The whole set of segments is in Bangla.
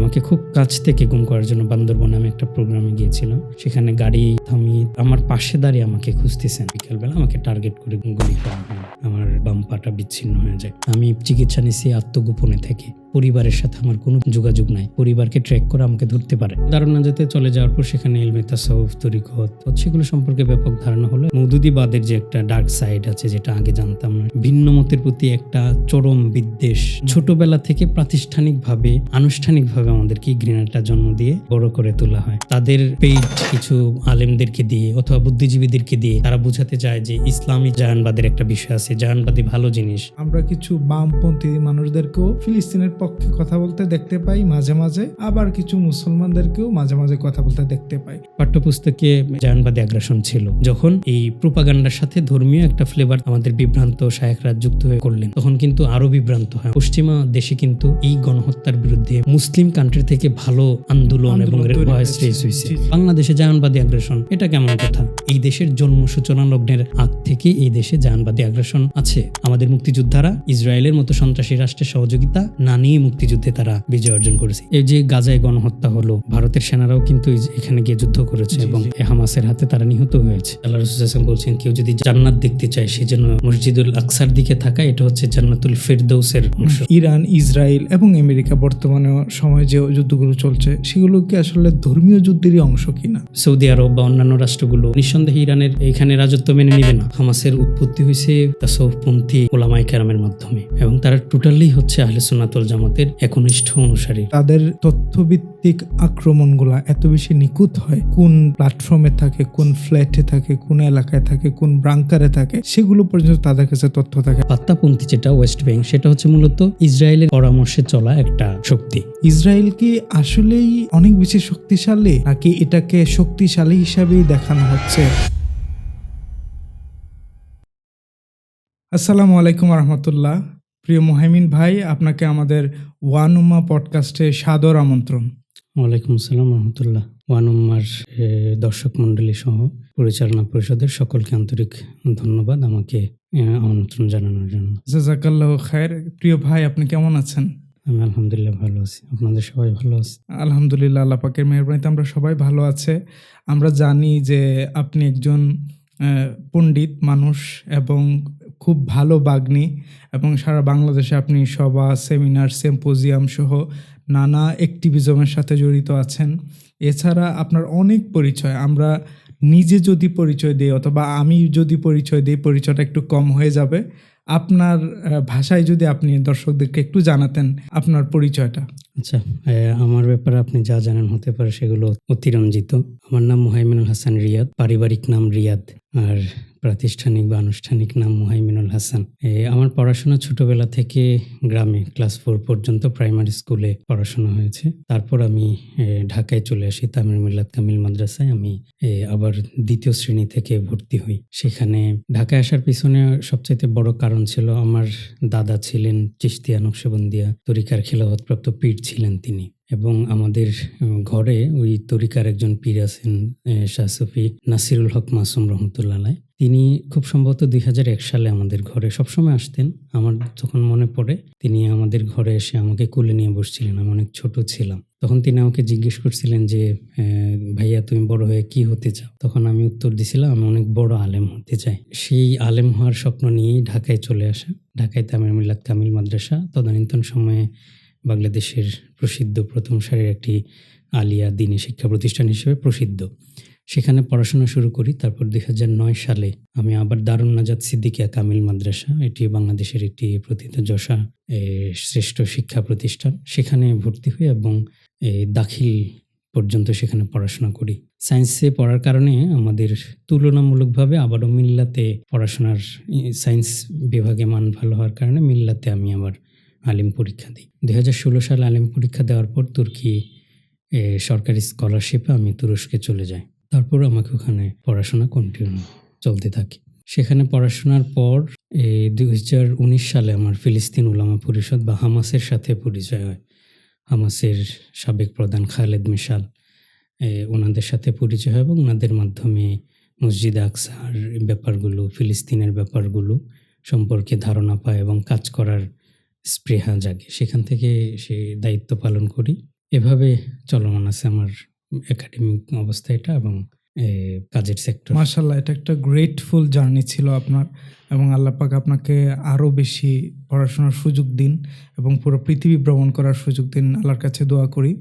আমাকে খুব কাছ থেকে গুম করার জন্য বান্দরবনে আমি একটা প্রোগ্রামে গিয়েছিলাম। সেখানে গাড়ি থামিয়ে আমার পাশে দাঁড়িয়ে আমাকে খুঁজতেছেন। বিকেলবেলা আমাকে টার্গেট করে গুলি করা হয়, আমার বাম পাটা বিচ্ছিন্ন হয়ে যায়। আমি চিকিৎসা নিচ্ছি আত্মগোপনে থেকে, পরিবারের সাথে আমার কোনো যোগাযোগ নাই। পরিবারকে ট্র্যাক করে আমাকে ধরতে পারে। দারুন নাজাতে চলে যাওয়ার পর সেখানে ইলমে তাসাউফ, তরিকত, সেগুলো সম্পর্কে ব্যাপক ধারণা হলো। মওদুদিবাদের যে একটা ডার্ক সাইড আছে, যেটা আগে জানতাম না, ভিন্ন মতের প্রতি একটা চরম বিদ্বেষ, ছোটবেলা থেকে প্রাতিষ্ঠানিকভাবে আনুষ্ঠানিকভাবে আমাদেরকে ঘৃণাটা জন্ম দিয়ে বড় করে তোলা হয়। তাদের পেইড কিছু আলেমদেরকে দিয়ে অথবা বুদ্ধিজীবীদেরকে দিয়ে তারা বুঝাতে চায় যে ইসলামী জাহানবাদের একটা বিষয় আছে, জাহানবাদী ভালো জিনিস। আমরা কিছু বামপন্থী মানুষদেরকেও ফিলিস্তিনের পক্ষে কথা বলতে দেখতে পাই মাঝে মাঝে, আবার কিছু মুসলমানদেরকেও মাঝে মাঝে কথা বলতে দেখতে পাই। পাঠ্যপুস্তকে জাহানবাদী আগ্রাসন ছিল। যখন এই প্রোপাগান্ডার সাথে ধর্মীয় একটা ফ্লেভার আমাদের বিভ্রান্ত শায়েখরা যুক্ত হয়ে করলেন, তখন কিন্তু আরো বিভ্রান্ত হয়। পশ্চিমা দেশে কিন্তু এই গণহত্যার বিরুদ্ধে মুসলিম কান্ট্রি থেকে ভালো আন্দোলন এবং ভয়েস রেজ হয়েছে। বাংলাদেশে জাহানবাদী আগ্রাসন, এটা কেমন কথা? এই দেশের জন্ম সূচনা লগ্নের আগ থেকে এই দেশে জাহানবাদী আগ্রাসন আছে। আমাদের মুক্তিযোদ্ধারা ইসরায়েলের মতো সন্ত্রাসী রাষ্ট্রের সহযোগিতা না নিয়ে মুক্তিযুদ্ধে তারা বিজয় অর্জন করেছে। এই যে গাজায় গণহত্যা হলো, ভারতের সেনারাও কিন্তু এখানে গিয়ে যুদ্ধ করেছে এবং হামাসের হাতে তারা নিহত হয়েছে। আল্লাহ রাসূল বলছেন, কেউ যদি জান্নাত দেখতে চায় সে যেন মসজিদুল আকসার দিকে থাকায়, এটা হচ্ছে জান্নাতুল ফেরদৌসের অংশ। ইরান, ইসরায়েল এবং আমেরিকা বর্তমানে সময় যে যুদ্ধগুলো চলছে, সেগুলো কি আসলে ধর্মীয় যুদ্ধেরই অংশ কিনা? সৌদি আরব বা অন্যান্য রাষ্ট্রগুলো নিঃসন্দেহে ইরানের এখানে রাজত্ব মেনে নিবে না। হামাসের উৎপত্তি হয়েছে তাসাউফপন্থী ওলামায়ে কেরামের মাধ্যমে এবং তারা টোটালি হচ্ছে আহলে সুন্নাত ওয়াল জামাতের একনিষ্ঠ অনুসারী। তাদের তথ্যভিত্তিক আক্রমণগুলা এত বেশি নিখুঁত হয়, কোন প্ল্যাটফর্মে থাকে, কোন ফ্ল্যাটে থাকে, কোন এলাকায় থাকে, কোন ব্রাঙ্কারে থাকে, সেগুলো পর্যন্ত তাদের কাছে তথ্য থাকে। পাত্তাপন্থী যেটা ওয়েস্ট ব্যাংক, সেটা হচ্ছে মূলত ইসরায়েলের পরামর্শে চলা একটা শক্তি। ইসরায়েল কি আসলেই অনেক বেশি শক্তিশালী, নাকি এটাকে শক্তিশালী হিসাবেই দেখানো হচ্ছে? আসসালামু আলাইকুম রহমতুল্লাহ। প্রিয় মুহাইমিন ভাই, আপনাকে আমাদের ওয়ান উম্মাহ পডকাস্টে সাদর আমন্ত্রণ। ওয়ালাইকুম আসসালাম রহমতুল্লাহ। ওয়ান উম্মাহর দর্শক মন্ডলী সহ পরিচালনা পরিষদের সকলকে আন্তরিক ধন্যবাদ আমাকে আমন্ত্রণ জানানোর জন্য। জাযাকাল্লাহু খায়ের। প্রিয় ভাই, আপনি কেমন আছেন? আমি আলহামদুলিল্লাহ ভালো আছি। আপনাদের সবাই ভালো আছে? আলহামদুলিল্লাহ, আল্লাহ পাকের মেহেরবানিতে আমরা সবাই ভালো আছে। আমরা জানি যে আপনি একজন পণ্ডিত মানুষ এবং খুব ভালো বাগ্মী, এবং সারা বাংলাদেশে আপনি সভা, সেমিনার, সিম্পোজিয়াম সহ নানা অ্যাক্টিভিজমের সাথে জড়িত আছেন। এছাড়া আপনার অনেক পরিচয়, আমরা নিজে যদি পরিচয় দিই অথবা আমি যদি পরিচয় দিই, পরিচয়টা একটু কম হয়ে যাবে। আপনার ভাষায় যদি আপনি দর্শকদেরকে একটু জানাতেন আপনার পরিচয়টা। আচ্ছা, আমার ব্যাপারে আপনি যা জানেন হতে পারে সেগুলো অতিরঞ্জিত। আমার নাম মুহাইমিনুল হাসান রিয়াদ, পারিবারিক নাম রিয়াদ, আর প্রাতিষ্ঠানিক বা আনুষ্ঠানিক নাম মুহাইমিনুল হাসান। আমার পড়াশোনা ছোটবেলা থেকে গ্রামে, ক্লাস 4 পর্যন্ত প্রাইমারি স্কুলে পড়াশোনা হয়েছে। তারপর আমি ঢাকায় চলে আসি, তামির মিল্লাত কামিল মাদ্রাসায়। আমি আবার দ্বিতীয় শ্রেণী থেকে ভর্তি হই। সেখানে ঢাকায় আসার পিছনে সবচাইতে বড় কারণ ছিল, আমার দাদা ছিলেন চিশতিয়া নকশবন্দিয়া তরিকার খিলাফতপ্রাপ্ত পীর ছিলেন তিনি, এবং আমাদের ঘরে ওই তরিকার একজন পীর আছেন শাহ সুফি নাসিরুল হক মাসুম রহমতুল্লাহ আলাইহ। তিনি খুব সম্ভবত 2001 সালে আমাদের ঘরে সবসময় আসতেন। আমার যখন মনে পড়ে তিনি আমাদের ঘরে এসে আমাকে কোলে নিয়ে বসছিলেন। আমি অনেক ছোট ছিলাম। তখন তিনি আমাকে জিজ্ঞেস করছিলেন যে, ভাইয়া তুমি বড় হয়ে কি হতে চাও? তখন আমি উত্তর দিছিলাম, আমি অনেক বড় আলেম হতে চাই। সেই আলেম হওয়ার স্বপ্ন নিয়েই ঢাকায় চলে আসা। ঢাকায় তামির মিল্লাত কামিল মাদ্রাসা তদানীন্তন সময়ে বাংলাদেশের প্রসিদ্ধ প্রথম সারির একটি আলিয়া দ্বীনী শিক্ষা প্রতিষ্ঠান হিসেবে প্রসিদ্ধ। সেখানে পড়াশোনা শুরু করি। তারপর 2009 সালে আমি আবার দারুন নাজাত সিদ্দিকিয়া কামিল মাদ্রাসা, এটি বাংলাদেশের একটি প্রথিতযশা শ্রেষ্ঠ শিক্ষা প্রতিষ্ঠান, সেখানে ভর্তি হই এবং দাখিল পর্যন্ত সেখানে পড়াশোনা করি। সায়েন্সে পড়ার কারণে আমাদের তুলনামূলকভাবে আবারও মিল্লাতে পড়াশোনার, সায়েন্স বিভাগে মান ভালো হওয়ার কারণে মিল্লাতে আমি আবার আলিম পরীক্ষা দিই। 2016 সালে আলিম পরীক্ষা দেওয়ার পর তুর্কি সরকারি স্কলারশিপে আমি তুরস্কে চলে যাই। তারপর আমাকে ওখানে পড়াশোনা কন্টিনিউ চলতে থাকে। সেখানে পড়াশোনার পর 2019 সালে আমার ফিলিস্তিন উলামা পরিষদ বা হামাসের সাথে পরিচয় হয়। হামাসের সাবেক প্রধান খালেদ মিশাল, ওনাদের সাথে পরিচয় হয় এবং ওনাদের মাধ্যমে মসজিদে আকসার ব্যাপারগুলো, ফিলিস্তিনের ব্যাপারগুলো সম্পর্কে ধারণা পায় এবং কাজ করার স্পৃহা জাগে। সেখান থেকে সে দায়িত্ব পালন করি এভাবে চলমান আছে আমার একাডেমিক অবস্থা এটা এবং কাজের সেক্টর। মাশাআল্লাহ, এটা একটা গ্রেটফুল জার্নি ছিল আপনার, এবং আল্লাহ পাক আপনাকে আরও বেশি পড়াশোনার সুযোগ দিন এবং পুরো পৃথিবী ভ্রমণ করার সুযোগ দিন, আল্লাহর কাছে দোয়া করি।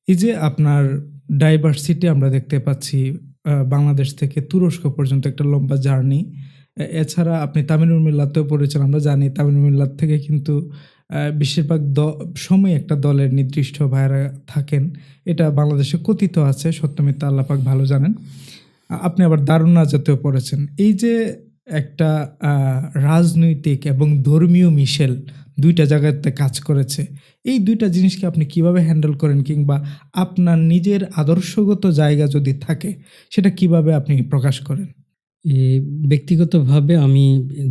এই যে আপনার ডাইভার্সিটি আমরা দেখতে পাচ্ছি, বাংলাদেশ থেকে তুরস্ক পর্যন্ত একটা লম্বা জার্নি। এছাড়া আপনি তামিলুল মিল্লাতেও পড়েছেন। আমরা জানি তামিলুল মিল্লাত থেকে কিন্তু বেশিরভাগ সময় একটা দলের নির্দিষ্ট ভাইয়েরা থাকেন। এটা বাংলাদেশে কথিত আছে, সত্য মিথ্যা আল্লাহ পাক ভালো জানেন। আপনি আবার দারুন নাজাতেও পড়েছেন। এই যে একটা রাজনৈতিক এবং ধর্মীয় মিশেল ২ টা জায়গাতে কাজ করেছে। এই ২ টা জিনিসকে আপনি কিভাবে হ্যান্ডেল করেন, কিংবা আপনার নিজের আদর্শগত জায়গা যদি থাকে সেটা কিভাবে আপনি প্রকাশ করেন? ব্যক্তিগতভাবে আমি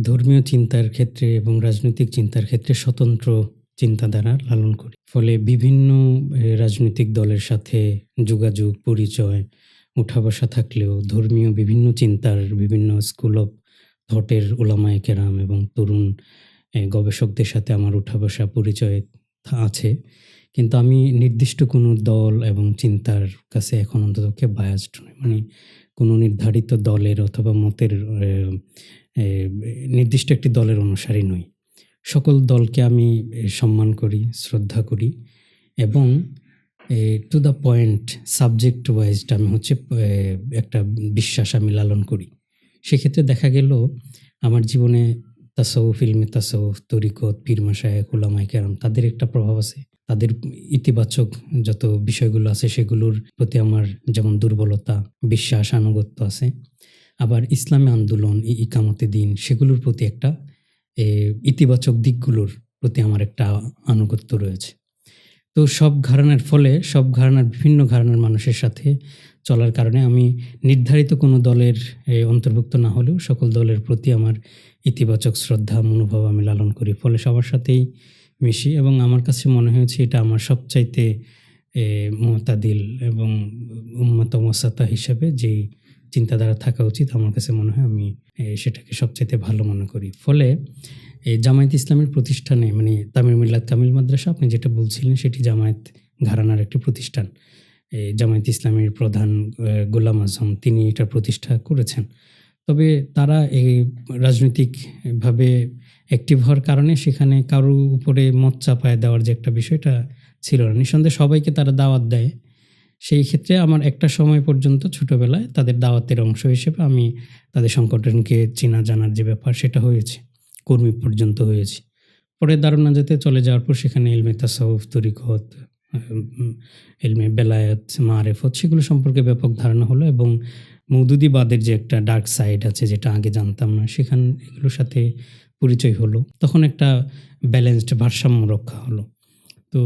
ধর্মীয় চিন্তার ক্ষেত্রে এবং রাজনৈতিক চিন্তার ক্ষেত্রে স্বতন্ত্র চিন্তাধারা লালন করি। ফলে বিভিন্ন রাজনৈতিক দলের সাথে যোগাযোগ, পরিচয়, উঠা-বসা থাকলেও ধর্মীয় বিভিন্ন চিন্তার বিভিন্ন স্কুল অফ থটের উলামায়ে কেরাম এবং তরুণ গবেষকদের সাথে আমার উঠা-বসা পরিচয় আছে। কিন্তু আমি নির্দিষ্ট কোনো দল এবং চিন্তার কাছে এখন অন্ততপক্ষে বায়াসড নই। মানে কোনো নির্ধারিত দলের অথবা মতের নির্দিষ্ট একটি দলের অনুসারী নই। সকল দলকে আমি সম্মান করি, শ্রদ্ধা করি এবং টু দ্য পয়েন্ট সাবজেক্ট ওয়াইজড আমি হচ্ছে একটা বিশ্বাস আমি লালন করি। সেক্ষেত্রে দেখা গেল আমার জীবনে তাসাউফ, ইলমে তাসাউফ, তরিকত, পীর মাশায়েখ, উলামায়ে কেরাম তাদের একটা প্রভাব আছে। তাদের ইতিবাচক যত বিষয়গুলো আছে সেগুলোর প্রতি আমার যেমন দুর্বলতা, বিশ্বাস, আনুগত্য আছে। আবার ইসলামী আন্দোলন, ইকামতে দিন সেগুলোর প্রতি একটা ইতিবাচক দিকগুলোর প্রতি আমার একটা আনুগত্য রয়েছে। তো সব ঘরানার বিভিন্ন ঘরানার মানুষের সাথে চলার কারণে আমি নির্ধারিত কোনো দলের অন্তর্ভুক্ত না হলেও সকল দলের প্রতি আমার ইতিবাচক শ্রদ্ধা মনোভাব আমি লালন করি। ফলে সবার সাথেই মিশি এবং আমার কাছে মনে হয়েছে এটা আমার সবচাইতে মুতাদিল এবং উম্মাত ওয়াসাতা হিসাবে যেই চিন্তাধারা থাকা উচিত আমার কাছে মনে হয় আমি সেটাকে সবচাইতে ভালো মনে করি। ফলে এই জামায়াত ইসলামের প্রতিষ্ঠানে মানে তামিলুল মিল্লাত কামিল মাদ্রাসা আপনি যেটা বলছিলেন সেটি জামায়াত ঘরানার একটি প্রতিষ্ঠান। জামায়াত ইসলামের প্রধান গোলাম আজম তিনি এটা প্রতিষ্ঠা করেছেন। তবে তারা এই রাজনৈতিকভাবে অ্যাক্টিভ হওয়ার কারণে সেখানে কারো উপরে মত চাপায় দেওয়ার যে একটা বিষয়টা ছিল না। নিঃসন্দেহে সবাইকে তারা দাওয়াত দেয়। সেই ক্ষেত্রে আমার একটা সময় পর্যন্ত ছোটবেলায় তাদের দাওয়াতের অংশ হিসেবে আমি তাদের সংগঠনকে চেনা জানার যে ব্যাপার সেটা হয়েছে। কর্মী পর্যন্ত হয়েছি। পরে দারুন নাজাতে চলে যাওয়ার পর সেখানে ইলমে তাসাউফ, তরিকত, ইলমে বেলায়েত, মারেফত সেগুলো সম্পর্কে ব্যাপক ধারণা হলো এবং মওদুদিবাদের যে একটা ডার্ক সাইড আছে যেটা আগে জানতাম না এগুলোর সাথে পরিচয় হলো। তখন একটা ব্যালেন্সড ভারসাম্য রক্ষা হলো। তো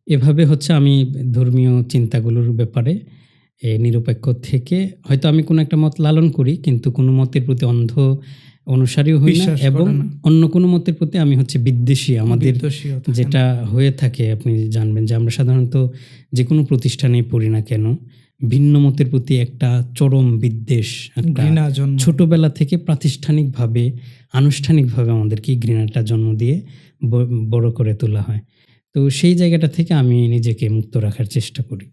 এভাবে হচ্ছে আমি ধর্মীয় চিন্তাগুলোর ব্যাপারে নিরপেক্ষ থেকে হয়তো আমি কোনো একটা মত লালন করি কিন্তু কোনো মতের প্রতি অন্ধ অনুসারীও হই না এবং অন্য কোনো মতের প্রতি আমি হচ্ছে বিদ্বেষী। আমাদের যেটা হয়ে থাকে আপনি জানবেন যে আমরা সাধারণত যে কোনো প্রতিষ্ঠানেই পড়ি না কেন ভিন্ন মতের প্রতি একটা চরম বিদ্বেষ, একটা ছোটবেলা থেকে প্রাতিষ্ঠানিকভাবে আনুষ্ঠানিকভাবে আমাদেরকে ঘৃণাটা জন্ম দিয়ে বড় করে তোলা হয়। তো সেই জায়গাটা থেকে আমি নিজেকে মুক্ত রাখার চেষ্টা করি।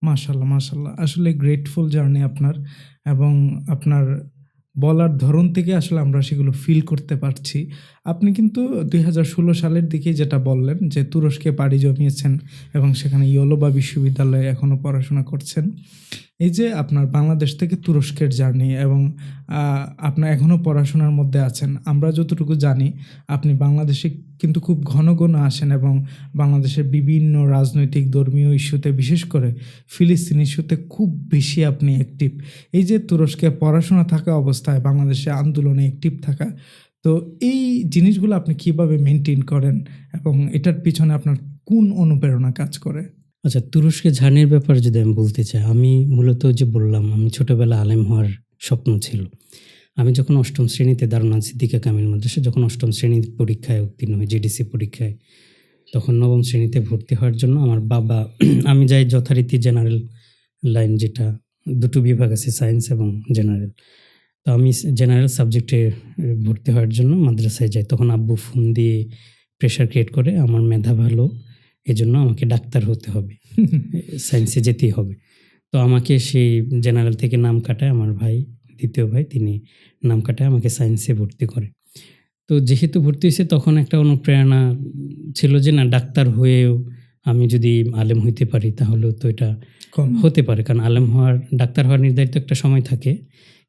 মাশাআল্লাহ, মাশাআল্লাহ। আসলে গ্রেটফুল জার্নি আপনার, এবং আপনার বলার ধরন থেকে আসলে আমরা সেগুলো ফিল করতে পারছি। আপনি কিন্তু ২০১৬ সালের দিকে যেটা বললেন যে তুরস্কে পাড়ি জমিয়েছেন এবং সেখানে ইয়োলোবা বিশ্ববিদ্যালয়ে এখনও পড়াশোনা করছেন। এই যে আপনার বাংলাদেশ থেকে তুরস্কের জার্নি এবং আপনার এখনও পড়াশোনার মধ্যে আছেন। আমরা যতটুকু জানি আপনি বাংলাদেশে কিন্তু খুব ঘন ঘন আসেন এবং বাংলাদেশের বিভিন্ন রাজনৈতিক ধর্মীয় ইস্যুতে, বিশেষ করে ফিলিস্তিন ইস্যুতে খুব বেশি আপনি অ্যাক্টিভ। এই যে তুরস্কে পড়াশোনা থাকা অবস্থায় বাংলাদেশে আন্দোলনে অ্যাক্টিভ থাকা, তো এই জিনিসগুলো আপনি কিভাবে মেনটেন করেন এবং এটার পিছনে আপনার কোন অনুপ্রেরণা কাজ করে? আচ্ছা, তুরস্কে জার্নির ব্যাপারে যদি আমি বলতে চাই, আমি মূলত যে বললাম আমি ছোটবেলা আলেম হওয়ার স্বপ্ন ছিল। আমি যখন ৮ম শ্রেণীতে দারুন সিদ্দিকা কামিল মাদ্রাসা যখন ৮ম শ্রেণীর পরীক্ষায় উত্তীর্ণ হই, জিডিসি পরীক্ষায়, তখন ৯ম শ্রেণীতে ভর্তি হওয়ার জন্য আমার বাবা আমি যাই যথারীতি জেনারেল লাইন, যেটা দুটো বিভাগ আছে, সায়েন্স এবং জেনারেল। তো আমি জেনারেল সাবজেক্টে ভর্তি হওয়ার জন্য মাদ্রাসায় যাই। তখন আব্বু ফোন দিয়ে প্রেশার ক্রিয়েট করে আমার মেধা ভালো, এজন্য আমাকে ডাক্তার হতে হবে, সায়েন্সে যেতেই হবে। তো আমাকে সেই জেনারেল থেকে নাম কাটায় আমার ভাই, দ্বিতীয় ভাই, তিনি নাম কাটায় আমাকে সায়েন্সে ভর্তি করে। তো যেহেতু ভর্তি হয়েছে তখন একটা অনুপ্রেরণা ছিল যে না, ডাক্তার হয়েও আমি যদি আলেম হইতে পারি তাহলেও তো এটা কম। হতে পারে। কারণ ডাক্তার হওয়ার নির্ধারিত একটা সময় থাকে,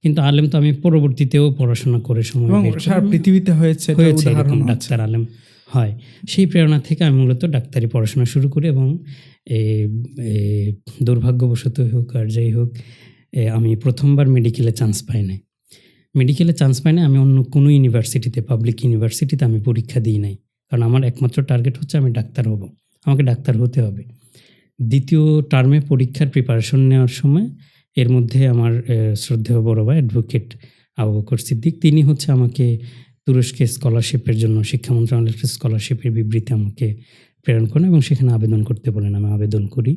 কিন্তু আলেম তো আমি পরবর্তীতেও পড়াশোনা করে সময় এবং বের করে সারা পৃথিবীতে হয়েছে এটা হয়েছে উদাহরণ এরকম আছে। ডাক্তার আলেম হয়। সেই প্রেরণা থেকে আমি মূলত ডাক্তারি পড়াশোনা শুরু করি এবং এ, এ, দুর্ভাগ্যবশত হোক আর যাই হোক, আমি প্রথমবার মেডিকেলে চান্স পাই নাই। মেডিকেলে চান্স পাই না, আমি অন্য কোনো ইউনিভার্সিটিতে, পাবলিক ইউনিভার্সিটিতে আমি পরীক্ষা দিই নাই। কারণ আমার একমাত্র টার্গেট হচ্ছে আমি ডাক্তার হব, আমাকে ডাক্তার হতে হবে। দ্বিতীয় টার্মে পরীক্ষার প্রিপারেশন নেওয়ার সময় এর মধ্যে আমার শ্রদ্ধেয় বড় ভাই অ্যাডভোকেট আবু বকর সিদ্দিক, তিনি হচ্ছে আমাকে তুরস্কে স্কলারশিপের জন্য শিক্ষা মন্ত্রণালয়ের স্কলারশিপের বিবৃতি আমাকে প্রেরণ করেন এবং সেখানে আবেদন করতে বলেন। আমি আবেদন করি।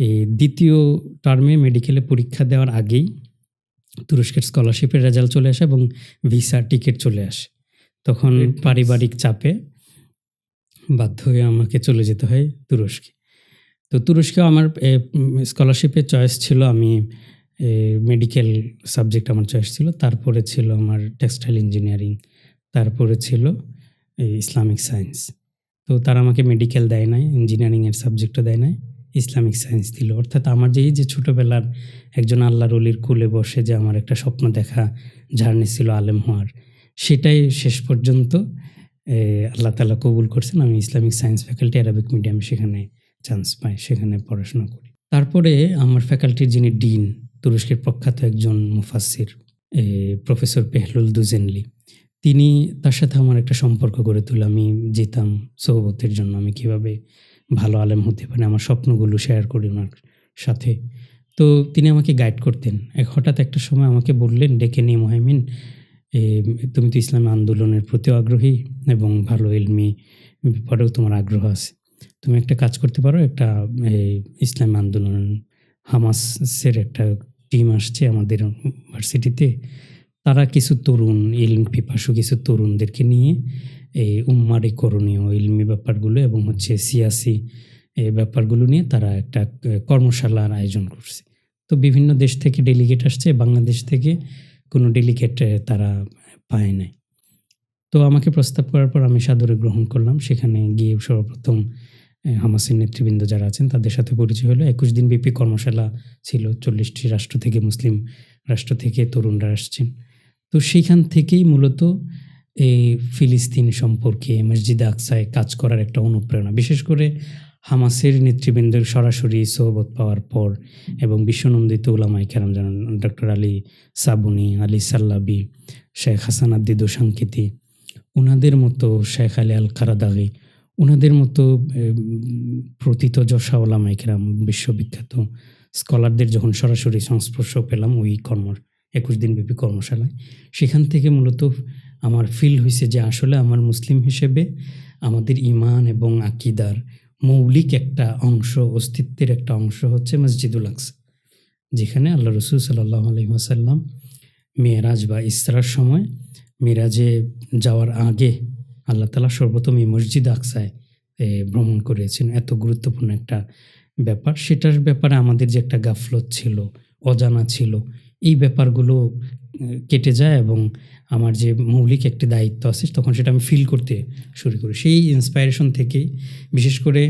এই দ্বিতীয় টার্মে মেডিকেলে পরীক্ষা দেওয়ার আগেই তুরস্কের স্কলারশিপের রেজাল্ট চলে আসে এবং ভিসা টিকিট চলে আসে। তখন পারিবারিক চাপে বাধ্য হয়ে আমাকে চলে যেতে হয় তুরস্কে। তো তুরস্কে আমার স্কলারশিপের চয়েস ছিল, আমি মেডিকেল সাবজেক্ট আমার চয়েস ছিল, তারপরে ছিল আমার টেক্সটাইল ইঞ্জিনিয়ারিং, তারপরে ছিল ইসলামিক সায়েন্স। তো তারা আমাকে মেডিকেল দেয় নাই, ইঞ্জিনিয়ারিংয়ের সাবজেক্টও দেয় নাই, ইসলামিক সায়েন্স দিল। অর্থাৎ আমার যে এই যে ছোটোবেলার একজন আল্লাহর ওলির কুলে বসে যে আমার একটা স্বপ্ন দেখা জার্নি ছিল আলেম হওয়ার, সেটাই শেষ পর্যন্ত আল্লাহ তাআলা কবুল করছেন। আমি ইসলামিক সায়েন্স ফ্যাকাল্টি অ্যারাবিক মিডিয়ামে সেখানে চান্স পাই, সেখানে পড়াশোনা করি। তারপরে আমার ফ্যাকাল্টির যিনি ডিন, তুরস্কের প্রখ্যাত একজন মুফাসসির প্রফেসর পেহলুল দুজেনলি, তিনি, তার সাথে আমার একটা সম্পর্ক গড়ে তুলে আমি যেতাম সোহবতের জন্য, আমি কিভাবে ভালো আলেম হতে পারি, আমার স্বপ্নগুলো শেয়ার করি ওনার সাথে। তো তিনি আমাকে গাইড করতেন। হঠাৎ একটা সময় আমাকে বললেন ডেকে নিয়ে, মুহাইমিন, তুমি তো ইসলামী আন্দোলনের প্রতি আগ্রহী এবং ভালো ইলমি ব্যাপারেও তোমার আগ্রহ আছে, তুমি একটা কাজ করতে পারো, একটা ইসলামী আন্দোলন হামাসের একটা টিম আসছে আমাদের ইউনিভার্সিটিতে, তারা কিছু তরুণ ইলম পিপাসু কিছু তরুণদেরকে নিয়ে এই উম্মার করণীয় ইলমি ব্যাপারগুলো এবং হচ্ছে সিয়াসি এই ব্যাপারগুলো নিয়ে তারা একটা কর্মশালার আয়োজন করছে। তো বিভিন্ন দেশ থেকে ডেলিগেট আসছে, বাংলাদেশ থেকে কোনো ডেলিগেট তারা পায় নাই। তো আমাকে প্রস্তাব করার পর আমি সাদরে গ্রহণ করলাম। সেখানে গিয়ে সর্বপ্রথম হামাসের নেতৃবৃন্দ যারা আছেন তাদের সাথে পরিচয় হলো। 21 দিন ব্যাপী কর্মশালা ছিল, 40টি রাষ্ট্র থেকে, মুসলিম রাষ্ট্র থেকে তরুণরা আসছেন। তো সেইখান থেকেই মূলত এই ফিলিস্তিন সম্পর্কে, মসজিদে আকসায় কাজ করার একটা অনুপ্রেরণা, বিশেষ করে হামাসের নেতৃবৃন্দের সরাসরি সোহবত পাওয়ার পর এবং বিশ্বনন্দিত উলামায়ে কেরাম যেমন ডক্টর আলী সাবুনি, আলী সাল্লাবি, শেখ হাসান আদ্দিদো সাংকেতি, ওনাদের মতো শেখ আলী আল কারাদাগি, ওনাদের মতো প্রথিতযশা উলামায়ে কেরাম, বিশ্ববিখ্যাত স্কলারদের যখন সরাসরি সংস্পর্শ পেলাম ওই 21 দিন ব্যাপী কর্মশালায়, সেখান থেকে মূলত আমার ফিল হয়েছে যে আসলে আমার মুসলিম হিসেবে আমাদের ঈমান এবং আকীদার মৌলিক একটা অংশ, অস্তিত্বের একটা অংশ হচ্ছে মসজিদুল আকসা, যেখানে আল্লাহ রাসূল সাল্লাল্লাহু আলাইহি ওয়াসাল্লাম মেরাজ বা ইসরার সময়, মেরাজে যাওয়ার আগে আল্লাহ তাআলা সর্বপ্রথম এই মসজিদ আকসায় ভ্রমণ করেছেন। এত গুরুত্বপূর্ণ একটা ব্যাপার, সেটার ব্যাপারে আমাদের যে একটা গাফলত ছিল, অজানা ছিল, এই ব্যাপারগুলো কেটে যায় এবং আমার যে মৌলিক একটি দায়িত্ব আছে তখন সেটা আমি ফিল করতে শুরু করি। সেই ইন্সপায়ারেশন থেকেই, বিশেষ করে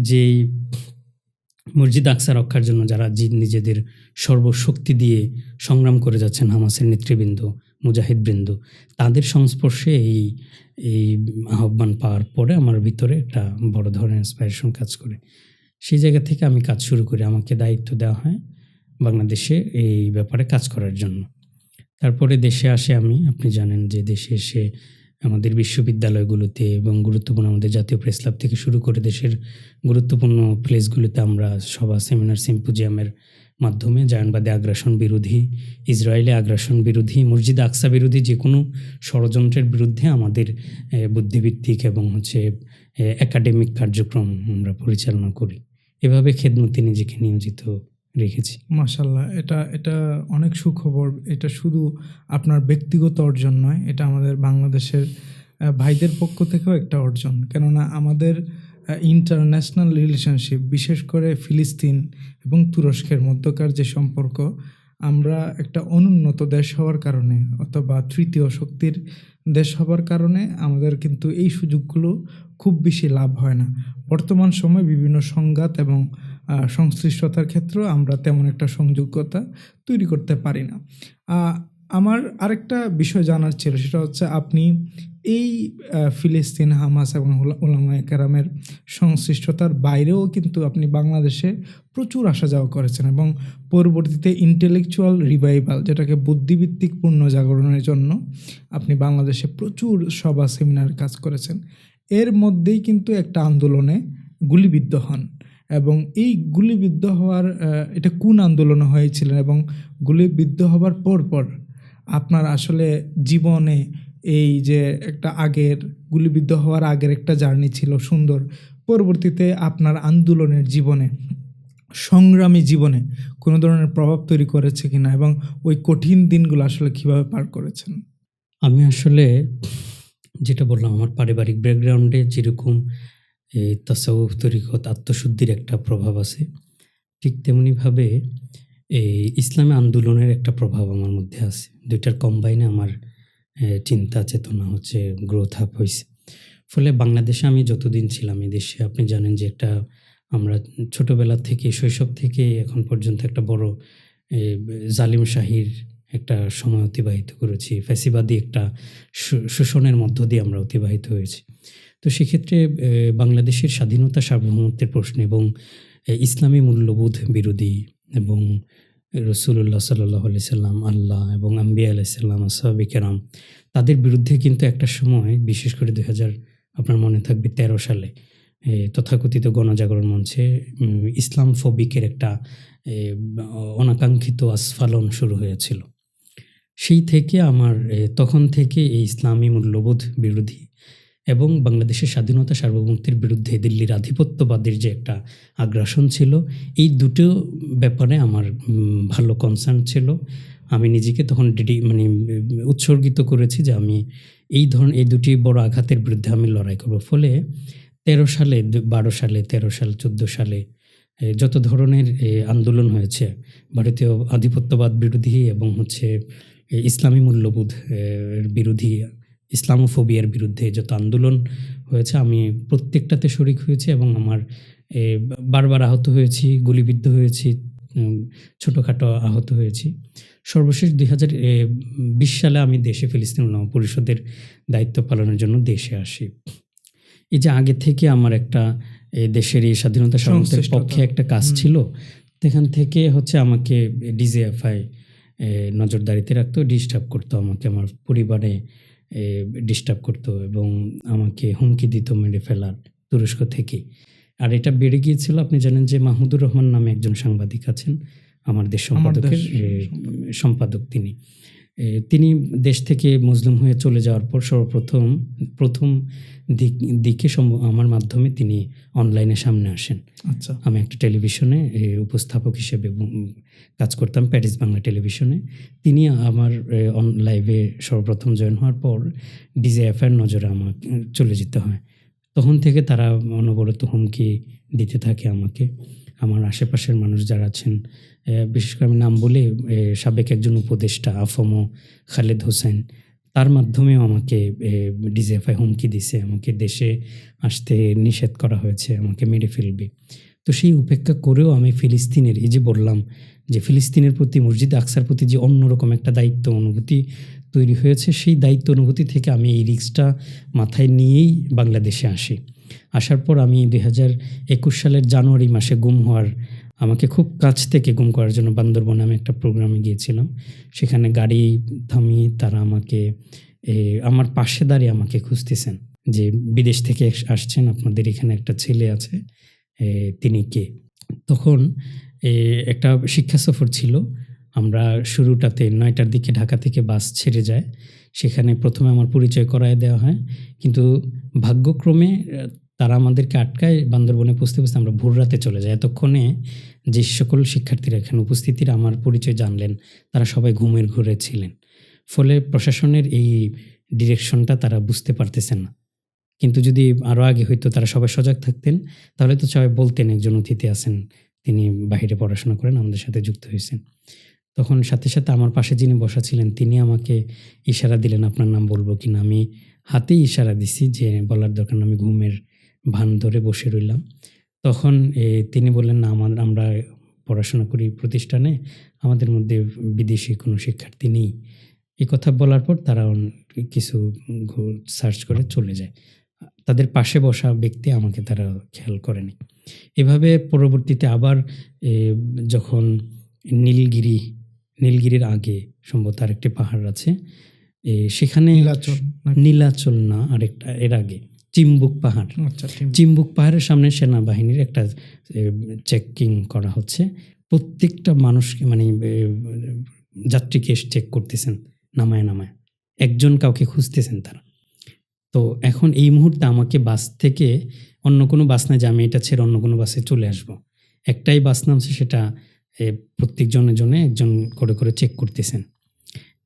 যেই মসজিদ আকসা রক্ষার জন্য যারা নিজেদের সর্বশক্তি দিয়ে সংগ্রাম করে যাচ্ছেন, হামাসের নেতৃবৃন্দ, মুজাহিদবৃন্দ, তাদের সংস্পর্শে এই আহ্বান পাওয়ার পরে আমার ভিতরে একটা বড় ধরনের ইন্সপায়ারেশন কাজ করে। সেই জায়গা থেকে আমি কাজ শুরু করি। আমাকে দায়িত্ব দেওয়া হয় বাংলাদেশে এই ব্যাপারে কাজ করার জন্য। তারপরে দেশে আসে আমি, আপনি জানেন যে দেশে এসে আমাদের বিশ্ববিদ্যালয়গুলোতে এবং গুরুত্বপূর্ণ আমাদের জাতীয় প্রেস ক্লাব থেকে শুরু করে দেশের গুরুত্বপূর্ণ প্লেসগুলোতে আমরা সভা, সেমিনার, সিম্পোজিয়ামের মাধ্যমে জায়নবাদী আগ্রাসন বিরোধী, ইসরায়েলি আগ্রাসন বিরোধী, মসজিদ আকসা বিরোধী যে কোনো ষড়যন্ত্রের বিরুদ্ধে আমাদের বুদ্ধিভিত্তিক এবং হচ্ছে একাডেমিক কার্যক্রম আমরা পরিচালনা করি। এভাবে খেদমতে নিজেকে নিয়োজিত রেখেছি। মাশাআল্লাহ, এটা অনেক সুখবর। এটা শুধু আপনার ব্যক্তিগত অর্জন নয়, এটা আমাদের বাংলাদেশের ভাইদের পক্ষ থেকেও একটা অর্জন। কেননা আমাদের ইন্টারন্যাশনাল রিলেশনশিপ, বিশেষ করে ফিলিস্তিন এবং তুরস্কের মধ্যকার যে সম্পর্ক, আমরা একটা অনুন্নত দেশ হওয়ার কারণে অথবা তৃতীয় শক্তির দেশ হবার কারণে আমাদের কিন্তু এই সুযোগগুলো খুব বেশি লাভ হয় না। বর্তমান সময়ে বিভিন্ন সংঘাত এবং সংশ্লিষ্টতার ক্ষেত্রেও আমরা তেমন একটা সংযোগ্যতা তৈরি করতে পারি না। আমার আরেকটা বিষয় জানার ছিল, সেটা হচ্ছে আপনি এই ফিলিস্তিন, হামাস এবং উলামায়ে কেরামের সংশ্লিষ্টতার বাইরেও কিন্তু আপনি বাংলাদেশে প্রচুর আসা যাওয়া করেছেন এবং পরবর্তীতে ইন্টেলেকচুয়াল রিভাইভাল, যেটাকে বুদ্ধিভিত্তিক পুনর্জাগরণের জন্য আপনি বাংলাদেশে প্রচুর সভা সেমিনার কাজ করেছেন। এর মধ্যেই কিন্তু একটা আন্দোলনে গুলিবিদ্ধ হন এবং এই গুলিবিদ্ধ হওয়ার এটা কোন আন্দোলনে হয়েছিলেন এবং গুলিবিদ্ধ হবার পর আপনার আসলে জীবনে এই যে একটা আগের গুলিবিদ্ধ হওয়ার আগের একটা জার্নি ছিল সুন্দর, পরবর্তীতে আপনার আন্দোলনের জীবনে, সংগ্রামী জীবনে কোনো ধরনের প্রভাব তৈরি করেছে কিনা এবং ওই কঠিন দিনগুলো আসলে কিভাবে পার করেছেন? আমি আসলে যেটা বললাম, আমার পারিবারিক ব্যাকগ্রাউন্ডে যেরকম তাসাউফ, তরিকত, আত্মশুদ্ধির একটা প্রভাব আছে, ঠিক তেমনিভাবে এই ইসলামী আন্দোলনের একটা প্রভাব আমার মধ্যে আছে। দুইটার কম্বাইনে আমার চিন্তা চেতনা হচ্ছে গ্রোথ আপ হয়েছে। ফলে বাংলাদেশে আমি যতদিন ছিলাম এই দেশে, আপনি জানেন যে একটা আমরা ছোটোবেলা থেকে, শৈশব থেকে এখন পর্যন্ত একটা বড় জালিম শাহির একটা সময় অতিবাহিত করেছি। ফ্যাসিবাদী একটা শোষণের মধ্য দিয়ে আমরা অতিবাহিত হয়েছি। তো সেক্ষেত্রে বাংলাদেশের স্বাধীনতা, সার্বভৌমত্বের প্রশ্ন এবং ইসলামী মূল্যবোধ বিরোধী এবং রাসূলুল্লাহ সাল্লাল্লাহু আলাইহি সাল্লাম, আল্লাহ এবং আম্বিয়া আলাইহিস সালাম, আসহাবে কেরাম, তাদের বিরুদ্ধে কিন্তু একটা সময়, বিশেষ করে 2000 আপনার মনে থাকবে 13 সালে তথাকথিত গণজাগরণ মঞ্চে ইসলাম ফোবিকের একটা অনাকাঙ্ক্ষিত আস্ফালন শুরু হয়েছিল। সেই থেকে আমার তখন থেকে এই ইসলামী মূল্যবোধ বিরোধী এবং বাংলাদেশের স্বাধীনতা, সার্বভৌমত্বের বিরুদ্ধে দিল্লির আধিপত্যবাদের যে একটা আগ্রাসন ছিল, এই দুটো ব্যাপারে আমার ভালো কনসার্ন ছিল। আমি নিজেকে তখন উৎসর্গিত করেছি যে আমি এই দুটি বড় আঘাতের বিরুদ্ধে আমি লড়াই করব। ফলে 13 সালে, 12 সালে, 13 সাল, 14 সালে যত ধরনের আন্দোলন হয়েছে, ভারতীয় আধিপত্যবাদ বিরোধী এবং হচ্ছে ইসলামী মূল্যবোধ বিরোধী, ইসলামোফোবিয়ার বিরুদ্ধে যত আন্দোলন হয়েছে, আমি প্রত্যেকটাতে শরিক হয়েছি এবং আমার বারবার আহত হয়েছি, গুলিবিদ্ধ হয়েছি, ছোটোখাটো আহত হয়েছি। সর্বশেষ 2020 সালে আমি দেশে ফিলিস্তিন উলামা পরিষদের দায়িত্ব পালনের জন্য দেশে আসি। এই যে আগে থেকে আমার একটা দেশের এই স্বাধীনতা, সার্বভৌমত্বের পক্ষে একটা কাজ ছিল, সেখান থেকে হচ্ছে আমাকে ডিজিএফআই নজরদারিতে রাখতো, ডিস্টার্ব করতো আমাকে, আমার পরিবারে ডিস্টার্ব করতো এবং আমাকে হুমকি দিত মেরে ফেলার তুরস্ক থেকে। আর এটা বেড়ে গিয়েছিল, আপনি জানেন যে মাহমুদুর রহমান নামে একজন সাংবাদিক আছেন, আমার দেশ সম্পাদকের সম্পাদক। তিনি দেশ থেকে মুসলিম হয়ে চলে যাওয়ার পর প্রথম দিকে আমার মাধ্যমে তিনি অনলাইনে সামনে আসেন। আচ্ছা, আমি একটা টেলিভিশনে উপস্থাপক হিসেবে কাজ করতাম, প্যারিস বাংলা টেলিভিশনে। তিনি আমার লাইভে সর্বপ্রথম জয়েন হওয়ার পর ডিজিএফআইয়ের নজরে আমার চলে যেতে হয়। তখন থেকে তারা অনবরত হুমকি দিতে থাকে আমাকে, আমার আশেপাশের মানুষ যারা আছেন, বিশেষ করে আমি নাম বলে, সাবেক একজন উপদেষ্টা আফমো খালেদ হোসেন, তার মাধ্যমেও আমাকে ডিজিএফআই হুমকি দিছে, আমাকে দেশে আসতে নিষেধ করা হয়েছে, আমাকে মেরে ফেলবে। তো সেই উপেক্ষা করেও আমি ফিলিস্তিনের, এই যে বললাম যে ফিলিস্তিনের প্রতি, মসজিদ আকসার প্রতি যে অন্যরকম একটা দায়িত্ব অনুভূতি তৈরি হয়েছে, সেই দায়িত্ব অনুভূতি থেকে আমি এই রিস্কটা মাথায় নিয়েই বাংলাদেশে আসি। আসার পর আমি 2021 সালের জানুয়ারি মাসে আমাকে খুব কাছ থেকে গুম করার জন্য বান্দরবনে আমি একটা প্রোগ্রামে গিয়েছিলাম। সেখানে গাড়ি থামিয়ে তারা আমাকে আমার পাশে দাঁড়িয়ে আমাকে খুঁজতেছেন যে বিদেশ থেকে আসছেন, আপনাদের এখানে একটা ছেলে আছে, তিনি কে? তখন একটা শিক্ষা সফর ছিল। আমরা শুরুটাতে 9টার দিকে ঢাকা থেকে বাস ছেড়ে যায়, সেখানে প্রথমে আমার পরিচয় করায় দেওয়া হয়, কিন্তু ভাগ্যক্রমে তারা আমাদেরকে আটকায়। বান্দরবনে পৌঁছতে আমরা ভোর রাতে চলে যাই। এতক্ষণে যে সকল শিক্ষার্থীরা এখানে উপস্থিতিরা আমার পরিচয় জানলেন, তারা সবাই ঘুমের ঘোরে ছিলেন। ফলে প্রশাসনের এই ডিরেকশনটা তারা বুঝতে পারতেছেন না, কিন্তু যদি আরও আগে হইতো, তারা সবাই সজাগ থাকতেন, তাহলে তো সবাই বলতেন একজন অতিথি আছেন, তিনি বাহিরে পড়াশোনা করেন, আমাদের সাথে যুক্ত হয়েছেন। তখন সাথে, সাথে আমার পাশে যিনি বসা ছিলেন তিনি আমাকে ইশারা দিলেন, আপনার নাম বলবো কিনা? আমি হাতেই ইশারা দিছি যে বলার দরকার না, আমি ঘুমের ভান ধরে বসে রইলাম। তখন তিনি বললেন, না আমরা পড়াশোনা করি প্রতিষ্ঠানে, আমাদের মধ্যে বিদেশি কোনো শিক্ষার্থী নেই। এই কথা বলার পর তারা কিছু সার্চ করে চলে যায়। তাদের পাশে বসা ব্যক্তি আমাকে তারা খেয়াল করেনি। এভাবে পরবর্তীতে আবার যখন নীলগিরির আগে সম্ভবত আরেকটি পাহাড় আছে, সেখানে নীলাচল নাকি? নীলাচল না, আরেকটা এর আগে চিম্বুক পাহাড়। আচ্ছা, ঠিক। চিম্বুক পাহাড়ের সামনে সেনাবাহিনীর একটা চেকিং করা হচ্ছে। প্রত্যেকটা মানুষকে মানে যাত্রীকে চেক করতেছেন নামায়। একজন কাউকে খুঁজতেছেন তারা। তো এখন এই মুহূর্তে আমাকে বাস থেকে অন্য কোনো বাস না যে আমি এটা ছেড়ে অন্য কোনো বাসে চলে আসব। একটাই বাস নামছে, সেটা প্রত্যেক জনে একজন করে চেক করতেছেন।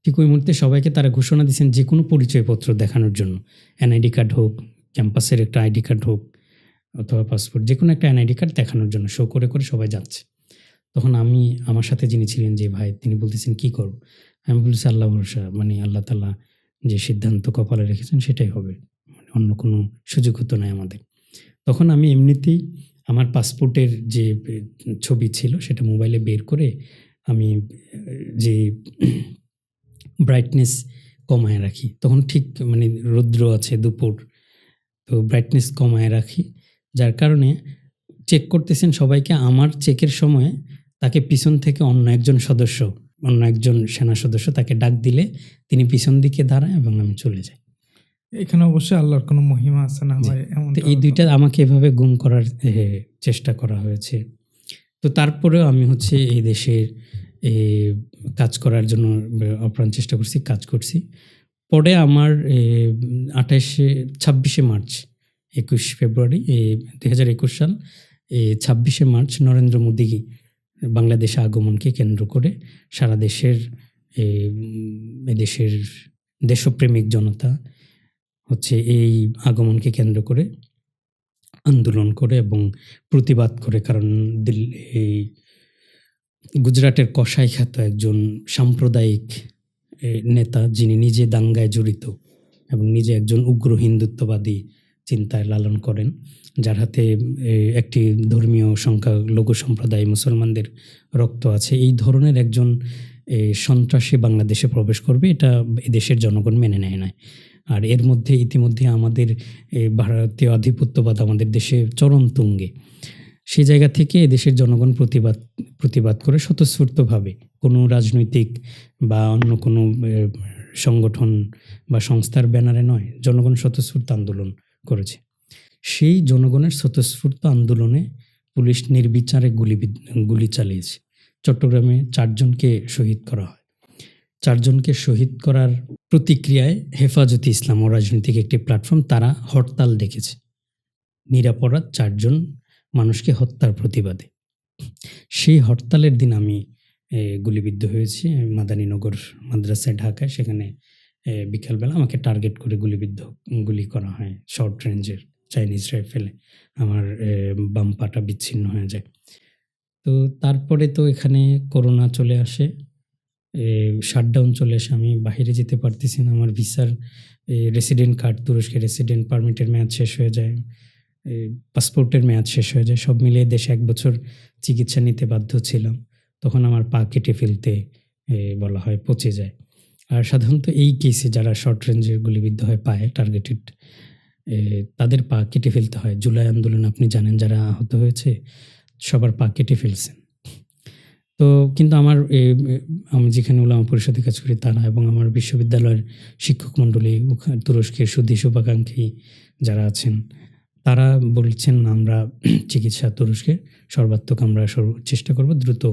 ঠিক ওই মুহূর্তে সবাইকে তারা ঘোষণা দিচ্ছেন যে কোনো পরিচয়পত্র দেখানোর জন্য, এনআইডি কার্ড হোক, ক্যাম্পাসের একটা আইডি কার্ড হোক অথবা পাসপোর্ট, যে কোনো একটা এনআইডি কার্ড দেখানোর জন্য শো করে সবাই যাচ্ছে। তখন আমার সাথে যিনি ছিলেন যে ভাই, তিনি বলতেছেন কি করব? আমি বলছি আল্লাহ ভরসা, মানে আল্লাহ তাআলা যে সিদ্ধান্ত কপালে রেখেছেন সেটাই হবে, মানে অন্য কোনো সুযোগ হতো না আমাদের। তখন আমি এমনিতেই আমার পাসপোর্টের যে ছবি ছিল সেটা মোবাইলে বের করে আমি যে ব্রাইটনেস কমায় রাখি, তখন ঠিক মানে রৌদ্র আছে দুপুর, তো ব্রাইটনেস কমায় রাখি, যার কারণে চেক করতেছেন সবাইকে। আমার চেকের সময় তাকে পিছন থেকে অন্য একজন সেনা সদস্য তাকে ডাক দিলে তিনি পিছন দিকে দাঁড়ায় এবং আমি চলে যাই। এখানে অবশ্যই আল্লাহর কোনো মহিমা আছে না ভাই? তো এই দুইটা আমাকে এভাবে গুম করার চেষ্টা করা হয়েছে। তো তারপরেও আমি এই দেশের কাজ করার জন্য আপ্রাণ চেষ্টা করছি, কাজ করছি। পরে আমার 26শে মার্চ 21 ফেব্রুয়ারি 2021 সাল 26শে মার্চ নরেন্দ্র মোদী বাংলাদেশে আগমনকে কেন্দ্র করে সারা দেশের এদেশের দেশপ্রেমিক জনতা এই আগমনকে কেন্দ্র করে আন্দোলন করে এবং প্রতিবাদ করে। কারণ এই গুজরাটের কসাইখ্যাত একজন সাম্প্রদায়িক নেতা, যিনি নিজে দাঙ্গায় জড়িত এবং নিজে একজন উগ্র হিন্দুত্ববাদী চিন্তায় লালন করেন, যার হাতে একটি ধর্মীয় সংখ্যালঘু সম্প্রদায় মুসলমানদের রক্ত আছে, এই ধরনের একজন সন্ত্রাসী বাংলাদেশে প্রবেশ করবে, এটা এদেশের জনগণ মেনে নেয় না। আর এর মধ্যে ইতিমধ্যে আমাদের ভারতীয় আধিপত্যবাদ আমাদের দেশে চরম তুঙ্গে। সেই জায়গা থেকে এদেশের জনগণ প্রতিবাদ করে স্বতঃস্ফূর্তভাবে, কোনো রাজনৈতিক বা অন্য কোনো সংগঠন বা সংস্থার ব্যানারে নয়, জনগণ স্বতঃস্ফূর্ত আন্দোলন করেছে। সেই জনগণের স্বতঃস্ফূর্ত আন্দোলনে পুলিশ নির্বিচারে গুলি চালিয়েছে। চট্টগ্রামে 4 জনকে শহীদ করা হয়। 4 জনকে শহীদ করার প্রতিক্রিয়ায় হেফাজতে ইসলাম ও রাজনৈতিক একটি প্ল্যাটফর্ম, তারা হরতাল ডেকেছে নিরাপরাধ 4 জন মানুষকে হত্যার প্রতিবাদে। সেই হরতালের দিন আমি গুলিবিদ্ধ হয়েছি মাদানীনগর মাদ্রাসায়, ঢাকায়। সেখানে বিকালবেলা আমাকে টার্গেট করে গুলি করা হয় শর্ট রেঞ্জের চাইনিজ রাইফেলে। আমার বাম পাটা বিচ্ছিন্ন হয়ে যায়। তো তারপরে তো এখানে করোনা চলে আসে, শাটডাউন চলে আসে, আমি বাইরে যেতে পারতেছি না। আমার ভিসার রেসিডেন্ট কার্ড, তুরস্কের রেসিডেন্ট পারমিটের মেয়াদ শেষ হয়ে যায়, পাসপোর্টের মেয়াদ শেষ হয়ে যায়। সব মিলিয়ে দেশে 1 বছর চিকিৎসা নিতে বাধ্য ছিলাম। তখন আমার পা কেটে ফেলতে বলা হয়, পচে যায়। আর সাধারণত এই কেসে যারা শর্ট রেঞ্জের গুলিবিদ্ধ হয় পায়ে টার্গেটেড, তাদের পা কেটে ফেলতে হয়। জুলাই আন্দোলনে আপনি জানেন যারা আহত হয়েছে সবার পা কেটে ফেলছেন। তো কিন্তু আমি যেখানে উলামা পরিষদে কাজ করি তারা এবং আমার বিশ্ববিদ্যালয়ের শিক্ষক মণ্ডলী, তুরস্কের সুধী শুভাকাঙ্ক্ষী যারা আছেন, তারা বলছেন আমরা চিকিৎসা তুরস্কে সর্বাত্মক আমরা চেষ্টা করব, দ্রুত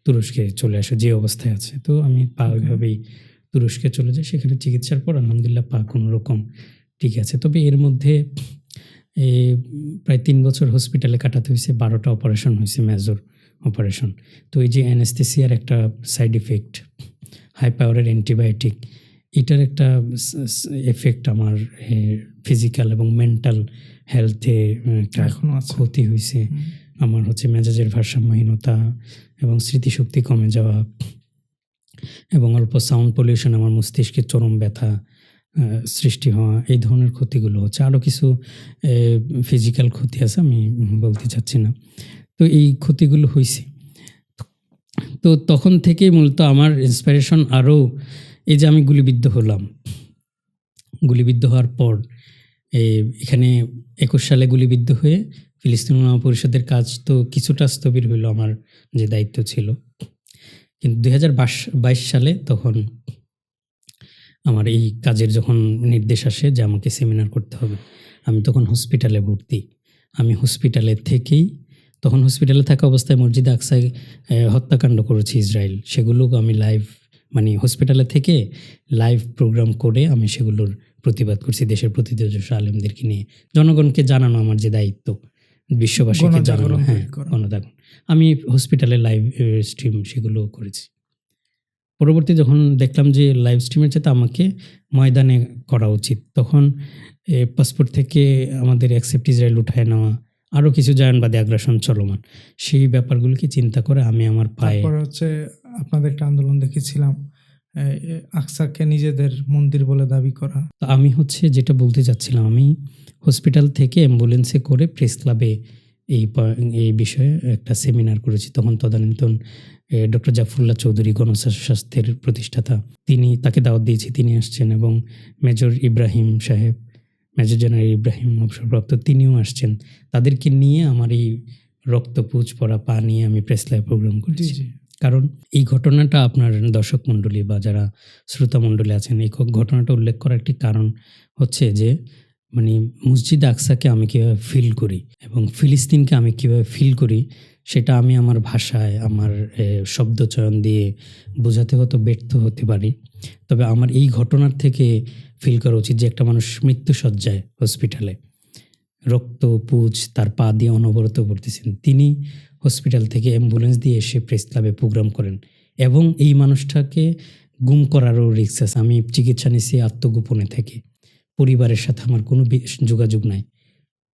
তুরস্কে চলে আসে যে অবস্থায় আছে। তো আমি পা ওইভাবেই তুরস্কে চলে যাই। সেখানে চিকিৎসার পর আলহামদুলিল্লাহ পা কোনো রকম ঠিক আছে। তবে এর মধ্যে প্রায় 3 বছর হসপিটালে কাটাতে হয়েছে, 12টা অপারেশন হয়েছে, মেজর অপারেশন। তো এই যে অ্যানেস্থেসিয়ার একটা সাইড ইফেক্ট, হাই পাওয়ারের অ্যান্টিবায়োটিক, এটার একটা এফেক্ট আমার ফিজিক্যাল এবং মেন্টাল হেলথে একটা এখনো আছে। ক্ষতি হয়েছে। হুম। আমার হচ্ছে মেজাজের ভারসাম্যহীনতা এবং স্মৃতিশক্তি কমে যাওয়া এবং অল্প সাউন্ড পলিউশন আমার মস্তিষ্কে চরম ব্যথা সৃষ্টি হওয়া, এই ধরনের ক্ষতিগুলো হচ্ছে। আরও কিছু ফিজিক্যাল ক্ষতি আছে, আমি বলতে চাচ্ছি না। তো এই ক্ষতিগুলো হইছে। তো তখন থেকেই মূলত আমার ইন্সপিরেশন আরও, এই যে আমি গুলিবিদ্ধ হলাম, গুলিবিদ্ধ হওয়ার পর এখানে 21 সালে গুলিবিদ্ধ হয়ে ফিলিস্তিন উলামা পরিষদের কাজ তো কিছুটা স্থবির হইল, আমার যে দায়িত্ব ছিল। কিন্তু 2022 সালে তখন আমার এই কাজের যখন নির্দেশ আসে যে আমাকে সেমিনার করতে হবে, আমি তখন হসপিটালে ভর্তি। আমি হসপিটালে থেকেই, তখন হসপিটালে থাকা অবস্থায় মসজিদে আকসায় হত্যাকাণ্ড করেছে ইসরায়েল, সেগুলো আমি লাইভ, মানে হসপিটালে থেকে লাইভ প্রোগ্রাম করে আমি সেগুলোর প্রতিবাদ করছি, দেশের প্রতিনিধি আলেমদেরকে নিয়ে জনগণকে জানানো আমার যে দায়িত্ব, বিশ্ববাসীকে জানানো। গণজাগরণ হ্যাঁ, তৈরি করা। গণজাগরণ। আমি হসপিটালে লাইভ স্ট্রিম সেগুলো করেছি। পরবর্তী যখন দেখলাম যে লাইভ স্ট্রিমের চাইতে আমাকে ময়দানে করা উচিত, তখন পাসপোর্ট থেকে আমাদের অ্যাকসেপ্ট ইসরায়েল উঠায় নেওয়া, আরও কিছু জায়নবাদী আগ্রাসন চলমান, সেই ব্যাপারগুলোকে চিন্তা করে আমি আমার পায়ে, তারপর হচ্ছে আপনাদের একটা আন্দোলন দেখেছিলাম, আকসাকে নিজেদের মন্দির বলে দাবি করা। তো আমি হচ্ছে যেটা বলতে চাচ্ছিলাম, আমি হসপিটাল থেকে অ্যাম্বুলেন্সে করে প্রেস ক্লাবে এই বিষয়ে একটা সেমিনার করেছি। তখন তদানীন্তন ডক্টর জাফরুল্লাহ চৌধুরী, গণস্বাস্থ্যের প্রতিষ্ঠাতা, তাকে দাওয়াত দিয়েছি, তিনি আসছেন, এবং মেজর ইব্রাহিম সাহেব, মেজর জেনারেল ইব্রাহিম অবসরপ্রাপ্ত, তিনিও আসছেন। তাদেরকে নিয়ে আমার এই রক্তপুঁজ পড়া পা নিয়ে আমি প্রেস ক্লাবে প্রোগ্রাম জি করেছি। জি। কারণ এই ঘটনাটা আপনার দর্শক মণ্ডলী বা যারা শ্রোতা মণ্ডলী আছেন, এই ঘটনাটা উল্লেখ করার একটি কারণ হচ্ছে যে, মানে মসজিদ আকসাকে আমি কীভাবে ফিল করি এবং ফিলিস্তিনকে আমি কীভাবে ফিল করি, সেটা আমি আমার ভাষায়, আমার শব্দচয়ন দিয়ে বোঝাতে হয়তো ব্যর্থ হতে পারি। তবে আমার এই ঘটনার থেকে ফিল করা উচিত যে একটা মানুষ মৃত্যুশয্যায় হসপিটালে রক্তপুঁজ তার পা দিয়ে অনবরত পড়তেছেন, তিনি হসপিটাল থেকে অ্যাম্বুলেন্স দিয়ে এসে প্রেস ক্লাবে প্রোগ্রাম করেন, এবং এই মানুষটাকে গুম করারও রিস্ক আছে। আমি চিকিৎসা নিচ্ছি আত্মগোপনে থেকে, পরিবারের সাথে আমার কোনো যোগাযোগ নাই,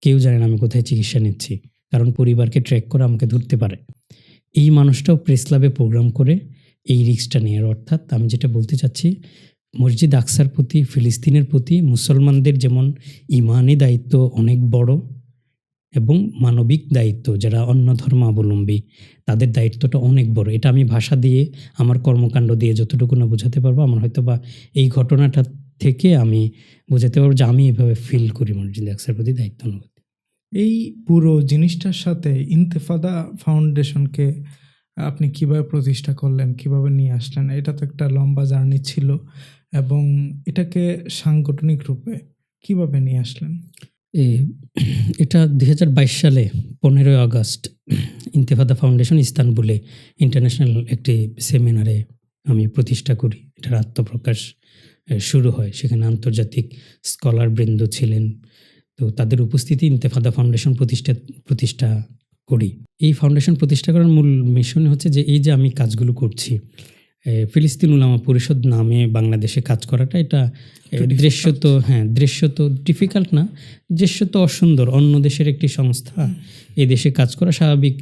কেউ জানে না আমি কোথায় চিকিৎসা নিচ্ছি, কারণ পরিবারকে ট্র্যাক করে আমাকে ধরতে পারে। এই মানুষটাও প্রেস ক্লাবে প্রোগ্রাম করে এই রিস্কটা নিয়ে। অর্থাৎ আমি যেটা বলতে চাচ্ছি, মসজিদ আকসার প্রতি, ফিলিস্তিনের প্রতি মুসলমানদের যেমন ইমানি দায়িত্ব অনেক বড় এবং মানবিক দায়িত্ব, যারা অন্য ধর্মাবলম্বী তাদের দায়িত্বটা অনেক বড়। এটা আমি ভাষা দিয়ে, আমার কর্মকাণ্ড দিয়ে যতটুকু না বোঝাতে পারবো, আমার হয়তো বা এই ঘটনাটা থেকে আমি বোঝাতে পারবো যে আমি এভাবে ফিল করি মসজিদ আকসার প্রতি দায়িত্ব অনুভূতি। এই পুরো জিনিসটার সাথে ইন্তেফাদা ফাউন্ডেশনকে আপনি কিভাবে প্রতিষ্ঠা করলেন, কিভাবে নিয়ে আসলেন? এটা তো একটা লম্বা জার্নি ছিল, এবং এটাকে সাংগঠনিক রূপে কিভাবে নিয়ে আসলেন? এটা 2022 সালে 15 আগস্ট ইন্তেফাদা ফাউন্ডেশন ইস্তানবুলে ইন্টারন্যাশনাল একটি সেমিনারে আমি প্রতিষ্ঠা করি। এটার আত্মপ্রকাশ শুরু হয়, সেখানে আন্তর্জাতিক স্কলার বৃন্দ ছিলেন। তো তাদের উপস্থিতি ইন্তেফাদা ফাউন্ডেশন প্রতিষ্ঠা করি। এই ফাউন্ডেশন প্রতিষ্ঠা করার মূল মিশন হচ্ছে যে, এই যে আমি কাজগুলো করছি, ফিলিস্তিন উলামা পরিষদ নামে বাংলাদেশে কাজ করাটা, এটা দৃশ্যত ডিফিকাল্ট না, দৃশ্যত অসুন্দর। অন্য দেশের একটি সংস্থা এই দেশে কাজ করা স্বাভাবিক,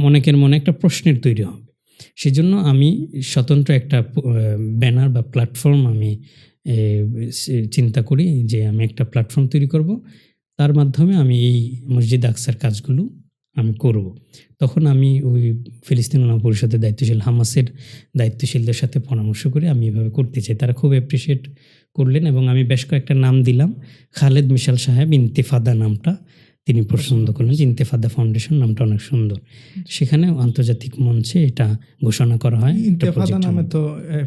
অনেকের মনে একটা প্রশ্নের তৈরি হবে। সেজন্য আমি স্বতন্ত্র একটা ব্যানার বা প্ল্যাটফর্ম আমি চিন্তা করি যে আমি একটা প্ল্যাটফর্ম তৈরি করব, তার মাধ্যমে আমি এই মসজিদ আকসার কাজগুলো আমি করব। তখন আমি ওই ফিলিস্তিন উলামা পরিষদের দায়িত্বশীল, হামাসের দায়িত্বশীলদের সাথে পরামর্শ করে আমি এভাবে করতে চাই। তারা খুব অ্যাপ্রিসিয়েট করলেন, এবং আমি বেশ কয়েকটা নাম দিলাম। খালেদ মিশাল সাহেব ইন্তেফাদা নামটা তিনি পছন্দ করলেন, যে ইন্তেফাদা ফাউন্ডেশন নামটা অনেক সুন্দর। সেখানে আন্তর্জাতিক মঞ্চে এটা ঘোষণা করা হয়। ইন্তেফাদা নামে তো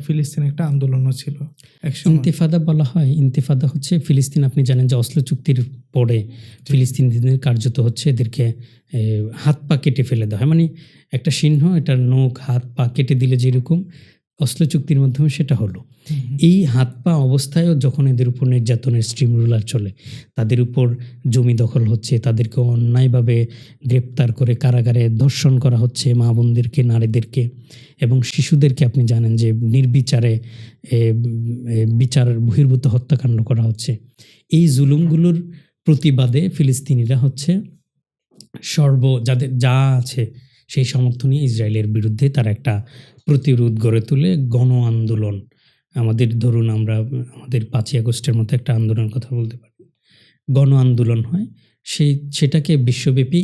ফিলিস্তিন একটা আন্দোলনও ছিল একসময়। ইন্তেফাদা বলা হয়, ইন্তেফাদা হচ্ছে ফিলিস্তিন, আপনি জানেন যে অসলো চুক্তির পরে ফিলিস্তিনিদের কার্যত হচ্ছে এদেরকে হাত পা কেটে ফেলে দেওয়া হয়, মানে একটা সিংহ, এটার নখ হাত পা কেটে দিলে যেরকম অসলো চুক্তির মাধ্যমে সেটা হলো। এই হাত পা অবস্থায়ও যখন এদের উপর নির্যাতনের স্ট্রিম রুলার চলে, তাদের উপর জমি দখল হচ্ছে, তাদেরকে অন্যায়ভাবে গ্রেপ্তার করে কারাগারে ধর্ষণ করা হচ্ছে, মা বোনদেরকে, নারীদেরকে এবং শিশুদেরকে আপনি জানেন যে নির্বিচারে বিচার বহির্ভূত হত্যাকাণ্ড করা হচ্ছে। এই জুলুমগুলোর প্রতিবাদে ফিলিস্তিনিরা হচ্ছে যাদের যা আছে সেই সমর্থন নিয়ে ইসরায়েলের বিরুদ্ধে তারা একটা প্রতিরোধ গড়ে তুলে গণ আন্দোলন। আমাদের ধরুন আমরা আমাদের 5ই আগস্টের মতো একটা আন্দোলনের কথা বলতে পারি, গণ আন্দোলন হয়, সেটাকে বিশ্বব্যাপী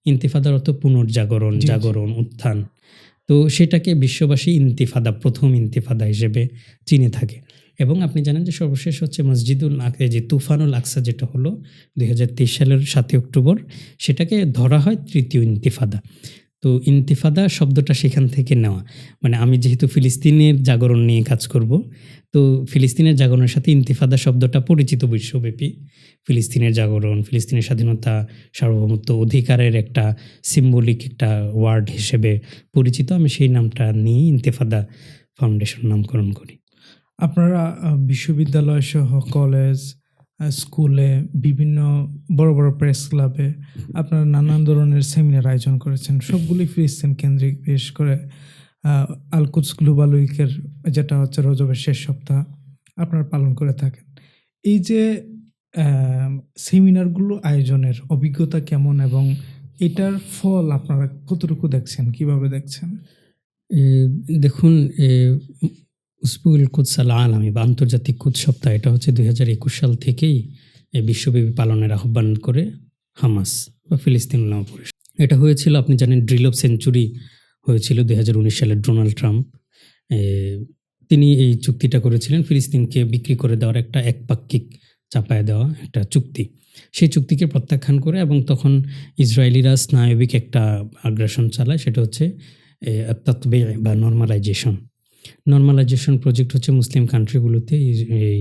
ইন্তিফাদার অর্থ পুনর্জাগরণ, জাগরণ, উত্থান। তো সেটাকে বিশ্ববাসী প্রথম ইন্তিফাদা হিসেবে চিনে থাকে। এবং আপনি জানেন যে সর্বশেষ হচ্ছে যে তুফানুল আকসা যেটা হলো 2023 সালের 7 অক্টোবর, সেটাকে ধরা হয় তৃতীয় ইন্তিফাদা। তো ইন্তিফাদা শব্দটা সেখান থেকে নেওয়া, মানে আমি যেহেতু ফিলিস্তিনের জাগরণ নিয়ে কাজ করব, তো ফিলিস্তিনের জাগরণের সাথে ইন্তিফাদা শব্দটা পরিচিত বিশ্বব্যাপী। ফিলিস্তিনের জাগরণ, ফিলিস্তিনের স্বাধীনতা, সার্বভৌমত্ব, অধিকারের একটা সিম্বলিক একটা ওয়ার্ড হিসেবে পরিচিত। আমি সেই নামটা নিয়ে ইন্তিফাদা ফাউন্ডেশন নামকরণ করি। আপনারা বিশ্ববিদ্যালয় সহ কলেজ, স্কুলে, বিভিন্ন বড় বড় প্রেস ক্লাবে আপনারা নানান ধরনের সেমিনার আয়োজন করেছেন, সবগুলি ফিলিস্তিন কেন্দ্রিক। বিশেষ করে আল-কুদস গ্লোবাল উইকের যেটা হচ্ছে রজবের শেষ সপ্তাহ আপনারা পালন করে থাকেন। এই যে সেমিনারগুলো আয়োজনের অভিজ্ঞতা কেমন এবং এটার ফল আপনারা কতটুকু দেখছেন, কিভাবে দেখছেন? দেখুন, উসবুল কুদস আল আলামী বা আন্তর্জাতিক কুদস সপ্তাহ, এটা হচ্ছে 2021 সাল থেকেই বিশ্বব্যাপী পালনের আহ্বান করে হামাস বা ফিলিস্তিন উলামা পরিষদ। এটা হয়েছিল, আপনি জানেন, ড্রিল অফ সেঞ্চুরি হয়েছিল 2019 সালে। ডোনাল্ড ট্রাম্প তিনি এই চুক্তিটা করেছিলেন, ফিলিস্তিনকে বিক্রি করে দেওয়ার একটা একপাক্ষিক চাপায় দেওয়া একটা চুক্তি। সেই চুক্তিকে প্রত্যাখ্যান করে এবং তখন ইসরায়েলিরা স্নায়বিক একটা আগ্রাসন চালায়, সেটা হচ্ছে তাতবী বা নর্মালাইজেশন প্রজেক্ট হচ্ছে মুসলিম কান্ট্রিগুলোতে এই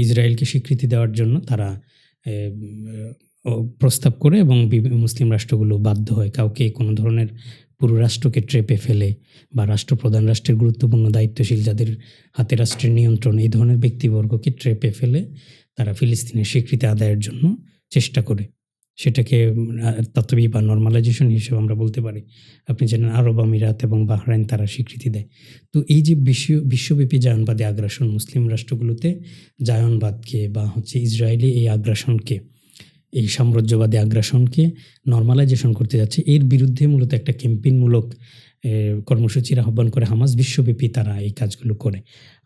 ইসরায়েলকে স্বীকৃতি দেওয়ার জন্য তারা প্রস্তাব করে এবং মুসলিম রাষ্ট্রগুলো বাধ্য হয় কাউকে কোনো ধরনের পুরো রাষ্ট্রকে ট্রেপে ফেলে বা রাষ্ট্রপ্রধান, রাষ্ট্রের গুরুত্বপূর্ণ দায়িত্বশীল যাদের হাতে রাষ্ট্রের নিয়ন্ত্রণ, এই ধরনের ব্যক্তিবর্গকে ট্রেপে ফেলে তারা ফিলিস্তিনের স্বীকৃতি আদায়ের জন্য চেষ্টা করে। সেটাকে তাতবী বা নর্মালাইজেশন হিসেবে আমরা বলতে পারি। আপনি জানেন আরব আমিরাত এবং বাহরাইন তারা স্বীকৃতি দেয়। তো এই যে বিশ্বব্যাপী জায়নবাদী আগ্রাসন, মুসলিম রাষ্ট্রগুলোতে জায়নবাদকে বা হচ্ছে ইসরায়েলি এই আগ্রাসনকে, এই সাম্রাজ্যবাদী আগ্রাসনকে নর্মালাইজেশন করতে যাচ্ছে, এর বিরুদ্ধে মূলত একটা ক্যাম্পেইনমূলক কর্মসূচির আহ্বান করে হামাস। বিশ্বব্যাপী তারা এই কাজগুলো করে।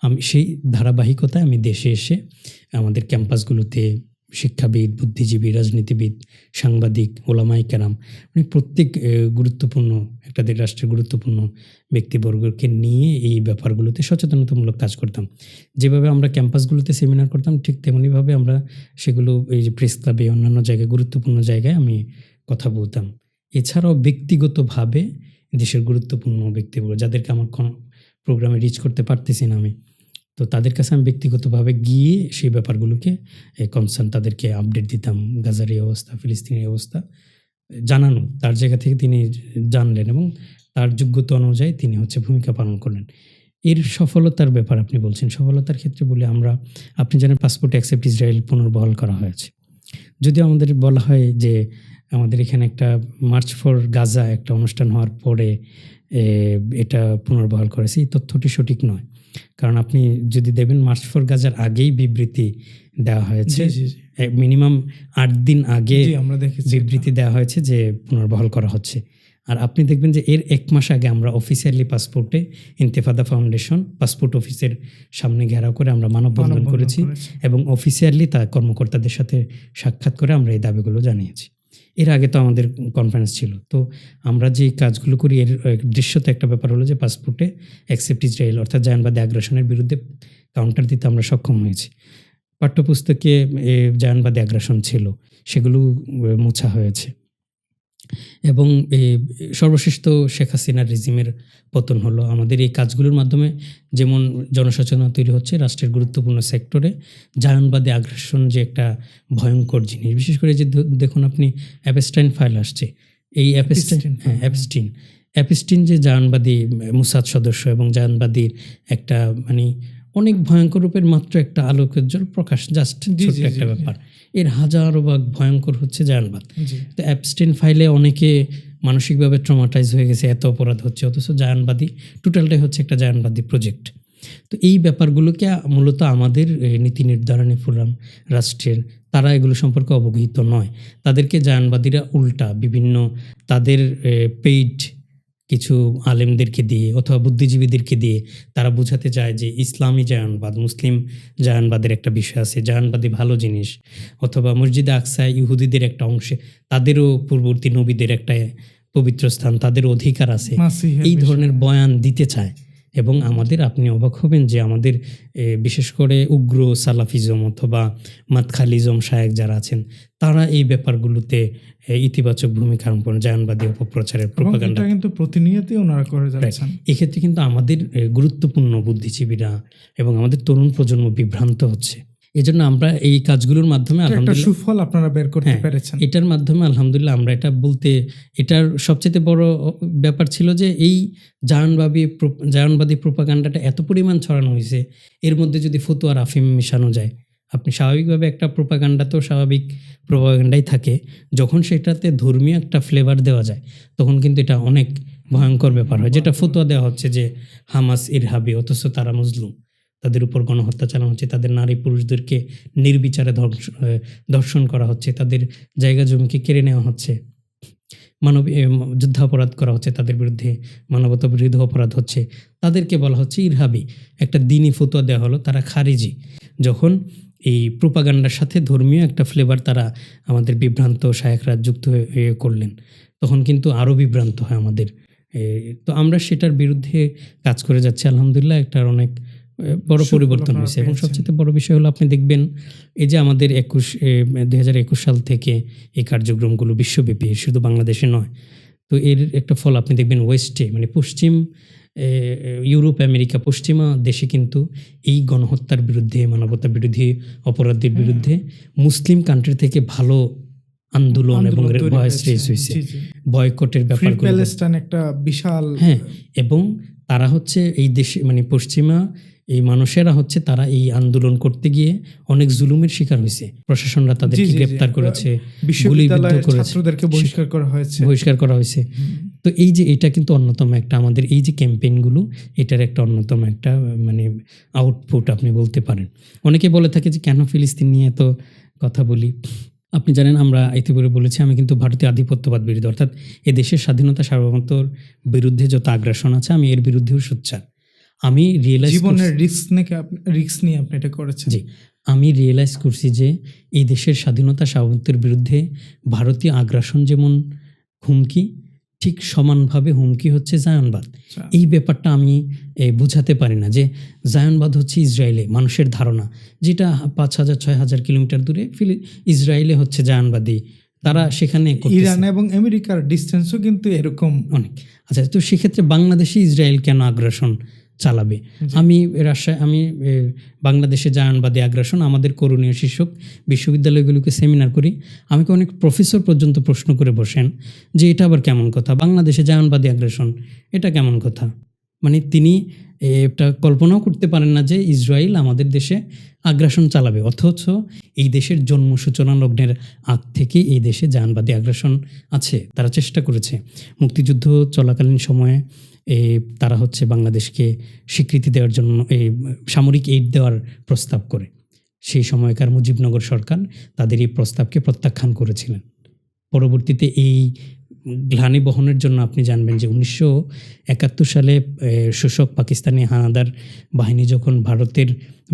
আমি সেই ধারাবাহিকতায় আমি দেশে এসে আমাদের ক্যাম্পাসগুলোতে শিক্ষাবিদ, বুদ্ধিজীবী, রাজনীতিবিদ, সাংবাদিক, ওলামায়ে কেরাম, মানে প্রত্যেক গুরুত্বপূর্ণ একটা রাষ্ট্রের গুরুত্বপূর্ণ ব্যক্তিবর্গকে নিয়ে এই ব্যাপারগুলোতে সচেতনতামূলক কাজ করতাম। যেভাবে আমরা ক্যাম্পাসগুলোতে সেমিনার করতাম, ঠিক তেমনিভাবে আমরা সেগুলো এই যে প্রেস ক্লাবে, অন্যান্য জায়গায়, গুরুত্বপূর্ণ জায়গায় আমি কথা বলতাম। এছাড়াও ব্যক্তিগতভাবে দেশের গুরুত্বপূর্ণ ব্যক্তিবর্গ যাদেরকে আমার প্রোগ্রামে রিচ করতে পারতেছি না আমি, তো তাদের কাছে আমি ব্যক্তিগতভাবে গিয়ে সেই ব্যাপারগুলোকে কনসার্ন তাদেরকে আপডেট দিতাম। গাজার এই অবস্থা, ফিলিস্তিনের অবস্থা জানানো, তার জায়গা থেকে তিনি জানলেন এবং তার যোগ্যতা অনুযায়ী তিনি হচ্ছে ভূমিকা পালন করলেন। এর সফলতার ব্যাপার আপনি বলছেন, সফলতার ক্ষেত্রে বলে আপনি জানেন পাসপোর্ট অ্যাকসেপ্ট ইসরায়েল পুনর্বহাল করা হয়েছে। যদিও আমাদের বলা হয় যে আমাদের এখানে একটা মার্চ ফর গাজা একটা অনুষ্ঠান হওয়ার পরে এটা পুনর্বহাল করেছে, এই তথ্যটি সঠিক নয়। কারণ আপনি যদি দেখবেন মার্চ ফর গাজার আগেই বিবৃতি দেওয়া হয়েছে, মিনিমাম 8 দিন আগে বিবৃতি দেওয়া হয়েছে যে পুনর্বহাল করা হচ্ছে। আর আপনি দেখবেন যে এর 1 মাস আগে আমরা অফিসিয়ালি পাসপোর্টে ইন্তেফাদা ফাউন্ডেশন পাসপোর্ট অফিসের সামনে ঘেরাও করে আমরা মানববন্ধন করেছি এবং অফিসিয়ালি তার কর্মকর্তাদের সাথে সাক্ষাৎ করে আমরা এই দাবিগুলো জানিয়েছি। এর আগে তো আমাদের কনফারেন্স ছিল। তো আমরা যে কাজগুলো করি এর দৃশ্যত একটা ব্যাপার হলো যে পাসপোর্টে অ্যাকসেপ্ট ইসরায়েল অর্থাৎ জায়নবাদী আগ্রাসনের বিরুদ্ধে কাউন্টার দিতে আমরা সক্ষম হয়েছি। পাঠ্যপুস্তকে জায়নবাদী আগ্রাসন ছিল, সেগুলো মোছা হয়েছে এবং সর্বশেষ তো শেখ হাসিনার রেজিমের পতন হলো। আমাদের এই কাজগুলোর মাধ্যমে যেমন জনসচেতনতা তৈরি হচ্ছে রাষ্ট্রের গুরুত্বপূর্ণ সেক্টরে, জায়নবাদী আগ্রাসন যে একটা ভয়ঙ্কর জিনিস, বিশেষ করে যে দেখুন আপনি অ্যাপস্টাইন ফাইল আসছে, এই অ্যাপস্টিন অ্যাপস্টিন যে জায়ানবাদী মুসাদ সদস্য এবং জায়ানবাদীর একটা মানে অনেক ভয়ঙ্কর রূপের মাত্র একটা আলোকোজ্জ্বল প্রকাশ, জাস্ট জি, ছোট্ট জি, একটা জি, ব্যাপার। এর হাজারো ভাগ ভয়ঙ্কর হচ্ছে জায়ানবাদ। জি। তো অ্যাপস্টিন ফাইলে অনেকে মানসিকভাবে ট্রমাটাইজ হয়ে গেছে, এত অপরাধ হচ্ছে, অথচ জায়ানবাদী টোটালটাই হচ্ছে একটা জায়ানবাদী প্রজেক্ট। তো এই ব্যাপারগুলোকে মূলত আমাদের নীতি নির্ধারণী ফোরাম রাষ্ট্রের তারা এগুলো সম্পর্কে অবহিত নয়। তাদেরকে জায়ানবাদীরা উল্টা বিভিন্ন তাদের পেইড কিছু আলেমদেরকে দিয়ে অথবা বুদ্ধিজীবীদেরকে দিয়ে তারা বোঝাতে চায় যে ইসলামী জায়ানবাদ, মুসলিম জায়ানবাদের একটা বিষয় আছে, জায়ানবাদী ভালো জিনিস, অথবা মসজিদে আকসায় ইহুদিদের একটা অংশে তাদেরও পূর্ববর্তী নবীদের একটা পবিত্র স্থান, তাদের অধিকার আছে, মাসিহের এই বিষয়। ধরনের বয়ান দিতে চায়। এবং আমাদের, আপনি অবাক হবেন যে আমাদের বিশেষ করে উগ্র সালাফিজম অথবা মাতখালিজম শায়েক যারা আছেন তারা এই ব্যাপারগুলোতে ইতিবাচক ভূমিকা পালন করেন, জায়ানবাদী অপপ্রচারের এবং প্রোপাগান্ডা। এটা কিন্তু প্রতিনিয়তই ওনারা করে যাচ্ছেন। এক্ষেত্রে কিন্তু আমাদের গুরুত্বপূর্ণ বুদ্ধিজীবীরা এবং আমাদের তরুণ প্রজন্ম বিভ্রান্ত হচ্ছে। এজন্য আমরা এই কাজগুলোর মাধ্যমে এটা একটা আলহামদুলিল্লাহ সুফল আপনারা বের করতে হ্যাঁ, পেরেছেন। এটার মাধ্যমে আলহামদুলিল্লাহ আমরা এটা বলতে, এটার সবচেয়ে বড় ব্যাপার ছিল যে এই জায়ানবাদী প্রোপাগান্ডাটা এত পরিমাণ ছড়ানো হয়েছে, এর মধ্যে যদি ফতুয়ার আফিম মেশানো যায়, আপনি স্বাভাবিকভাবে একটা প্রোপাগান্ডা তো স্বাভাবিক প্রোপাগান্ডাই থাকে, যখন সেটাতে ধর্মীয় একটা ফ্লেভার দেওয়া যায় তখন কিন্তু এটা অনেক ভয়ঙ্কর ব্যাপার হয়। যেটা ফতোয়া দেওয়া হচ্ছে যে হামাস ইরহাবি, অথচ তারা মুসলিম, তাদের উপর গণহত্যা চালানো হচ্ছে, তাদের নারী পুরুষদেরকে নির্বিচারে ধর্ষণ করা হচ্ছে, তাদের জায়গা জমিকে কেড়ে নেওয়া হচ্ছে, যুদ্ধাপরাধ করা হচ্ছে তাদের বিরুদ্ধে, মানবতা বিরোধী অপরাধ হচ্ছে, তাদেরকে বলা হচ্ছে ইরহাবি। একটা দিনই ফতোয়া দেওয়া হলো তারা খারিজি। যখন এই প্রোপাগান্ডার সাথে ধর্মীয় একটা ফ্লেভার তারা আমাদের বিভ্রান্ত শায়েখরা যুক্ত হয়ে করলেন, তখন কিন্তু আরও বিভ্রান্ত হয় আমাদের। তো আমরা সেটার বিরুদ্ধে কাজ করে যাচ্ছি আলহামদুলিল্লাহ। একটা অনেক বড় সুফল পরিবর্তন আপনারা হয়েছে। এবং পেয়েছেন। সবচেয়ে বড় বিষয় হলো আপনি দেখবেন এই যে আমাদের 2021 সাল থেকে এই কার্যক্রমগুলো বিশ্বব্যাপী, শুধু বাংলাদেশে নয়। তো এর একটা ফল আপনি দেখবেন ওয়েস্টে, মানে পশ্চিম ইউরোপ, আমেরিকা, পশ্চিমা দেশে কিন্তু এই গণহত্যার বিরুদ্ধে, মানবতা বিরোধী অপরাধের বিরুদ্ধে মুসলিম কান্ট্রি থেকে ভালো আন্দোলন এবং তৈরি ভয়েস হয়েছে। রেজ হয়েছে, জি, জি। বয়কটের ফ্রি ব্যাপারগুলো। প্যালেস্টাইন একটা বিশাল হ্যাঁ, এবং তারা হচ্ছে এই দেশে মানে পশ্চিমা এই মানুষেরা হচ্ছে তারা এই আন্দোলন করতে গিয়ে অনেক জুলুমের শিকার হয়েছে। প্রশাসনরা জি, তাদেরকে জি, জি। গ্রেপ্তার করেছে, গুলিবিদ্ধ বিশ্ববিদ্যালয়ের করেছে, ছাত্রদেরকে বহিষ্কার করা হয়েছে। বহিষ্কার করা হয়েছে। তো এই যে এটা কিন্তু অন্যতম একটা আমাদের এই যে ক্যাম্পেইনগুলো, এটার একটা অন্যতম একটা মানে আউটপুট আপনি বলতে পারেন। অনেকে বলে থাকে যে কেন ফিলিস্তিন নিয়ে এত কথা বলি। আপনি জানেন, আমরা ইতিপূর্বে বলেছি আমি কিন্তু ভারতীয় আধিপত্যবাদ বিরোধী, অর্থাৎ এ দেশের স্বাধীনতা সার্বভৌমত্বর বিরুদ্ধে যত আগ্রাসন আছে আমি এর বিরুদ্ধেও সোচ্চার। আমি রিয়েলাইজ জীবনের রিস্ক নিয়ে আপনি এটা করেছেন। জি, আমি রিয়েলাইজ করছি যে এই দেশের স্বাধীনতা সার্বভৌমত্বের বিরুদ্ধে ভারতীয় আগ্রাসন যেমন হুমকি, ঠিক সমানভাবে হুমকি হচ্ছে জায়নবাদ। এই ব্যাপারটা আমি বোঝাতে পারি না যে জায়নবাদ হচ্ছে ইসরায়েলে মানুষের ধারণা, যেটা 5,000-6,000 কিলোমিটার দূরে ইসরায়েলে হচ্ছে জায়নবাদী, তারা সেখানে করতেছে। ইরান এবং আমেরিকার ডিস্টেন্সও কিন্তু এরকম অনেক। আচ্ছা, তো সেক্ষেত্রে বাংলাদেশে ইসরায়েল কেন আগ্রাসন চালাবে? আমি বাংলাদেশে জায়ানবাদী আগ্রাসন আমাদের করণীয় শীর্ষক বিশ্ববিদ্যালয়গুলোকে সেমিনার করি। আমাকে অনেক প্রফেসর পর্যন্ত প্রশ্ন করে বসেন যে এটা আবার কেমন কথা, বাংলাদেশে জায়ানবাদী আগ্রাসন এটা কেমন কথা? মানে তিনি এটা কল্পনাও করতে পারেন না যে ইসরায়েল আমাদের দেশে আগ্রাসন চালাবে, অথচ এই দেশের জন্ম সূচনা লগ্নের আগ থেকে এই দেশে জায়ানবাদী আগ্রাসন আছে। তারা চেষ্টা করেছে মুক্তিযুদ্ধ চলাকালীন সময়ে তারা হচ্ছে বাংলাদেশকে স্বীকৃতি দেওয়ার জন্য সামরিক এইড দেওয়ার প্রস্তাব করে। সেই সময়কার মুজিবনগর সরকার তাদের এই প্রস্তাবকে প্রত্যাখ্যান করেছিলেন। পরবর্তীতে এই গ্লানি বহনের জন্য আপনি জানবেন যে 1971 সালে শোষক পাকিস্তানি হানাদার বাহিনী যখন ভারতের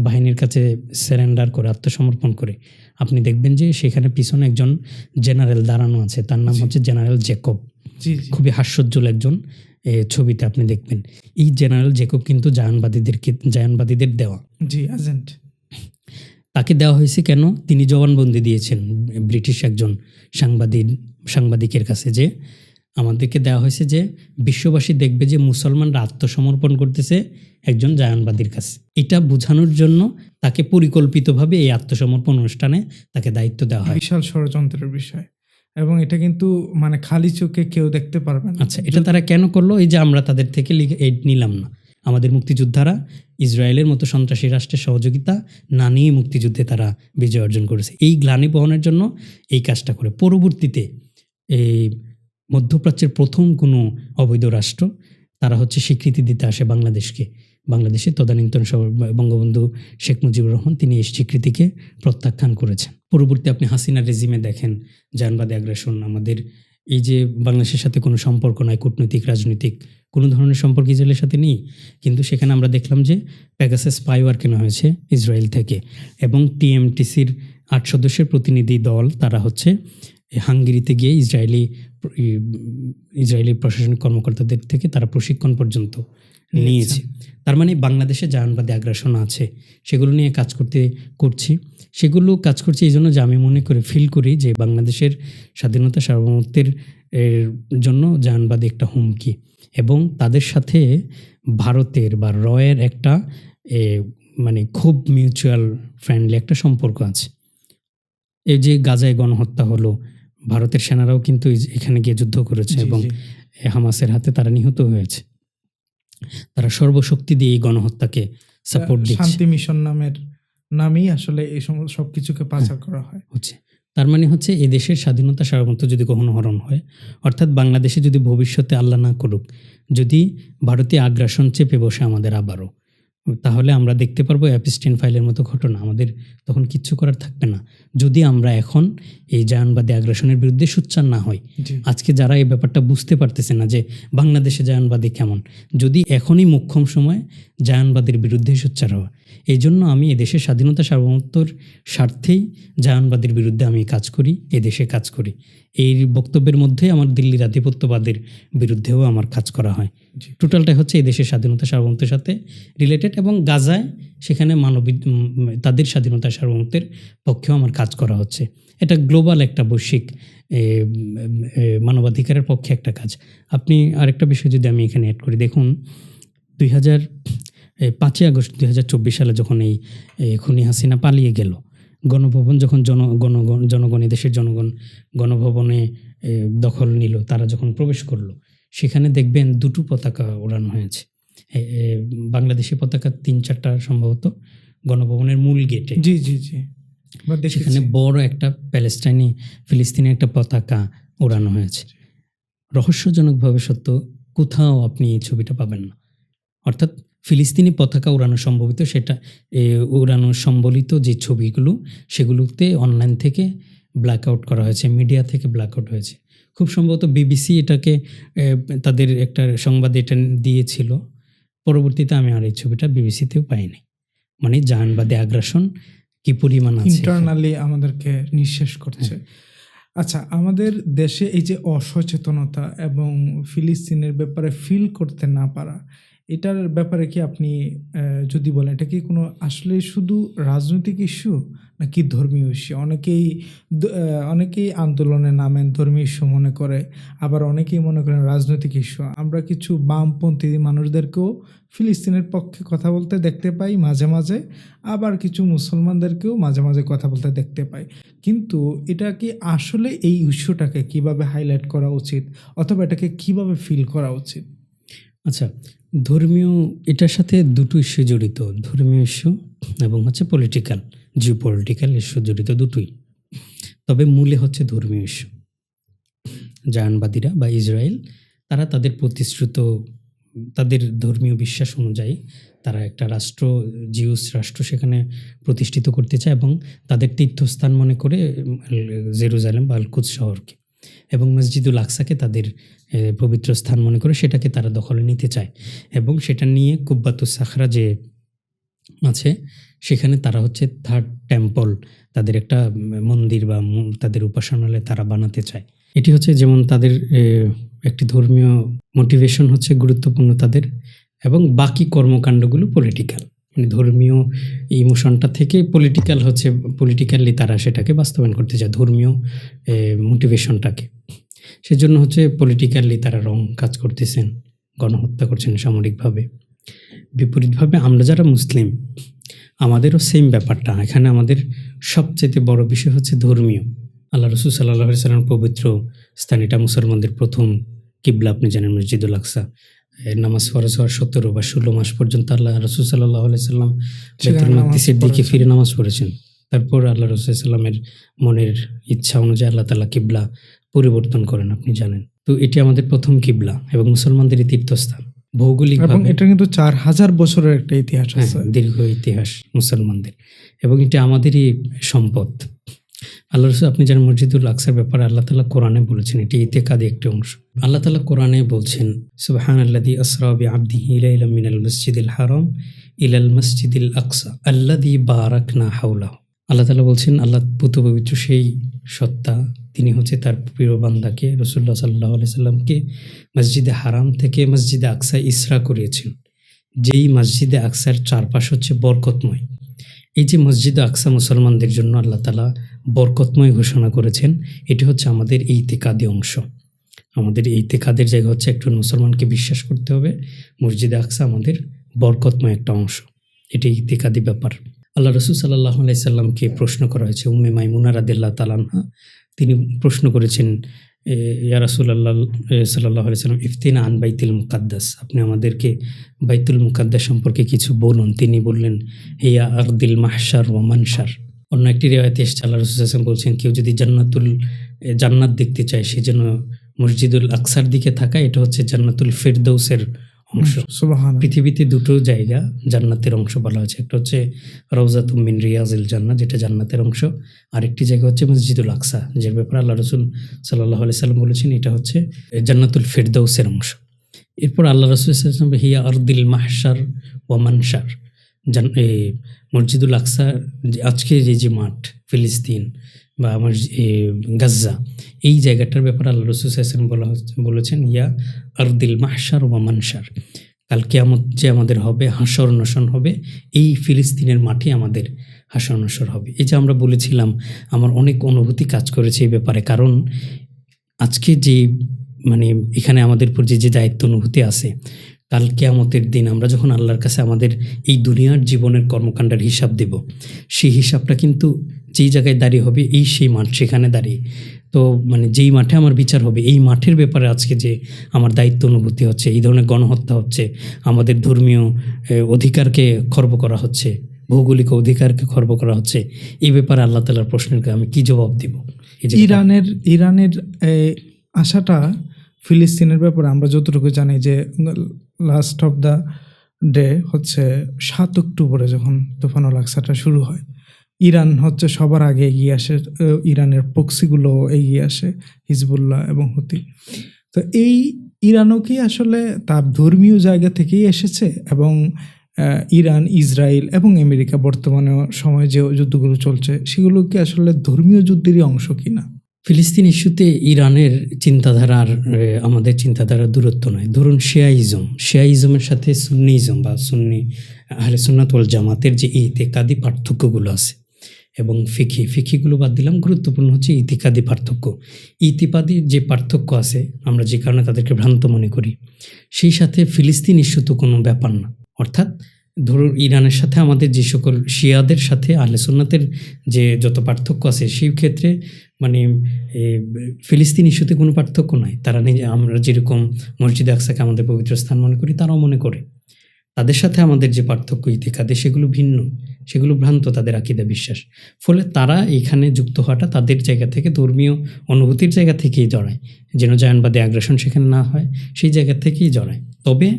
বাহিনীর কাছে সারেন্ডার করে, আত্মসমর্পণ করে, আপনি দেখবেন যে সেখানে পিছনে একজন জেনারেল দাঁড়ানো আছে, তার নাম হচ্ছে জেনারেল জ্যাকব। খুবই হাস্যোজ্জ্বল একজন, ছবিতে আপনি দেখবেন। এই জেনারেল জ্যাকব কিন্তু জায়ানবাদীদের দেওয়া এজেন্ট। তাকে দেওয়া হয়েছে কেন? তিনি জবানবন্দি দিয়েছেন ব্রিটিশ একজন সাংবাদিকের কাছে যে আমাদেরকে দেওয়া হয়েছে যে বিশ্ববাসী দেখবে যে মুসলমানরা আত্মসমর্পণ করতেছে একজন জায়ানবাদীর কাছে। এটা বোঝানোর জন্য তাকে পরিকল্পিতভাবে এই আত্মসমর্পণ অনুষ্ঠানে তাকে দায়িত্ব দেওয়া হয়। বিশাল ষড়যন্ত্রের বিষয়। এবং এটা কিন্তু মানে খালি চোখে কেউ দেখতে পারবে না। আচ্ছা, এটা তারা কেন করলো? এই যে আমরা তাদের থেকে এইড নিলাম না, আমাদের মুক্তিযোদ্ধারা ইসরায়েলের মতো সন্ত্রাসী রাষ্ট্রের সহযোগিতা না নিয়ে মুক্তিযুদ্ধে তারা বিজয় অর্জন করেছে, এই গ্লানি বহনের জন্য এই কাজটা করে। পরবর্তীতে এই মধ্যপ্রাচ্যের প্রথম কোনো অবৈধ রাষ্ট্র তারা হচ্ছে স্বীকৃতি দিতে আসে বাংলাদেশকে। বাংলাদেশের তদানীন্তন বঙ্গবন্ধু শেখ মুজিবুর রহমান তিনি এই স্বীকৃতিকে প্রত্যাখ্যান করেছেন। পরবর্তী আপনি হাসিনা রেজিমে দেখেন জাহানবাদী আগ্রাসন, আমাদের এই যে বাংলাদেশের সাথে কোনো সম্পর্ক নাই, কূটনৈতিক রাজনৈতিক কোনো ধরনের সম্পর্ক ইসরায়েলের সাথে নেই, কিন্তু সেখানে আমরা দেখলাম যে প্যাগাসাস স্পাইওয়্যার কেনা হয়েছে ইসরায়েল থেকে, এবং টিএমটিসির 8 সদস্যের প্রতিনিধি দল তারা হচ্ছে হাঙ্গেরিতে গিয়ে ইসরায়েলি প্রশাসনিক কর্মকর্তাদের থেকে তারা প্রশিক্ষণ পর্যন্ত নিয়েছে। তার মানে বাংলাদেশে জাহানবাদী আগ্রাসন আছে, সেগুলো নিয়ে কাজ করছি। সেগুলো কাজ করছি এই জন্য যে আমি মনে করি, ফিল করি যে বাংলাদেশের স্বাধীনতা সার্বভৌমত্বের জন্য জাহানবাদী একটা হুমকি, এবং তাদের সাথে ভারতের বা রয়ের একটা মানে খুব মিউচুয়াল ফ্রেন্ডলি একটা সম্পর্ক আছে। এই যে গাজায় গণহত্যা হলো, ভারতের সেনারাও কিন্তু এখানে গিয়ে যুদ্ধ করেছে এবং হামাসের হাতে তারা নিহত হয়েছে। তারা সর্বশক্তি দিয়ে এই গণহত্যাকে সাপোর্ট দিচ্ছে। শান্তি মিশন নামেই আসলে এই সমস্ত সবকিছুকে পাচার করা হয় হচ্ছে। তার মানে হচ্ছে এই দেশের স্বাধীনতা সার্বভৌমত্ব যদি কখনো হরণ হয়, অর্থাৎ বাংলাদেশে যদি ভবিষ্যতে আল্লাহ না করুক যদি ভারতীয় আগ্রাসন চেপে বসে আমাদের আবারও, তাহলে আমরা দেখতে পারবো অ্যাপস্টিন ফাইলের মতো ঘটনা, আমাদের তখন কিচ্ছু করার থাকবে না। যদি আমরা এখন এই জাহানবাদী আগ্রাসনের বিরুদ্ধে সোচ্চার না হই, আজকে যারা এই ব্যাপারটা বুঝতে পারতেছে না যে বাংলাদেশে জাহানবাদী কেমন, যদি এখনই মোক্ষম সময় জাহানবাদের বিরুদ্ধে সোচ্চার হওয়া। এই জন্য আমি এদেশের স্বাধীনতা সার্বভৌমত্বর স্বার্থেই জাহানবাদের বিরুদ্ধে আমি কাজ করি, এদেশে কাজ করি। এই বক্তব্যের মধ্যে আমার দিল্লির আধিপত্যবাদের বিরুদ্ধেও আমার কাজ করা হয়। টোটালটাই হচ্ছে এই দেশের স্বাধীনতা সার্বভৌমত্বের সাথে রিলেটেড, এবং গাজায় সেখানে তাদের স্বাধীনতা সার্বভৌমত্বের পক্ষেও আমার কাজ করা হচ্ছে। এটা গ্লোবাল একটা বৈশ্বিক মানবাধিকারের পক্ষে একটা কাজ। আপনি আরেকটা বিষয় যদি আমি এখানে অ্যাড করি, দেখুন 5ই আগস্ট 2024 সালে যখন এই খুনি হাসিনা পালিয়ে গেল, গণভবন যখন জনগণ এদেশের জনগণ গণভবনে দখল নিল, তারা যখন প্রবেশ করলো, সেখানে দেখবেন 2টো পতাকা ওড়ানো হয়েছে। বাংলাদেশি পতাকা 3-4টা সম্ভবত গণভবনের মূল গেটে। জি সেখানে বড় একটা ফিলিস্তিনি একটা পতাকা ওড়ানো হয়েছে। রহস্যজনকভাবে সত্য, কোথাও আপনি এই ছবিটা পাবেন না। অর্থাৎ ফিলিস্তিনি পতাকা উড়ানো সম্ভবিত, সেটা উড়ানো সম্বলিত যে ছবিগুলো, সেগুলোতে অনলাইন থেকে ব্ল্যাক আউট করা হয়েছে, মিডিয়া থেকে ব্ল্যাক আউট হয়েছে। খুব সম্ভবত বিবিসি এটাকে তাদের একটা সংবাদে এটা দিয়েছিল। পরবর্তীতে আমি আর এই ছবিটা বিবিসিতেও পাইনি। মানে জাহানবাদী আগ্রাসন কি পরিমাণ আছে, ইন্টারনালি আমাদেরকে নিঃশেষ করছে। আচ্ছা, আমাদের দেশে এই যে অসচেতনতা এবং ফিলিস্তিনের ব্যাপারে ফিল করতে না পারা, এটার ব্যাপারে কি আপনি যদি বলেন, এটা কি কোনো আসলে শুধু রাজনৈতিক ইস্যু নাকি ধর্মীয় ইস্যু? অনেকেই আন্দোলনে নামেন ধর্মীয় ইস্যু মনে করে, আবার অনেকেই মনে করেন রাজনৈতিক ইস্যু। আমরা কিছু বামপন্থী মানুষদেরকেও ফিলিস্তিনের পক্ষে কথা বলতে দেখতে পাই মাঝে মাঝে, আবার কিছু মুসলমানদেরকেও মাঝে মাঝে কথা বলতে দেখতে পাই। কিন্তু এটা কি আসলে এই ইস্যুটাকে কিভাবে হাইলাইট করা উচিত, অথবা এটাকে কিভাবে ফিল করা উচিত? আচ্ছা, ধর্মীয় এটার সাথে 2টো ইস্যু জড়িত, ধর্মীয় ইস্যু এবং হচ্ছে জিওপলিটিক্যাল ইস্যু জড়িত, দুটোই। তবে মূলে হচ্ছে ধর্মীয় ইস্যু। জাহানবাদীরা বা ইসরায়েল তারা তাদের প্রতিশ্রুত, তাদের ধর্মীয় বিশ্বাস অনুযায়ী তারা একটা রাষ্ট্র, জিউস রাষ্ট্র সেখানে প্রতিষ্ঠিত করতে চায়, এবং তাদের তীর্থস্থান মনে করে জেরুজালেম বা আল-কুদস শহরকে, এবং মসজিদুল আকসাকে তাদের পবিত্র স্থান মনে করে সেটাকে তারা দখলে নিতে চায়। এবং সেটা নিয়ে কুব্বাতুস সাখরা যে আছে, সেখানে তারা হচ্ছে 3rd টেম্পল, তাদের একটা মন্দির বা তাদের উপাসনালয় তারা বানাতে চায়। এটি হচ্ছে যেমন তাদের একটি ধর্মীয় মোটিভেশন হচ্ছে গুরুত্বপূর্ণ তাদের, এবং বাকি কর্মকাণ্ডগুলো পলিটিক্যাল, মানে ধর্মীয় ইমোশনটা থেকে পলিটিক্যালি তারা সেটাকে বাস্তবায়ন করতে চায়, ধর্মীয় মোটিভেশনটাকে। সেজন্য হচ্ছে পলিটিক্যালি তারা কাজ করতেছেন, গণহত্যা করছেন সামরিকভাবে। বিপরীতভাবে আমরা যারা মুসলিম, আমাদেরও সেম ব্যাপারটা। এখানে আমাদের সবচেয়ে বড় বিষয় হচ্ছে ধর্মীয়। আল্লাহ রসুল সাল্লাল্লাহু আলাইহি সাল্লাম পবিত্র স্থান, এটা মুসলমানদের প্রথম কিবলা, আপনি জানেন, মসজিদুল আকসা। নামাজ ফরজ হওয়ার ১৭ বা ১৬ মাস পর্যন্ত আল্লাহ রসুল সাল্লাল্লাহু আলাইহি সাল্লাম সেখানে বাইতুল নামাজ মাকদিসের দিকে পড়েছেন। ফিরে নামাজ পড়েছেন। তারপর আল্লাহ রসুল সাল্লামের মনের ইচ্ছা অনুযায়ী আল্লাহ তাআলা কিবলা পরিবর্তন করেন, আপনি জানেন। তো এটি আমাদের প্রথম কিবলা এবং মুসলমানদের তীর্থস্থান। এবং ভৌগোলিকভাবে এটা কিন্তু ৪,০০০ বছরের একটা ইতিহাস হ্যাঁ, আছে। দীর্ঘ ইতিহাস মুসলমানদের, এবং এটা আমাদেরই সম্পদ। আল্লাহ রসুল, আপনি জানেন, মসজিদুল আকসার ব্যাপারে আল্লাহ তাআলা কোরআনে বলেছেন, এটি ইতিকাদি একটি অংশ। আল্লাহ তাআলা কোরআনে বলছেন, সুবহানাল্লাযী আসরা বিআবদিহি লাইলাম মিনাল মসজিদিল হারাম ইলাল মসজিদিল আকসা আল্লাযী বারাকনা হাওলাহু। আল্লাহ তাআলা বলছেন, আল্লাহ পুত পবিত্র সেই সত্তা, তিনি হচ্ছে তার প্রিয় বান্দাকে রাসূলুল্লাহ সাল্লাল্লাহু আলাইহি সাল্লামকে মসজিদে হারাম থেকে মসজিদে আকসা ইসরা করিয়েছেন, যেই মসজিদে আকসার চারপাশ হচ্ছে বরকতময়। এই যে মসজিদে আকসা মুসলমানদের জন্য আল্লাহ তাআলা বরকতময় ঘোষণা করেছেন, এটি হচ্ছে আমাদের ইতিকাদি অংশ। আমাদের ইতিকাদের জায়গা হচ্ছে একজন মুসলমানকে বিশ্বাস করতে হবে মসজিদে আকসা আমাদের বরকতময় একটা অংশ। এটি ইতিকাদি ব্যাপার। আল্লাহ রসুল সাল্লাল্লাহু আলাইহি সাল্লামকে প্রশ্ন করা হয়েছে, উম্মে মাইমুনা রাদিয়াল্লাহু তাআলা আনহা, তিনি প্রশ্ন করেছেন, ইয়া রাসূলুল্লাহ সাল্লাল্লাহু আলাইহি সাল্লাম, ইফতিনা আন বাইতুল মুকাদ্দাস, আপনি আমাদেরকে বাইতুল মুকাদ্দাস সম্পর্কে কিছু বলুন। তিনি বললেন, হিয়া আরদিল মাহশার ওয়া মানশার। অন্য একটি রিওয়ায়াতে এসেছে, আল্লাহ রাসূল সাল্লাল্লাহু আলাইহি ওয়াসাল্লাম বলছেন, কেউ যদি জান্নাত দেখতে চায়, সে যেন মসজিদুল আকসার দিকে তাকায়। এটা হচ্ছে জান্নাতুল ফিরদৌসের অংশ। সুবহানাল্লাহ। পৃথিবীতে দুটো জায়গা জান্নাতের অংশ বলা হয়েছে, একটা হচ্ছে রওজাতুম মিন রিয়াজিল জান্নাহ, যেটা জান্নাতের অংশ, আরেকটি জায়গা হচ্ছে মসজিদুল আকসা, যার ব্যাপারে আল্লাহ রাসূল সাল্লাল্লাহু আলাইহি সাল্লাম বলেছেন এটা হচ্ছে জান্নাতুল ফিরদৌসের অংশ। এরপর আল্লাহ রাসূল সাল্লাল্লাহু আলাইহি ওয়াসাল্লাম, হিয়া আরদিল মাহশার ওয়া মানশার, মসজিদুল আকসা আজকে যে মাঠ, ফিলিস্তিন বা আমার গাজ্জা, এই জায়গাটার ব্যাপারে আল্লাহ রাসূল সাল্লাল্লাহু আলাইহি ওয়াসাল্লাম বলেছেন, ইয়া আরদিল মাহশার ওয়া মানশার, কাল কিয়ামত যে আমাদের হবে, হাসর নশর হবে, এই ফিলিস্তিনের মাঠে আমাদের হাসর নশর হবে। এই যে আমরা বলেছিলাম, আমার অনেক অনুভূতি কাজ করেছে এই ব্যাপারে, কারণ আজকে যে এখানে আমাদের উপর যে দায়িত্ব অনুভূতি আছে, কাল কিয়ামতের দিন আমরা যখন আল্লাহর কাছে আমাদের এই দুনিয়ার জীবনের কর্মকাণ্ডের হিসাব দেব, সেই হিসাবটা কিন্তু যেই জায়গায় দাঁড়িয়ে হবে, সেই মাঠ, সেখানে দাঁড়িয়ে। তো যেই মাঠে আমার বিচার হবে, এই মাঠের ব্যাপারে আজকে যে আমার দায়িত্ব অনুভূতি হচ্ছে, এই ধরনের গণহত্যা হচ্ছে, আমাদের ধর্মীয় অধিকারকে খর্ব করা হচ্ছে, ভৌগোলিক অধিকারকে খর্ব করা হচ্ছে, এই ব্যাপারে আল্লাহ তাআলার প্রশ্নের আমি কি জবাব দিব? ইরানের আশাটা ফিলিস্তিনের ব্যাপারে আমরা যতটুকু জানি যে লাস্ট অফ দ্য ডে হচ্ছে ৭ অক্টোবরে যখন তুফানুল আকসাটা শুরু হয়, ইরান হচ্ছে সবার আগে এগিয়ে আসে, ইরানের প্রক্সিগুলো এগিয়ে আসে, হিজবুল্লাহ এবং হুতি। তো এই ইরানও কি আসলে তার ধর্মীয় জায়গা থেকেই এসেছে, এবং ইরান, ইসরায়েল এবং আমেরিকা বর্তমানে সময়ে যে যুদ্ধগুলো চলছে, সেগুলো কি আসলে ধর্মীয় যুদ্ধেরই অংশ কিনা? ফিলিস্তিন ইস্যুতে ইরানের চিন্তাধারা আর আমাদের চিন্তাধারার দূরত্ব নয়। ধরুন শিয়াইজমের সাথে সুন্নিজম বা সুন্নি আহলে সুন্নাত ওয়াল জামাতের যে ইতিকাদি পার্থক্যগুলো আছে, এবং ফিকিগুলো বাদ দিলাম, গুরুত্বপূর্ণ হচ্ছে ইতিকাদি পার্থক্য। ইতিবাদী যে পার্থক্য আছে, আমরা যে কারণে তাদেরকে ভ্রান্ত মনে করি, সেই সাথে ফিলিস্তিন ইস্যু তো কোনো ব্যাপার না। অর্থাৎ ধরুন ইরানের সাথে আমাদের যে সকল শিয়াদের সাথে আহলে সুন্নাতের যে যত পার্থক্য আছে, সেই ক্ষেত্রে ফিলিস্তিন ইস্যুতে কোনো পার্থক্য নাই। তারা আমরা যেরকম মসজিদে আকসাকে আমাদের পবিত্র স্থান মনে করি, তারাও মনে করে। তাদের সাথে আমাদের যে পার্থক্য ইতিকাদে, সেগুলো ভিন্ন, সেগুলো ভ্রান্ত তাদের আকীদা বিশ্বাস। ফলে তারা এখানে যুক্ত হওয়াটা তাদের জায়গা থেকে, ধর্মীয় অনুভূতির জায়গা থেকেই জড়ায়, যেন জায়নবাদী আগ্রাসন সেখানে না হয়, সেই জায়গা থেকেই জড়ায়। তবে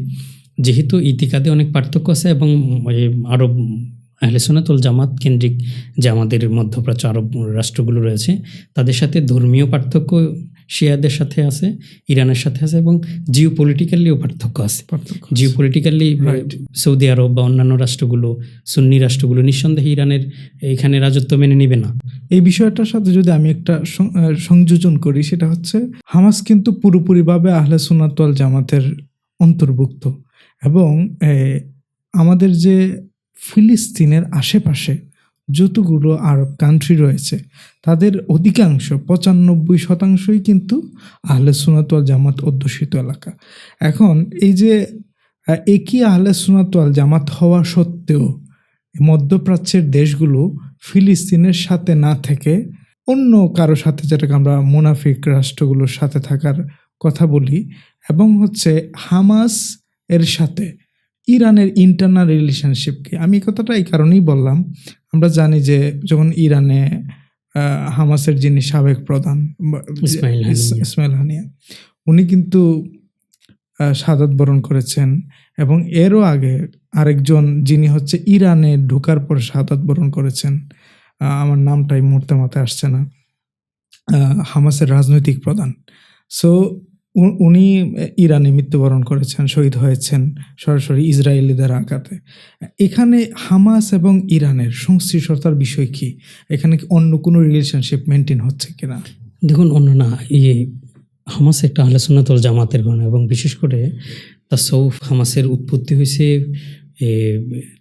যেহেতু ইতিকাদে অনেক পার্থক্য আছে, এবং আরব আহলে সুন্নাত ওয়াল জামাত কেন্দ্রিক যে আমাদের মধ্যপ্রাচ্য আরব রাষ্ট্রগুলো রয়েছে, তাদের সাথে ধর্মীয় পার্থক্য শিয়াদের সাথে আছে, ইরানের সাথে আছে, এবং জিওপলিটিক্যালিও পার্থক্য আছে। জিওপলিটিক্যালি সৌদি আরব বা অন্যান্য রাষ্ট্রগুলো, সুন্নি রাষ্ট্রগুলো নিঃসন্দেহে ইরানের এখানে রাজত্ব মেনে নেবে না। এই বিষয়টার সাথে যদি আমি একটা সংযোজন করি, সেটা হচ্ছে হামাস কিন্তু পুরোপুরিভাবে আহলে সুন্নাত ওয়াল জামাতের অন্তর্ভুক্ত, এবং আমাদের যে ফিলিস্তিনের আশেপাশে যতগুলো আরব কান্ট্রি রয়েছে, তাদের অধিকাংশ ৯৫% কিন্তু আহলে সুন্নাত ওয়াল জামাত অধ্যুষিত এলাকা। এখন এই যে একই আহলে সুন্নাত ওয়াল জামাত হওয়া সত্ত্বেও মধ্যপ্রাচ্যের দেশগুলো ফিলিস্তিনের সাথে না থেকে অন্য কারো সাথে, যেটাকে আমরা মুনাফিক রাষ্ট্রগুলোর সাথে থাকার কথা বলি, এবং হচ্ছে হামাস এর সাথে ইরানের ইন্টারনাল রিলেশনশিপকে। আমি এই কথাটা এই কারণেই বললাম, আমরা জানি যে যখন ইরানে হামাসের যিনি সাবেক প্রধান ইসমাইল হানিয়া, উনি কিন্তু শাহাদাত বরণ করেছেন, এবং এরও আগে আরেকজন যিনি হচ্ছে ইরানে ঢোকার পর শাহাদাত বরণ করেছেন, আমার নামটাই মুহূর্তে মাথায় আসছে না, হামাসের রাজনৈতিক প্রধান। সো উনি ইরানে মৃত্যুবরণ করেছেন, শহীদ হয়েছেন সরাসরি ইসরায়েলিদের আঘাতে। এখানে হামাস এবং ইরানের সংশ্লিষ্টতার বিষয় কি? এখানে কি অন্য কোনো রিলেশনশিপ মেনটেন হচ্ছে কিনা? দেখুন, অন্য না, হামাস একটা আহলে সুন্নাত ওয়াল জামাতের গণ, এবং বিশেষ করে তাসাউফ, হামাসের উৎপত্তি হয়েছে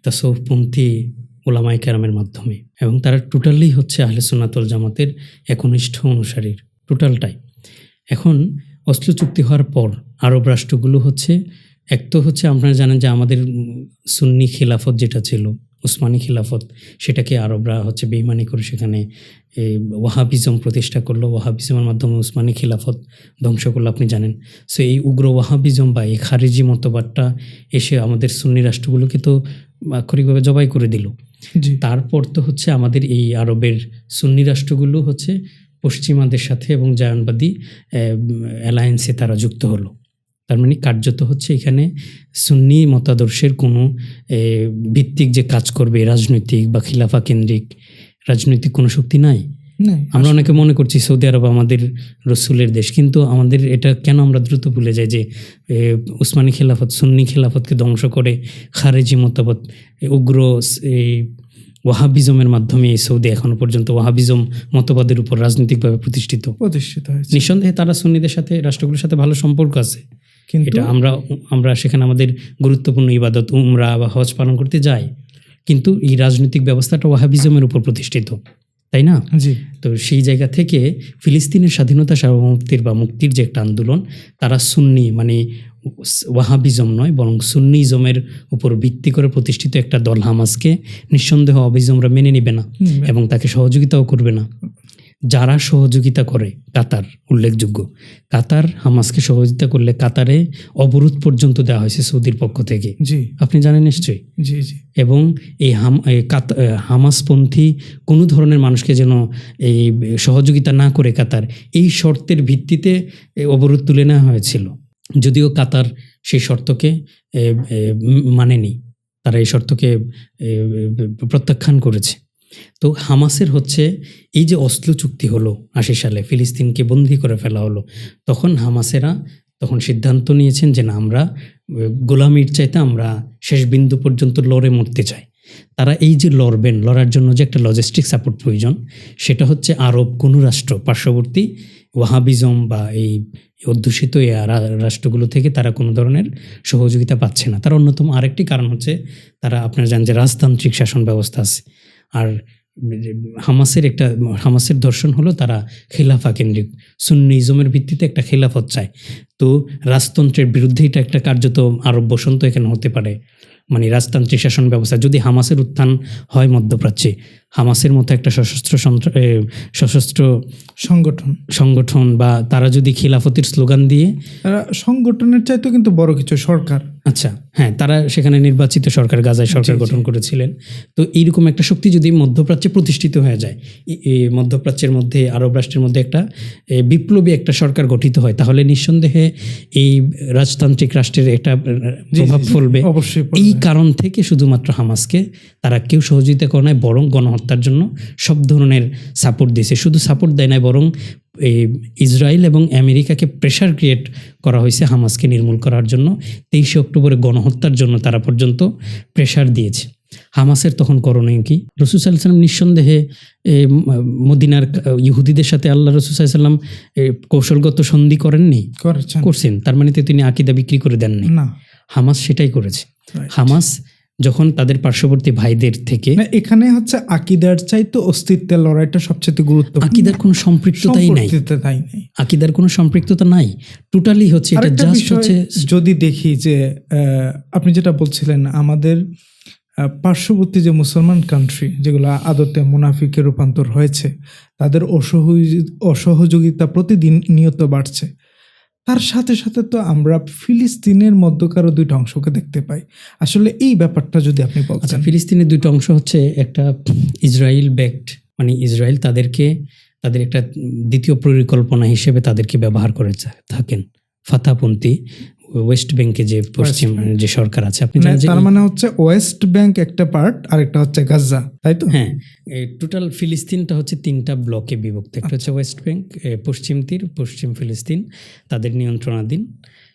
তাসাউফপন্থী ওলামায়ে কেরামের মাধ্যমে, এবং তারা টোটালি হচ্ছে আহলে সুন্নাত ওয়াল জামাতের একনিষ্ঠ অনুসারীর, টোটালটাই। এখন অসলো চুক্তি হওয়ার পর আরব রাষ্ট্রগুলো হচ্ছে, এক তো হচ্ছে আপনারা জানেন যে আমাদের সুন্নি খিলাফত যেটা ছিল, উসমানী খিলাফত, সেটাকে আরবরা হচ্ছে বেইমানি করে সেখানে ওয়াহাবিজম প্রতিষ্ঠা করলো, ওয়াহাবিজমের মাধ্যমে উসমানী খিলাফত ধ্বংস করলো, আপনি জানেন। সো এই উগ্র ওয়াহাবিজম বা এই খারিজি মতবাদটা এসে আমাদের সুন্নি রাষ্ট্রগুলোকে তো আক্ষরিকভাবে জবাই করে দিল। তারপর তো হচ্ছে আমাদের এই আরবের সুন্নি রাষ্ট্রগুলো হচ্ছে পশ্চিমাদের সাথে এবং জায়নবাদী অ্যালায়েন্সে তারা যুক্ত হলো। তার মানে কার্যত হচ্ছে এখানে সুন্নি মতাদর্শের কোনো ভিত্তিক যে কাজ করবে রাজনৈতিক বা খিলাফা কেন্দ্রিক রাজনৈতিক কোনো শক্তি নাই। আমরা অনেকে মনে করছি সৌদি আরব আমাদের রসুলের দেশ, কিন্তু আমাদের এটা কেন আমরা দ্রুত ভুলে যাই যে উসমানী খেলাফত সুন্নি খেলাফতকে ধ্বংস করে খারেজি মতবাদ উগ্র ওয়াহাবিজমের মাধ্যমে এই সৌদি এখনো পর্যন্ত ওয়াহাবিজম মতবাদের উপর রাজনৈতিকভাবে প্রতিষ্ঠিত হয়েছে। নিঃসন্দেহে তারা সুন্নিদের সাথে, রাষ্ট্রগুলোর সাথে ভালো সম্পর্ক আছে, কিন্তু এটা আমরা সেখানে আমাদের গুরুত্বপূর্ণ ইবাদত উমরা বা হজ পালন করতে যাই, কিন্তু এই রাজনৈতিক ব্যবস্থাটা ওয়াহাবিজমের উপর প্রতিষ্ঠিত, তাই না? তো সেই জায়গা থেকে ফিলিস্তিনের স্বাধীনতা সার্বভৌমত্বের বা মুক্তির যে একটা আন্দোলন, তারা সুন্নি মানে ওয়াহাবিজম নয় বরং সুন্নিজমের উপর ভিত্তি করে প্রতিষ্ঠিত একটা দল হামাসকে নিঃসন্দেহ অবিজমরা মেনে নেবে না এবং তাকে সহযোগিতাও করবে না। যারা সহযোগিতা করে কাতার উল্লেখযোগ্য, কাতার হামাসকে সহযোগিতা করলে কাতারে অবরোধ পর্যন্ত দেওয়া হয়েছে সৌদির পক্ষ থেকে, আপনি জানেন নিশ্চয়ই। এবং এই হামাসপন্থী কোনো ধরনের মানুষকে যেন এই সহযোগিতা না করে কাতার, এই শর্তের ভিত্তিতে অবরোধ তুলে নেওয়া হয়েছিল, যদিও কাতার সেই শর্তকে মানেনি, তারা এই শর্তকে প্রত্যাখ্যান করেছে। তো হামাসের হচ্ছে এই যে অসলো চুক্তি হলো 80 সালে, ফিলিস্তিনকে বন্দী করে ফেলা হলো, তখন হামাসেরা সিদ্ধান্ত নিয়েছেন যে না, আমরা গোলামির চাইতে আমরা শেষ বিন্দু পর্যন্ত লড়ে মরতে চাই। তারা এই যে লড়বেন, লড়ার জন্য যে একটা লজিস্টিক সাপোর্ট প্রয়োজন, সেটা হচ্ছে আরব কোনো রাষ্ট্র পার্শ্ববর্তী ওয়াহাবিজম বা এই অধ্যুষিত রাষ্ট্রগুলো থেকে তারা কোনো ধরনের সহযোগিতা পাচ্ছে না। তার অন্যতম আরেকটি কারণ হচ্ছে তারা, আপনারা জানেন যে রাজতান্ত্রিক শাসন ব্যবস্থা আছে, আর হামাসের দর্শন হলো তারা খেলাফা কেন্দ্রিক সুন্নিজমের ভিত্তিতে একটা খেলাফত চায়। তো রাজতন্ত্রের বিরুদ্ধে এটা একটা কার্যত আরব বসন্ত এখানে হতে পারে, মানে রাজতান্ত্রিক শাসন ব্যবস্থা। যদি হামাসের উত্থান হয় মধ্যপ্রাচ্যে, হামাসের মতো একটা সশস্ত্র সংগঠন বা তারা যদি খিলাফতের স্লোগান দিয়ে, সংগঠনের চাইতে কিন্তু বড় কিছু সরকার, আচ্ছা হ্যাঁ, তারা সেখানে নির্বাচিত সরকার, গাজায় সরকার গঠন করেছিলেন। তো এইরকম একটা শক্তি যদি মধ্যপ্রাচ্যে প্রতিষ্ঠিত হয়ে যায়, মধ্যপ্রাচ্যের মধ্যে আরব রাষ্ট্রের মধ্যে একটা বিপ্লবী একটা সরকার গঠিত হয়, তাহলে নিঃসন্দেহে এই রাজতান্ত্রিক রাষ্ট্রের একটা প্রভাব ফেলবে। এই কারণ থেকে শুধুমাত্র হামাসকে তারা কেউ সহযোগিতা করে নাই, বরং গণহত্যার জন্য সব ধরনের সাপোর্ট দিয়েছে। শুধু সাপোর্ট দেয় নাই, বরং ইসরায়েল এবং আমেরিকাকে প্রেশার ক্রিয়েট করা হয়েছে হামাসকে নির্মূল করার জন্য। 23 অক্টোবরে গণহত্যার জন্য তারা পর্যন্ত প্রেশার দিয়েছে। হামাসের তখন করণীয় কি? রাসূল সাল্লাল্লাহু আলাইহি ওয়াসাল্লাম নিঃসন্দেহে মদিনার ইহুদিদের সাথে আল্লাহ রাসূল সাল্লাল্লাহু আলাইহি ওয়াসাল্লাম কৌশলগত সন্ধি করেননি, করছেন। তার মানে তো তিনি আকীদা বিক্রি করে দেননি, হামাস সেটাই করেছে। হামাস যখন তাদের পার্শ্ববর্তী ভাইদের থেকে, এখানে হচ্ছে আকীদার চাইতে অস্তিত্বের লড়াইটা সবচেয়ে গুরুত্বপূর্ণ। আকীদার কোনো সম্পৃক্ততাই নাই, আকীদার কোনো সম্পৃক্ততা নাই, টোটালি হচ্ছে এটা জাস্ট হচ্ছে। যদি দেখি যে আপনি যেটা বলছিলেন, আমাদের পার্শ্ববর্তী যে মুসলমান কান্ট্রি যেগুলো আদতে মুনাফিকে রূপান্তর হয়েছে, তাদের অসহযোগিতা প্রতিদিন নিয়ত বাড়ছে। তার সাথে সাথে তো আমরা ফিলিস্তিনের মধ্যকারও দুইটা অংশকে দেখতে পাই। আসলে এই ব্যাপারটা যদি আপনি আচ্ছা, বলতেন। ফিলিস্তিনের দুটো অংশ হচ্ছে, একটা ইসরায়েল ব্যাকড, মানে ইসরায়েল তাদের একটা দ্বিতীয় পরিকল্পনা হিসেবে তাদেরকে ব্যবহার করে থাকেন ফাতাহপন্থী ওয়েস্ট ব্যাংকে যে পশ্চিম যে সরকার আছে। আপনি জানেন যে তার মানে হচ্ছে ওয়েস্ট ব্যাংক একটা পার্ট, আরেকটা হচ্ছে গাজা, তাই তো? হ্যাঁ, টোটাল ফিলিস্তিনটা হচ্ছে 3টা ব্লকে বিভক্ত। একটা হচ্ছে ওয়েস্ট ব্যাংক, পশ্চিম তীর, পশ্চিম ফিলিস্তিন তাদের নিয়ন্ত্রণাধীন,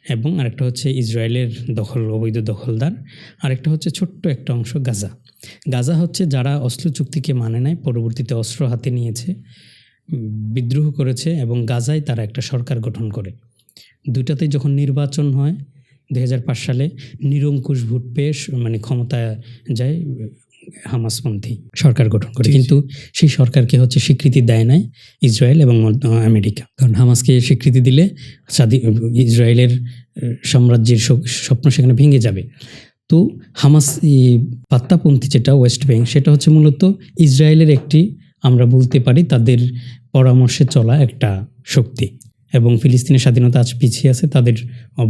এবং আরেকটা হচ্ছে ইসরায়েলের অবৈধ দখলদার। আরেকটা হচ্ছে ছোট্ট একটা অংশ গাজা। গাজা হচ্ছে যারা অস্ত্র চুক্তিকে মানে নাই, পরবর্তীতে অস্ত্র হাতে নিয়েছে, বিদ্রোহ করেছে, এবং গাজায় তারা একটা সরকার গঠন করে। দুইটাতেই যখন নির্বাচন হয় 2005 সালে, নিরঙ্কুশ ভোট পেয়ে মানে ক্ষমতায় যায় হামাসপন্থী সরকার গঠন করে। কিন্তু সেই সরকারকে হচ্ছে স্বীকৃতি দেয় নাই ইসরায়েল এবং আমেরিকা, কারণ হামাসকে স্বীকৃতি দিলে ইসরায়েলের সাম্রাজ্যের স্বপ্ন সেখানে ভেঙে যাবে। তো হামাস ফাত্তাহপন্থী যেটা ওয়েস্ট ব্যাংক, সেটা হচ্ছে মূলত ইসরায়েলের একটি, আমরা বলতে পারি তাদের পরামর্শে চলা একটা শক্তি, এবং ফিলিস্তিনের স্বাধীনতা আজ পিছিয়ে আছে তাদের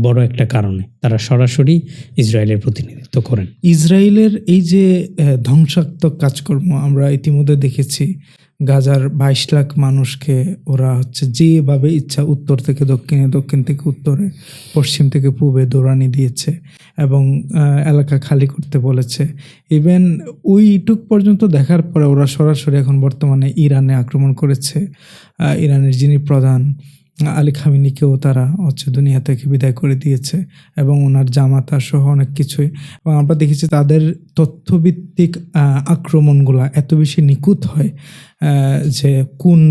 বড় একটা কারণে। তারা সরাসরি ইসরায়েলের প্রতিনিধিত্ব করেন। ইসরায়েলের এই যে ধ্বংসাত্মক কাজকর্ম আমরা ইতিমধ্যে দেখেছি, গাজার 22 লাখ মানুষকে ওরা হচ্ছে যেভাবে ইচ্ছা উত্তর থেকে দক্ষিণে, দক্ষিণ থেকে উত্তরে, পশ্চিম থেকে পূবে দৌড়ানি দিয়েছে এবং এলাকা খালি করতে বলেছে। ইভেন ওইটুক পর্যন্ত দেখার পরে ওরা সরাসরি এখন বর্তমানে ইরানে আক্রমণ করেছে। ইরানের যিনি প্রধান আলী খামেনিকেও তারা হচ্ছে দুনিয়া থেকে বিদায় করে দিয়েছে, এবং ওনার জামাতা সহ অনেক কিছুই। এবং আমরা দেখেছি তাদের তথ্যভিত্তিক আক্রমণগুলো এত বেশি নিখুঁত হয় যে কোন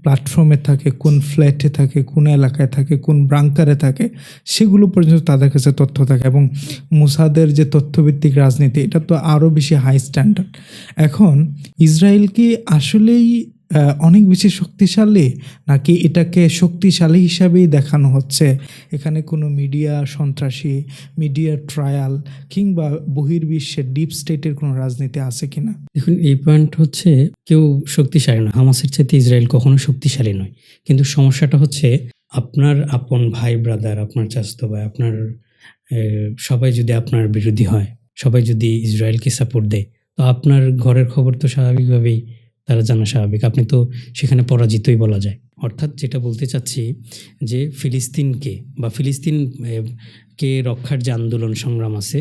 প্ল্যাটফর্মে থাকে, কোন ফ্ল্যাটে থাকে, কোন এলাকায় থাকে, কোন ব্রাঙ্কারে থাকে, সেগুলো পর্যন্ত তাদের কাছে তথ্য থাকে। এবং মুসাদের যে তথ্যভিত্তিক রাজনীতি, এটা তো আরও বেশি হাই স্ট্যান্ডার্ড। এখন ইসরায়েল কি আসলেই অনেক বেশি শক্তিশালী, নাকি এটাকে শক্তিশালী হিসাবেই দেখানো হচ্ছে? এখানে কোনো মিডিয়া সন্ত্রাসী, মিডিয়া ট্রায়াল কিংবা বহির্বিশ্বের ডিপ স্টেটের কোনো রাজনীতি আছে কিনা? দেখুন, এই পয়েন্ট হচ্ছে, কেউ শক্তিশালী নয়, হামাসের চাইতে ইসরায়েল কখনো শক্তিশালী নয়। কিন্তু সমস্যাটা হচ্ছে, আপনার আপন ভাই ব্রাদার, আপনার চাচাতো ভাই, আপনার সবাই যদি আপনার বিরোধী হয়, সবাই যদি ইসরায়েলকে সাপোর্ট দেয়, তো আপনার ঘরের খবর তো স্বাভাবিকভাবেই তারা জানা স্বাভাবিক। আপনি তো সেখানে পরাজিতই বলা যায়। অর্থাৎ যেটা বলতে চাচ্ছি যে ফিলিস্তিনকে বা ফিলিস্তিনকে রক্ষার যে আন্দোলন সংগ্রাম আছে,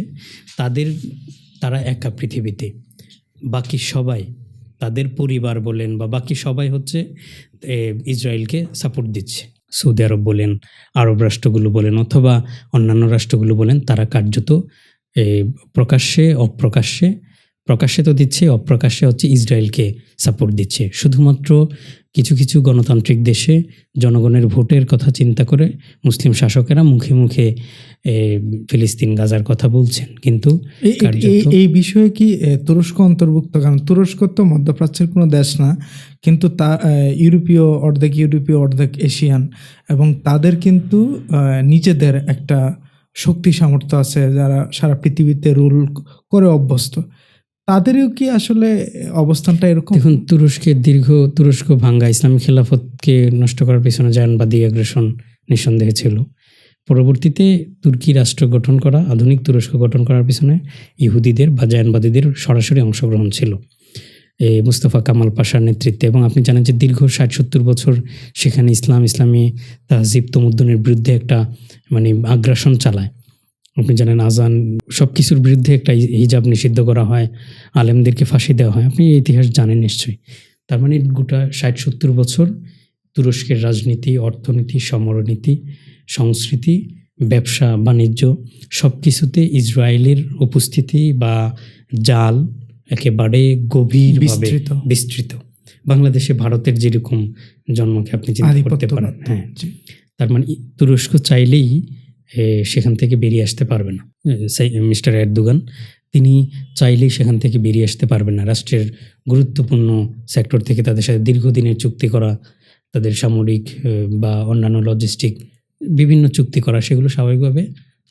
তারা একা পৃথিবীতে, বাকি সবাই, তাদের পরিবার বলেন বা বাকি সবাই হচ্ছে ইসরায়েলকে সাপোর্ট দিচ্ছে। সৌদি আরব বলেন, আরব রাষ্ট্রগুলো বলেন, অথবা অন্যান্য রাষ্ট্রগুলো বলেন, তারা কার্যত প্রকাশ্যে তো দিচ্ছে, অপ্রকাশ্যে হচ্ছে ইসরায়েলকে সাপোর্ট দিচ্ছে। শুধুমাত্র কিছু কিছু গণতান্ত্রিক দেশে জনগণের ভোটের কথা চিন্তা করে মুসলিম শাসকেরা মুখে মুখে ফিলিস্তিন গাজার কথা বলছেন, কিন্তু এই বিষয়ে কি তুরস্ক অন্তর্ভুক্ত? কারণ তুরস্ক তো মধ্যপ্রাচ্যের কোনো দেশ না, কিন্তু তা অর্ধেক ইউরোপীয় অর্ধেক এশিয়ান, এবং তাদের কিন্তু নিজেদের একটা শক্তি সামর্থ্য আছে, যারা সারা পৃথিবীতে রুল করে অভ্যস্ত। তাদেরও কি আসলে অবস্থানটা এরকম? দেখুন, তুরস্ক ভাঙ্গা ইসলামী খেলাফতকে নষ্ট করার পিছনে জায়নবাদী আগ্রাসন নিঃসন্দেহে ছিল। পরবর্তীতে তুর্কি রাষ্ট্র গঠন করা, আধুনিক তুরস্ক গঠন করার পিছনে ইহুদিদের বা জায়নবাদীদের সরাসরি অংশগ্রহণ ছিল মুস্তাফা কামাল পাশার নেতৃত্বে। এবং আপনি জানেন যে দীর্ঘ 60-70 বছর সেখানে ইসলামী তাহজিব তমুদ্দুনের বিরুদ্ধে একটা মানে আগ্রাসন চালায়। আপনি জানেন আজান, সব কিছুর বিরুদ্ধে একটা হিজাব নিষিদ্ধ করা হয়, আলেমদেরকে ফাঁসি দেওয়া হয়। আপনি এই ইতিহাস জানেন নিশ্চয়ই। তার মানে গোটা 60-70 বছর তুরস্কের রাজনীতি, অর্থনীতি, সমরনীতি, সংস্কৃতি, ব্যবসা বাণিজ্য, সব কিছুতে ইসরায়েলের উপস্থিতি বা জাল একেবারে গভীরভাবে বিস্তৃত। বাংলাদেশে ভারতের যেরকম জন্মকে আপনি চিন্তা করতে পারেন। হ্যাঁ, তার মানে তুরস্ক চাইলেই সেখান থেকে বেরিয়ে আসতে পারবে না। মিস্টার এরদোগান তিনি চাইলেই সেখান থেকে বেরিয়ে আসতে পারবেন না। রাষ্ট্রের গুরুত্বপূর্ণ সেক্টর থেকে তাদের সাথে দীর্ঘদিনের চুক্তি করা, তাদের সামরিক বা অন্যান্য লজিস্টিক বিভিন্ন চুক্তি করা, সেগুলো স্বাভাবিকভাবে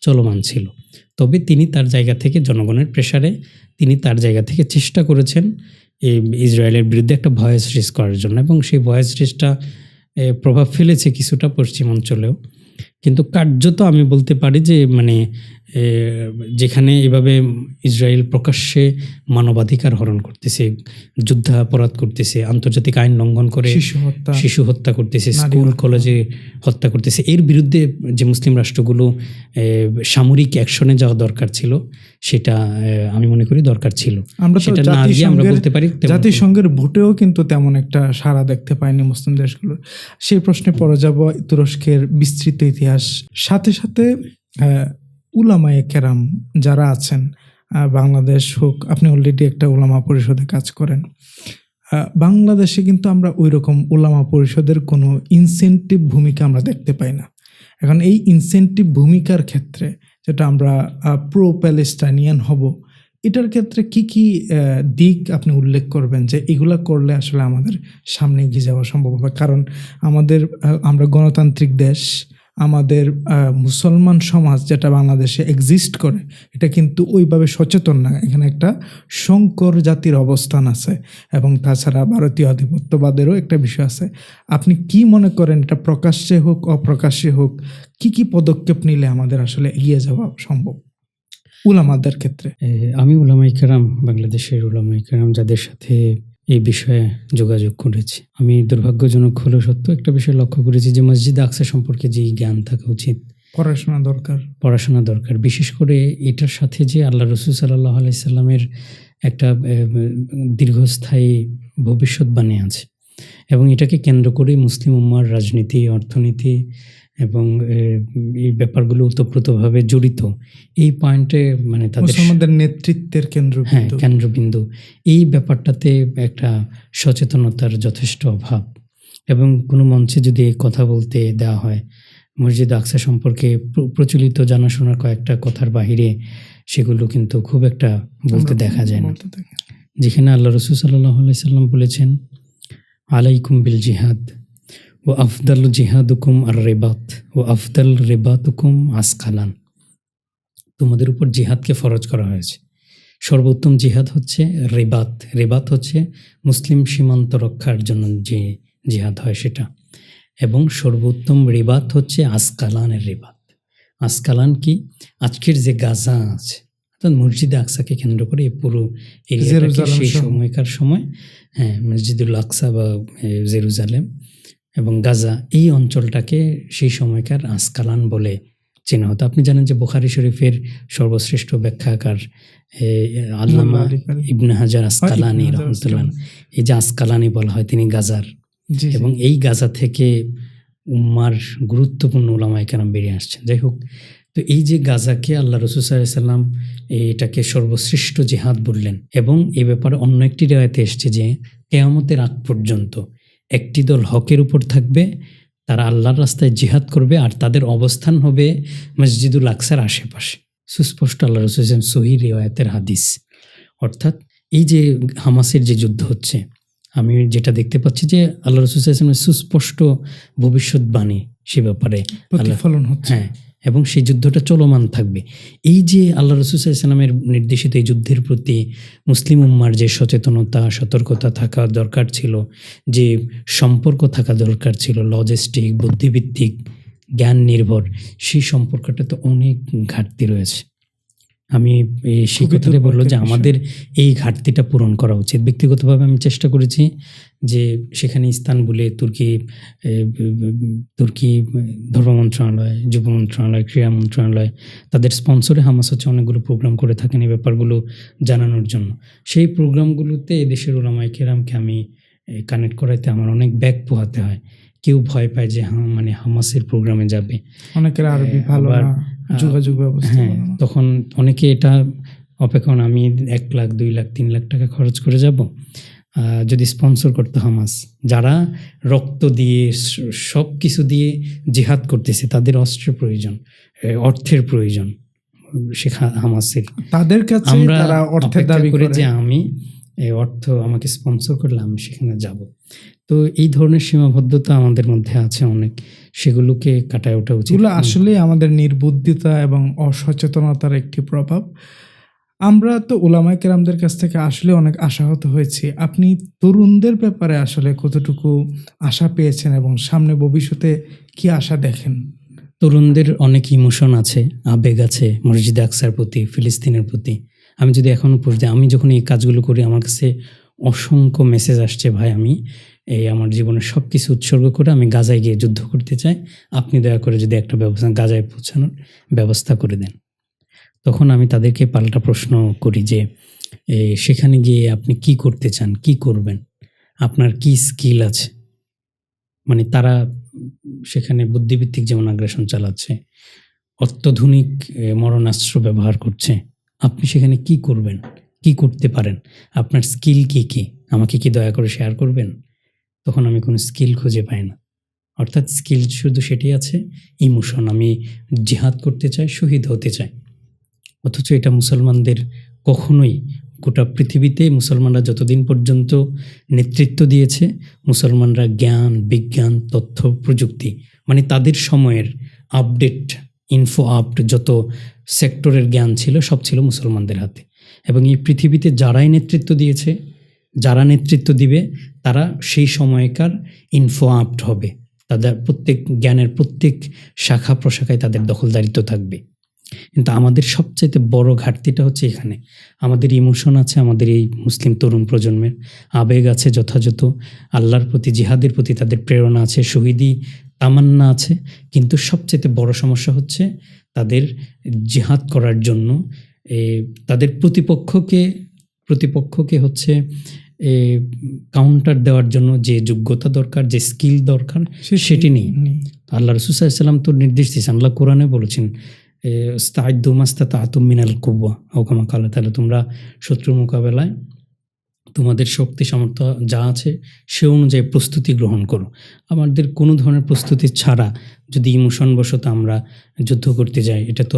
চলমান ছিল। তবে তিনি তার জায়গা থেকে জনগণের প্রেসারে তিনি তার জায়গা থেকে চেষ্টা করেছেন এই ইসরায়েলের বিরুদ্ধে একটা ভয়েস রেজ করার জন্য, এবং সেই ভয়েস রেজটা প্রভাব ফেলেছে কিছুটা পশ্চিম অঞ্চলেও। কিন্তু কার্যত আমি বলতে পারি যে মানে যেখানে এভাবে ইসরায়েল প্রকাশ্যে মানবাধিকার হরণ করতেছে, যুদ্ধাপরাধ করতেছে, আন্তর্জাতিক আইন লঙ্ঘন করে শিশু হত্যা করতেছে, স্কুল কলেজে হত্যা করতেছে, এর বিরুদ্ধে যে মুসলিম রাষ্ট্রগুলো সামরিক অ্যাকশনে যাওয়া দরকার ছিল, সেটা আমি মনে করি দরকার ছিল। আমরা সেটা না দিয়ে আমরা বলতে পারি জাতিসংঘের ভোটেও কিন্তু তেমন একটা সাড়া দেখতে পাইনি মুসলিম দেশগুলোর। সেই প্রশ্নে পড়ে যাব তুরস্কের বিস্তৃত ইতিহাস, সাথে সাথে উলামায়ে কেরাম যারা আছেন, বাংলাদেশ হোক, আপনি অলরেডি একটা উলামা পরিষদে কাজ করেন, বাংলাদেশে কিন্তু আমরা ওই রকম উলামা পরিষদের কোনো ইনসেন্টিভ ভূমিকা আমরা দেখতে পাই না। এখন এই ইনসেন্টিভ ভূমিকার ক্ষেত্রে যেটা আমরা প্রো প্যালেস্টাইনিয়ান হব, এটার ক্ষেত্রে কি কি দিক আপনি উল্লেখ করবেন যে এগুলা করলে আসলে আমাদের সামনে এগিয়ে যাওয়া সম্ভব হবে? কারণ আমরা গণতান্ত্রিক দেশ, আমাদের মুসলমান সমাজ যেটা বাংলাদেশে এক্সিস্ট করে এটা কিন্তু ওইভাবে সচেতন না। এখানে একটা সংকর জাতির অবস্থান আছে, এবং তাছাড়া ভারতীয় আধিপত্যবাদেরও একটা বিষয় আছে। আপনি কি মনে করেন, এটা প্রকাশ্যে হোক অপ্রকাশ্যে হোক, কি কি পদক্ষেপ নিলে আমাদের আসলে এগিয়ে যাওয়া সম্ভব উলামাদের ক্ষেত্রে? আমি উলামায়ে কেরাম, বাংলাদেশের উলামায়ে কেরাম যাদের সাথে এই বিষয়ে যোগাযোগ করেছি, আমি দুর্ভাগ্যজনক হলেও সত্য একটা বিষয় লক্ষ্য করেছি যে মসজিদ আকসা সম্পর্কে যে জ্ঞান থাকা উচিত, পড়াশোনা দরকার, বিশেষ করে এটার সাথে যে আল্লাহ রসুল সাল্লাল্লাহু আলাইহি সাল্লামের একটা দীর্ঘস্থায়ী ভবিষ্যৎবাণী আছে, এবং এটাকে কেন্দ্র করে মুসলিম উম্মার রাজনীতি, অর্থনীতি এবং এই ব্যাপারগুলো ওতপ্রোতভাবে জড়িত। এই পয়েন্টে মানে তাদের নেতৃত্বের কেন্দ্রবিন্দু, এই ব্যাপারটাতে একটা সচেতনতার যথেষ্ট অভাব। এবং কোনো মঞ্চে যদি কথা বলতে দেওয়া হয় মসজিদ আকসা সম্পর্কে প্রচলিত জানাশোনার কয়েকটা কথার বাহিরে সেগুলো কিন্তু খুব একটা বলতে দেখা যায় না। যেখানে আল্লাহ রসুল সাল্লাল্লাহু আলাইহি সাল্লাম বলেছেন, আলাইকুম বিল জিহাদ ও আফদাল জিহাদুকুম আর রেবাত ও আফদাল রেবাতুকুম আসকালান। তোমাদের উপর জিহাদকে ফরজ করা হয়েছে, সর্বোত্তম জিহাদ হচ্ছে রেবাত। রেবাত হচ্ছে মুসলিম সীমান্ত রক্ষার জন্য যে জিহাদ হয় সেটা, এবং সর্বোত্তম রেবাত হচ্ছে আসকালানের রেবাত। আসকালান কি? আজকের যে গাজা আছে, অর্থাৎ মসজিদে আকসাকে কেন্দ্র করে এই পুরো এরিয়াটাকে সেই সময়কার সময় মসজিদুল আকসা বা জেরুজালেম এবং গাজা, এই অঞ্চলটাকে সেই সময়কার আসকালান বলে চেনা হতো। আপনি জানেন যে বুখারী শরীফের সর্বশ্রেষ্ঠ ব্যাখ্যাকার আল্লামা ইবনে হাজার আসকালানি রাহমাতুল্লাহ, এই যে আসকালানি বলা হয় তিনি গাজার, এবং এই গাজা থেকে উম্মার গুরুত্বপূর্ণ উলামায়ে কেরাম বেরিয়ে আসছেন। যাই হোক, তো এই যে গাজাকে আল্লাহ রাসূল সাল্লাল্লাহু আলাইহি সাল্লাম এটাকে সর্বশ্রেষ্ঠ জিহাদ বললেন, এবং এ ব্যাপারে অন্য একটি রিওয়ায়াতে এসেছে যে কিয়ামতের আগ পর্যন্ত একটি দল হকের উপর থাকবে, তারা আল্লাহর রাস্তায় জিহাদ করবে, আর তাদের অবস্থান হবে মসজিদুল আকসার আশেপাশে। সুস্পষ্ট আল্লাহ রাসূল সহিহ রিওয়ায়াতের হাদিস। অর্থাৎ এই যে হামাসের যে যুদ্ধ হচ্ছে, আমি যেটা দেখতে পাচ্ছি যে আল্লাহ রাসূল সাল্লাল্লাহু আলাইহি ওয়াসাল্লামের সুস্পষ্ট ভবিষ্যৎবাণী সে ব্যাপারে প্রতিফলন হচ্ছে, এবং সেই যুদ্ধটা চলমান থাকবে। এই যে আল্লাহ রাসূল সাল্লাল্লাহু আলাইহি ওয়াসাল্লামের নির্দেশিত এই যুদ্ধের প্রতি মুসলিম উম্মার যে সচেতনতা, সতর্কতা থাকা দরকার ছিল, যে সম্পর্ক থাকা দরকার ছিল, লজিস্টিক, বুদ্ধিভিত্তিক, জ্ঞান নির্ভর, সেই সম্পর্কটা তো অনেক ঘাটতি রয়েছে। আমি সেই কথাটা বললো যে আমাদের এই ঘাটতিটা পূরণ করা উচিত। ব্যক্তিগতভাবে আমি চেষ্টা করেছি যে সেখানে ইস্তানবুলে তুর্কি ধর্ম মন্ত্রণালয়, যুব মন্ত্রণালয়, ক্রীড়া মন্ত্রণালয়, তাদের স্পন্সরে হামাস হচ্ছে অনেকগুলো প্রোগ্রাম করে থাকেন এই ব্যাপারগুলো জানানোর জন্য। সেই প্রোগ্রামগুলোতে এদেশের উলামায়ে কেরামকে আমি কানেক্ট করাইতে আমার অনেক ব্যাগ পোহাতে হয়। কেউ ভয় পায় যে মানে হামাসের প্রোগ্রামে যাবে, অনেকের আরবি ভালো না, যোগাযোগ ব্যবস্থা, তখন অনেকে এটা অপেক্ষা, আমি 1 লাখ 2 লাখ 3 লাখ টাকা খরচ করে যাব, যদি স্পন্সর করতে হামাস, যারা রক্ত দিয়ে সব কিছু দিয়ে জিহাদ করতেছে, তাদের অস্ত্রের প্রয়োজন, অর্থের প্রয়োজন হামাসের, তাদের কাছে আমরা অর্থের দাবি করে যে আমি অর্থ আমাকে স্পন্সর করলে আমি সেখানে যাব। তো এই ধরনের সীমাবদ্ধতা আমাদের মধ্যে আছে অনেক, সেগুলোকে কাটায় ওঠা উচিত। এগুলো আসলেই আমাদের নির্বুদ্ধিতা এবং অসচেতনতার একটি প্রভাব। আমরা তো উলামায়ে কেরামদের কাছ থেকে আসলে অনেক আশাহত হয়েছি। আপনি তরুণদের ব্যাপারে আসলে কতটুকু আশা পেয়েছেন এবং সামনে ভবিষ্যতে কি আশা দেখেন? তরুণদের অনেক ইমোশন আছে, আবেগ আছে মসজিদে আকসার প্রতি, ফিলিস্তিনের প্রতি। আমি যদি এখনও পড়তে, আমি যখন এই কাজগুলো করি আমার কাছে অসংখ্য মেসেজ আসছে, ভাই আমি এই আমার জীবনের সব কিছু উৎসর্গ করে আমি গাজায় গিয়ে যুদ্ধ করতে চাই, আপনি দয়া করে যদি একটা ব্যবস্থা গাজায় পৌঁছানোর ব্যবস্থা করে দেন। তখন আমি তাদেরকে পাল্টা প্রশ্ন করি যে সেখানে গিয়ে আপনি কি করতে চান, কি করবেন, আপনার কি স্কিল আছে? মানে তারা সেখানে বুদ্ধিভিত্তিক যেমন আগ্রাসন চালাচ্ছে, অত্যাধুনিক মরণাস্ত্র ব্যবহার করছে, আপনি সেখানে কি করবেন, কি করতে পারেন, আপনার স্কিল কি কি, আমাকে কি দয়া করে শেয়ার করবেন? তখন আমি কোনো স্কিল খুঁজে পাই না। অর্থাৎ স্কিল শুধু সেটাই আছে, ইমোশন, আমি জিহাদ করতে চাই, শহীদ হতে চাই। অথচ এটা মুসলমানদের কখনোই, গোটা পৃথিবীতে মুসলমানরা যতদিন পর্যন্ত নেতৃত্ব দিয়েছে, মুসলমানরা জ্ঞান, বিজ্ঞান, তথ্য প্রযুক্তি, মানে তাদের সময়ের আপডেট, ইনফো আপড যত সেক্টরের জ্ঞান ছিল সব ছিল মুসলমানদের হাতে। এবং এই পৃথিবীতে যারাই নেতৃত্ব দিয়েছে, যারা নেতৃত্ব দিবে, তারা সেই সময়কার ইনফো আপড হবে। তাদের প্রত্যেক জ্ঞানের প্রত্যেক শাখা প্রশাখায় তাদের দখলদারিত্ব থাকবে। কিন্তু আমাদের সবচাইতে বড় ঘাটতিটা হচ্ছে এখানে। আমাদের ইমোশন আছে, আমাদের এই মুসলিম তরুণ প্রজন্মের আবেগ আছে যথাযথ, আল্লাহর প্রতি, জিহাদের প্রতি তাদের প্রেরণা আছে, শহীদি তামান্না আছে, কিন্তু সবচাইতে বড় সমস্যা হচ্ছে তাদের জিহাদ করার জন্য তাদের প্রতিপক্ষকে হচ্ছে কাউন্টার দেওয়ার জন্য যে যোগ্যতা দরকার, যে স্কিল দরকার, সেটি নেই। আল্লাহ রাসূল সাল্লাল্লাহু আলাইহি ওয়াসাল্লাম তো নির্দেশ দিয়েছেন, আল্লাহ কোরআনে বলেছেন ইস্তাইদ্দু মাস্তাতাতুম মিনাল কুওয়া আও কামা ক্বালা তাআলা, তোমরা শত্রু মোকাবেলায় তোমাদের শক্তি সামর্থ্য যা আছে সে অনুযায়ী প্রস্তুতি গ্রহণ করো। আমাদের কোনো ধরনের প্রস্তুতি ছাড়া যদি ইমোশনবশত আমরা যুদ্ধ করতে যাই, এটা তো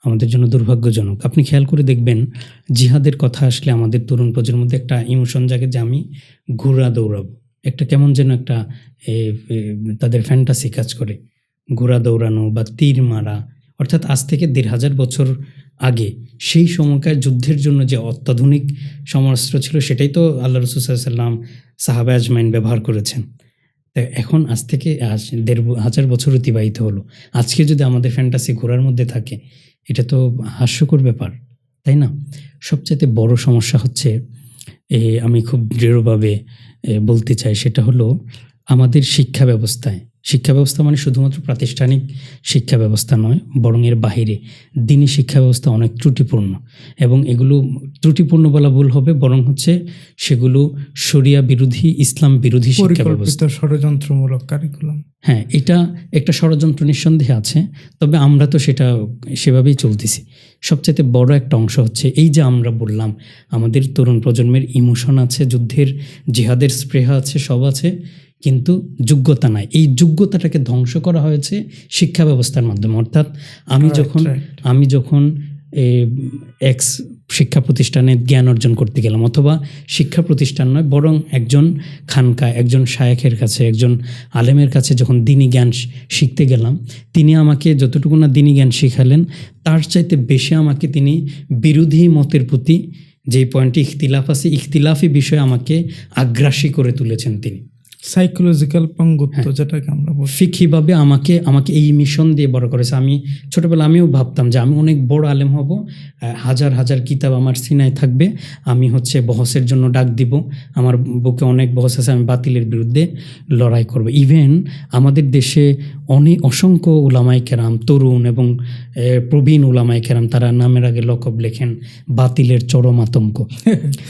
আমাদের জন্য দুর্ভাগ্যজনক। আপনি খেয়াল করে দেখবেন, জিহাদের কথা আসলে আমাদের তরুণ প্রজন্মের মধ্যে একটা ইমোশন জাগে যে আমি ঘোড়া দৌড়াবো, একটা কেমন যেন একটা তাদের ফ্যান্টাসি কাজ করে, ঘোড়া দৌড়ানো বা তীর মারা। অর্থাৎ আজ থেকে ১৫০০ বছর আগে সেই সময়কার যুদ্ধের জন্য যে অত্যাধুনিক সমরাস্ত্র ছিল, সেটাই তো আল্লাহ রাসূল সাল্লাল্লাহু আলাইহি ওয়াসাল্লাম, সাহাবা আজমাইন ব্যবহার করেছেন। তো এখন আজ থেকে ১৫০০ বছর অতিবাহিত হলো, আজকে যদি আমাদের ফ্যান্টাসি ঘোড়ার মধ্যে থাকে, এটা তো হাস্যকর ব্যাপার, তাই না? সবচাইতে বড় সমস্যা হচ্ছে, আমি খুব দৃঢ়ভাবে বলতে চাই, সেটা হলো আমাদের শিক্ষা ব্যবস্থায়। শিক্ষা ব্যবস্থা মানে শুধুমাত্র প্রাতিষ্ঠানিক শিক্ষা ব্যবস্থা নয়, বরং এর বাহিরে দ্বীনি শিক্ষা ব্যবস্থা অনেক ত্রুটিপূর্ণ। এবং এগুলো ত্রুটিপূর্ণ বলা ভুল হবে, বরং হচ্ছে সেগুলো শরিয়া বিরোধী, ইসলাম বিরোধী শিক্ষা ব্যবস্থা, ষড়যন্ত্রমূলক কারিকুলাম। হ্যাঁ, এটা একটা ষড়যন্ত্র নিঃসন্দেহে আছে, তবে আমরা তো সেটা সেভাবেই চলতেছি। সবচেয়ে বড় একটা অংশ হচ্ছে এই যে আমরা বললাম, আমাদের তরুণ প্রজন্মের ইমোশন আছে, যুদ্ধের জিহাদের স্পৃহা আছে, সব আছে, কিন্তু যোগ্যতা নাই। এই যোগ্যতাটাকে ধ্বংস করা হয়েছে শিক্ষা ব্যবস্থার মাধ্যমে। অর্থাৎ আমি যখন এক্স শিক্ষা প্রতিষ্ঠানে জ্ঞান অর্জন করতে গেলাম, অথবা শিক্ষা প্রতিষ্ঠান নয় বরং একজন খানকা, একজন শায়েখের কাছে, একজন আলেমের কাছে যখন দ্বীনি জ্ঞান শিখতে গেলাম, তিনি আমাকে যতটুকু না দ্বীনি জ্ঞান শিখালেন, তার চাইতে বেশি আমাকে তিনি বিরোধী মতের প্রতি যে পয়েন্টে ইখতিলাফ আছে, ইখতিলাফি বিষয়ে আমাকে আগ্রাসী করে তুলেছেন তিনি। সাইকোলজিক্যাল পাঙ্গুত্ব, যেটাকে আমরা বলি, ফিকহিভাবে আমাকে এই মিশন দিয়ে বড় করেছে। আমি ছোটবেলা আমিও ভাবতাম যে আমি অনেক বড় আলেম হব, হাজার হাজার কিতাব আমার সিনায় থাকবে, আমি হচ্ছে বহসের জন্য ডাক দিব, আমার বুকে অনেক বহস আছে, আমি বাতিলের বিরুদ্ধে লড়াই করব। ইভেন আমাদের দেশে অসংখ্য উলামায়ে কেরাম, তরুণ এবং প্রবীণ উলামায়ে কেরাম, তারা নামের আগে লকব লেখেন বাতিলের চরম আতঙ্ক।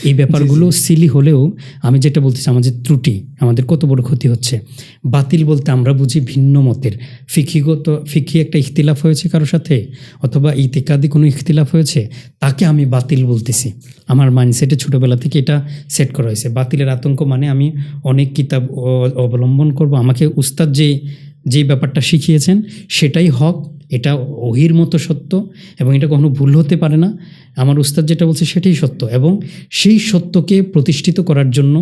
এই ব্যাপারগুলো সিলি হলেও আমি যেটা বলতেছি, আমাদের ত্রুটি, আমাদের কত বড় ক্ষতি হচ্ছে। বাতিল বলতে আমরা বুঝি ভিন্ন মতের, ফিকি একটা ইখতিলাফ হয়েছে কারোর সাথে, অথবা ইতিকাদি কোনো ইখতিলাফ হয়েছে, তাকে আমি বাতিল বলতেছি। আমার মাইন্ডসেটে ছোটোবেলা থেকে এটা সেট করা হয়েছে। বাতিলের আতঙ্ক মানে আমি অনেক কিতাব অবলম্বন করব, আমাকে উস্তাদ যেই ব্যাপারটা শিখিয়েছেন সেটাই হক, এটা ওহির মতো সত্য এবং এটা কখনো ভুল হতে পারে না। আমার উস্তাদ যেটা বলছে সেটাই সত্য, এবং সেই সত্যকে প্রতিষ্ঠিত করার জন্য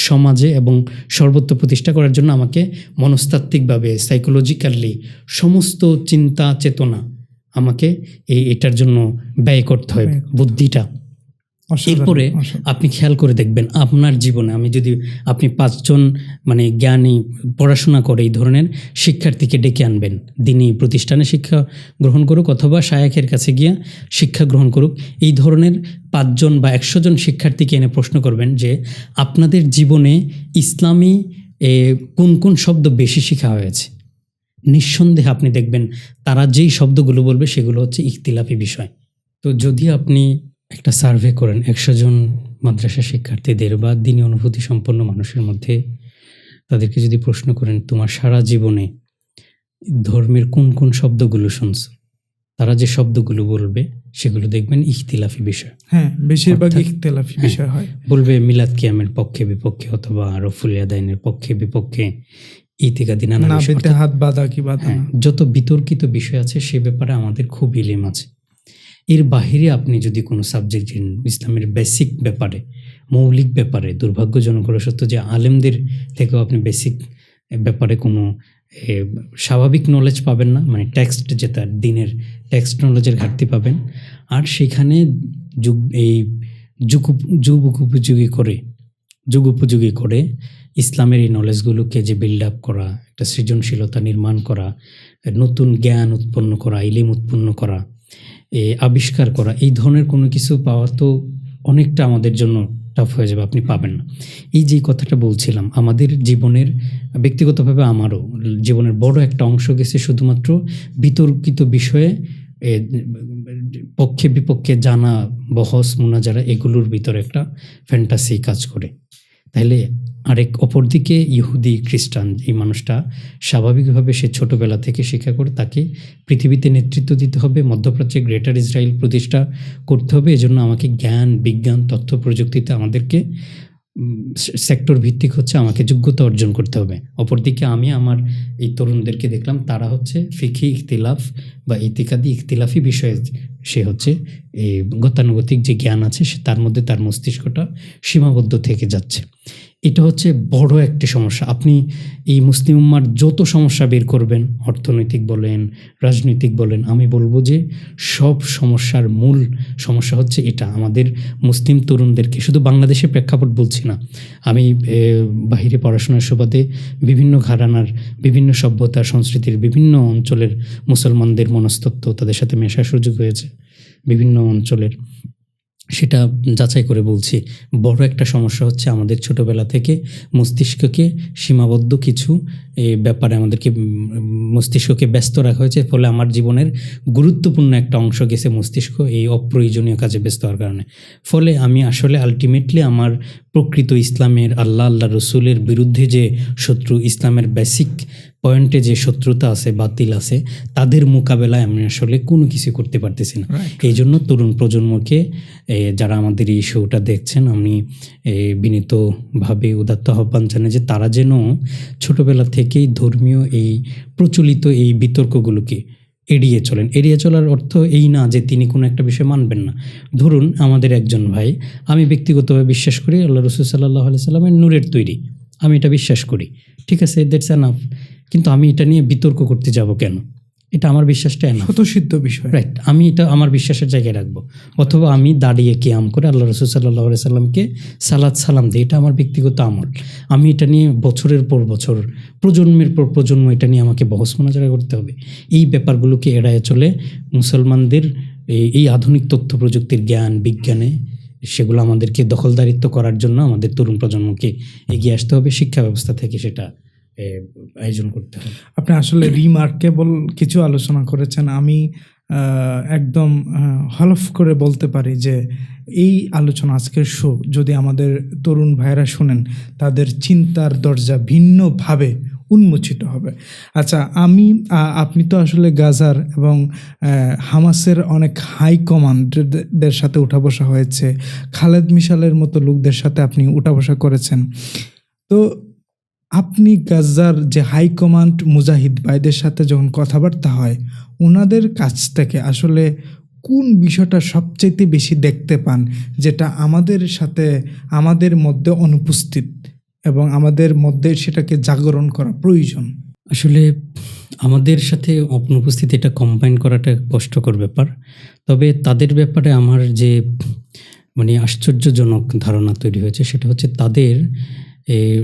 সমাজে এবং সর্বত্র প্রতিষ্ঠা করার জন্য আমাকে মনস্তাত্ত্বিকভাবে, সাইকোলজিক্যালি সমস্ত চিন্তা চেতনা আমাকে এটার জন্য ব্যয় করতে হয়, বুদ্ধিটা। এরপরে আপনি খেয়াল করে দেখবেন আপনার জীবনে, আপনি 5 জন মানে জ্ঞানী পড়াশোনা করে এই ধরনের শিক্ষার্থীকে ডেকে আনবেন, দিনী প্রতিষ্ঠানে শিক্ষা গ্রহণ করুক অথবা শায়েখের কাছে গিয়া শিক্ষা গ্রহণ করুক, এই ধরনের 5 জন বা 100 জন শিক্ষার্থীকে এনে প্রশ্ন করবেন যে আপনাদের জীবনে ইসলামী কোন কোন শব্দ বেশি শেখা হয়েছে। নিঃসন্দেহে আপনি দেখবেন তারা যেই শব্দগুলো বলবে সেগুলো হচ্ছে ইখতিলাফি বিষয়। তো যদি আপনি একটা সার্ভে করেন 100 জন মাদ্রাসা শিক্ষার্থীদের বা দ্বীনি অনুভূতি সম্পন্ন মানুষের মধ্যে, তাদেরকে যদি প্রশ্ন করেন তোমার সারা জীবনে ধর্মের কোন কোন শব্দগুলো শুনছো, তারা যে শব্দগুলো বলবে সেগুলো দেখবেন ইখতিলাফি বিষয়। হ্যাঁ, বেশিরভাগ ইখতিলাফি বিষয় হয়। বলবে মিলাদ কিয়ামের পক্ষে বিপক্ষে অথবা রফুল ইয়াদাইনের পক্ষে বিপক্ষে, ইতিকাদি নানা বিষয়, হাত বাঁধা কি বাঁধা না, যত বিতর্কিত বিষয় আছে সে ব্যাপারে আমাদের খুব ইলম আছে। এর বাহিরে আপনি যদি কোনো সাবজেক্ট ইসলামের বেসিক ব্যাপারে, মৌলিক ব্যাপারে, দুর্ভাগ্যজনক হলো সত্য যে আলেমদের থেকেও আপনি বেসিক ব্যাপারে কোনো স্বাভাবিক নলেজ পাবেন না, মানে টেক্সট যেটা দিনের টেক্সট নলেজের ঘাটতি পাবেন। আর সেখানে যুগ উপযোগী করে ইসলামের এই নলেজগুলোকে যে বিল্ড আপ করা, একটা সৃজনশীলতা নির্মাণ করা, নতুন জ্ঞান উৎপন্ন করা, ইলম উৎপন্ন করা, আবিষ্কার করা, এই ধরনের কোনো কিছু পাওয়া তো অনেকটা আমাদের জন্য টাফ হয়ে যাবে, আপনি পাবেন না। এই যে কথাটা বলছিলাম, আমাদের জীবনের ব্যক্তিগতভাবে আমারও জীবনের বড় একটা অংশ গেছে শুধুমাত্র বিতর্কিত বিষয়ে পক্ষে বিপক্ষে জানা, বহস, মুনাজারা, এগুলোর ভিতরে একটা ফ্যান্টাসি কাজ করে। তাহলে আরেক অপরদিকে ইহুদি খ্রিস্টান এই মানুষটা স্বাভাবিকভাবে সে ছোটবেলা থেকে শিক্ষা করে তাকে পৃথিবীতে নেতৃত্ব দিতে হবে, মধ্যপ্রাচ্যে গ্রেটার ইসরায়েল প্রতিষ্ঠা করতে হবে। এজন্য আমাকে জ্ঞান, বিজ্ঞান, তথ্য প্রযুক্তিতে আমাদেরকে সেক্টর ভিত্তিক হচ্ছে আমাকে যোগ্যতা অর্জন করতে হবে। অপরদিকে আমি আমার এই তরুণদেরকে দেখলাম তারা হচ্ছে ফিকি ইখতিলাফ বা ইতিকাদি ইখতিলাফি বিষয়ে সে হচ্ছে এই গতানুগতিক যে জ্ঞান আছে তার মধ্যে তার মস্তিষ্কটা সীমাবদ্ধ থেকে যাচ্ছে। এটা হচ্ছে বড় একটি সমস্যা। আপনি এই মুসলিম উম্মার যত সমস্যা বের করবেন, অর্থনৈতিক বলেন, রাজনৈতিক বলেন, আমি বলবো যে সব সমস্যার মূল সমস্যা হচ্ছে এটা। আমাদের মুসলিম তরুণদেরকে, শুধু বাংলাদেশের প্রেক্ষাপট বলছি না, আমি বাহিরে পড়াশোনার সুবাদে বিভিন্ন ঘরানার, বিভিন্ন সভ্যতা সংস্কৃতির বিভিন্ন অঞ্চলের মুসলমানদের মনস্তত্ত্ব, তাদের সাথে মেশার সুযোগ হয়েছে বিভিন্ন অঞ্চলের, সেটা যাচাই করে বলছি। বড় একটা সমস্যা হচ্ছে আমাদের ছোটবেলা থেকে মস্তিষ্ককে সীমাবদ্ধ কিছু ব্যাপারে আমাদেরকে মস্তিষ্ককে ব্যস্ত রাখা হয়েছে, ফলে আমার জীবনের গুরুত্বপূর্ণ একটা অংশ গেছে মস্তিষ্ক এই অপ্রয়োজনীয় কাজে ব্যস্ত হওয়ার কারণে। ফলে আমি আসলে আলটিমেটলি আমার প্রকৃত ইসলামের, আল্লাহ রসুলের বিরুদ্ধে যে শত্রু, ইসলামের বেসিক পয়েন্টে যে শত্রুতা আছে, বাতিল আছে, তাদের মোকাবেলায় আমি আসলে কোনো কিছু করতে পারতেছি না। এই জন্য তরুণ প্রজন্মকে, যারা আমাদের এই শোটা দেখছেন, আমি বিনীতভাবে উদাত্ত আহ্বান জানাই যে তারা যেন ছোটবেলা থেকেই ধর্মীয় এই প্রচলিত এই বিতর্কগুলোকে এড়িয়ে চলেন। এড়িয়ে চলার অর্থ এই না যে তিনি কোনো একটা বিষয় মানবেন না। ধরুন আমাদের একজন ভাই, আমি ব্যক্তিগতভাবে বিশ্বাস করি আল্লাহ রসুল সাল্লাল্লাহু আলাইহি সাল্লামের নূরের তৈরি, আমি এটা বিশ্বাস করি, ঠিক আছে, দ্যাটস এনাফ। কিন্তু আমি এটা নিয়ে বিতর্ক করতে যাব কেন? এটা আমার বিশ্বাসটা এনাফ, স্বতঃসিদ্ধ বিষয়, রাইট? আমি এটা আমার বিশ্বাসের জায়গায় রাখবো। অথবা আমি দাঁড়িয়ে কিয়াম করে আল্লাহ রসুল সাল্লাল্লাহু আলাইহি সাল্লামকে সালাম দিই, এটা আমার ব্যক্তিগত আমল। আমি এটা নিয়ে বছরের পর বছর, প্রজন্মের পর প্রজন্ম এটা নিয়ে আমাকে বহস মোনাজারা করতে হবে। এই ব্যাপারগুলোকে এড়ায় চলে মুসলমানদের এই আধুনিক তথ্য প্রযুক্তির জ্ঞান, বিজ্ঞানে সেগুলো আমাদেরকে দখলদারিত্ব করার জন্য আমাদের তরুণ প্রজন্মকে এগিয়ে আসতে হবে, শিক্ষা ব্যবস্থা থেকে সেটা আয়োজন করতে হবে। আপনি আসলে রিমার্কেবল কিছু আলোচনা করেছেন। আমি একদম হলফ করে বলতে পারি যে এই আলোচনা, আজকের শো যদি আমাদের তরুণ ভাইরা শোনেন, তাদের চিন্তার দরজা ভিন্নভাবে উন্মোচিত হবে। আচ্ছা, আপনি তো আসলে গাজার এবং হামাসের অনেক হাই কমান্ডদের সাথে উঠা বসা হয়েছে, খালেদ মিশালের মতো লোকদের সাথে আপনি উঠা বসা করেছেন। তো আপনি গাজার যে হাই কমান্ড মুজাহিদ ভাইদের সাথে যখন কথাবার্তা হয়, ওনাদের কাছ থেকে আসলে কোন বিষয়টা সবচাইতে বেশি দেখতে পান, যেটা আমাদের সাথে আমাদের মধ্যে অনুপস্থিত এবং আমাদের মধ্যে সেটাকে জাগরণ করা প্রয়োজন? আসলে আমাদের সাথে অনুপস্থিতি এটা কম্বাইন করাটা কষ্টকর ব্যাপার। তবে তাদের ব্যাপারে আমার যে মানে আশ্চর্যজনক ধারণা তৈরি হয়েছে সেটা হচ্ছে তাদের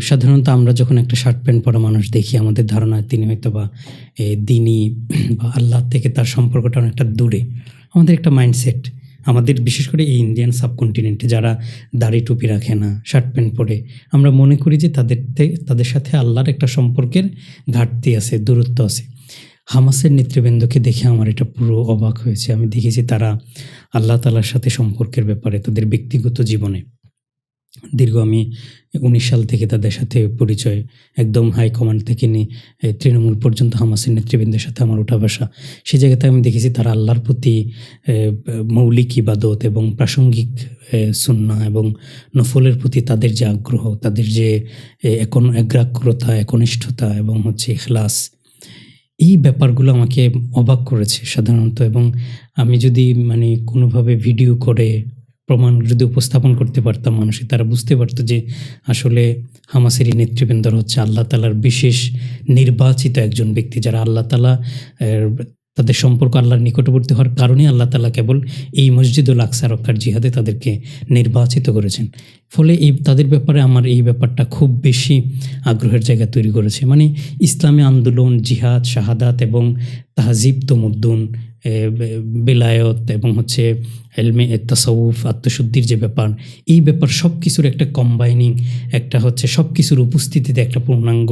সাধারণত আমরা যখন একটা শার্ট প্যান্ট পরা মানুষ দেখি আমাদের ধারণা তিনি হয়তোবা দ্বীনি বা আল্লাহ থেকে তার সম্পর্কটা অনেকটা দূরে। আমাদের একটা মাইন্ডসেট, আমাদের বিশেষ করে এই ইন্ডিয়ান সাবকন্টিনেন্টে যারা দাড়ি টুপি রাখে না, শার্ট প্যান্ট পরে, আমরা মনে করি যে তাদের সাথে আল্লাহর একটা সম্পর্কের ঘাটতি আছে, দূরত্ব আছে। হামাসের নেতৃবৃন্দকে দেখে আমার এটা পুরো অবাক হয়েছে। আমি দেখেছি তারা আল্লাহ তাআলার সাথে সম্পর্কের ব্যাপারে তাদের ব্যক্তিগত জীবনে দীর্ঘ আমি 19 সাল থেকে তাদের সাথে পরিচয়, একদম হাই কমান্ড থেকে নিয়ে তৃণমূল পর্যন্ত হামাসের নেতৃবৃন্দের সাথে আমার ওঠা বসা। সেই জায়গাতে আমি দেখেছি তারা আল্লাহর প্রতি মৌলিক ইবাদত এবং প্রাসঙ্গিক সুন্নাহ এবং নফলের প্রতি তাদের যে আগ্রহ, তাদের যে একাগ্রতা, একনিষ্ঠতা এবং হচ্ছে ইখলাস, এই ব্যাপারগুলো আমাকে অবাক করেছে সাধারণত। এবং আমি যদি মানে কোনোভাবে ভিডিও করে প্রমাণ যদি উপস্থাপন করতে পারতাম মানুষে, তারা বুঝতে পারতো যে আসলে হামাসের এই নেতৃবৃন্দরা হচ্ছে আল্লাহ তাআলার বিশেষ নির্বাচিত একজন ব্যক্তি, যারা আল্লাহ তাআলা তাদের সম্পর্ক আল্লাহর নিকটবর্তী হওয়ার কারণে আল্লাহ তাআলা কেবল এই মসজিদুল আকসা রক্ষার জিহাদে তাদেরকে নির্বাচিত করেছেন। ফলে তাদের ব্যাপারে আমার এই ব্যাপারটা খুব বেশি আগ্রহের জায়গা তৈরি করেছে। মানে ইসলামী আন্দোলন, জিহাদ, শাহাদাত এবং তাহজিব, তমুদ্দুন, বেলায়ত এবং হচ্ছে এলমে তাসাউফ, আত্মশুদ্ধির যে ব্যাপার, এই ব্যাপার সব কিছুর একটা কম্বাইনিং, একটা হচ্ছে সব কিছুর উপস্থিতিতে একটা পূর্ণাঙ্গ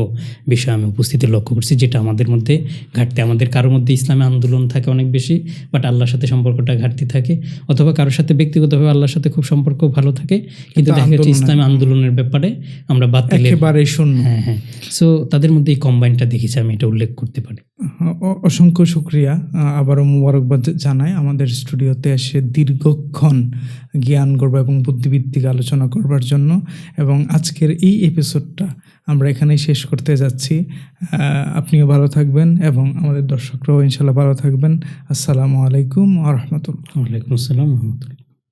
বিষয় আমি উপস্থিতি লক্ষ্য করছি, যেটা আমাদের মধ্যে ঘাটতি। আমাদের কারোর মধ্যে ইসলামী আন্দোলন থাকে অনেক বেশি, বাট আল্লাহর সাথে সম্পর্কটা ঘাটতি থাকে, অথবা কারোর সাথে ব্যক্তিগতভাবে আল্লাহর সাথে খুব সম্পর্ক ভালো থাকে, কিন্তু দেখা যাচ্ছে ইসলামী আন্দোলনের ব্যাপারে আমরা বাতিল, একেবারে শূন্য। হ্যাঁ। সো তাদের মধ্যে এই কম্বাইনটা দেখেছি, আমি এটা উল্লেখ করতে পারি। অসংখ্য শুক্রিয়া, আবারও মুবারকবাদ জানাই আমাদের স্টুডিওতে এসে দীর্ঘক্ষণ জ্ঞান গর্ব এবং বুদ্ধিভিত্তিক আলোচনা করবার জন্য। এবং আজকের এই এপিসোডটা আমরা এখানেই শেষ করতে যাচ্ছি। আপনিও ভালো থাকবেন এবং আমাদের দর্শকরাও ইনশাল্লাহ ভালো থাকবেন। আসসালামু আলাইকুম ওয়া রাহমাতুল্লাহ। ওয়ালাইকুম আসসালাম ওয়া রাহমাতুল্লাহ।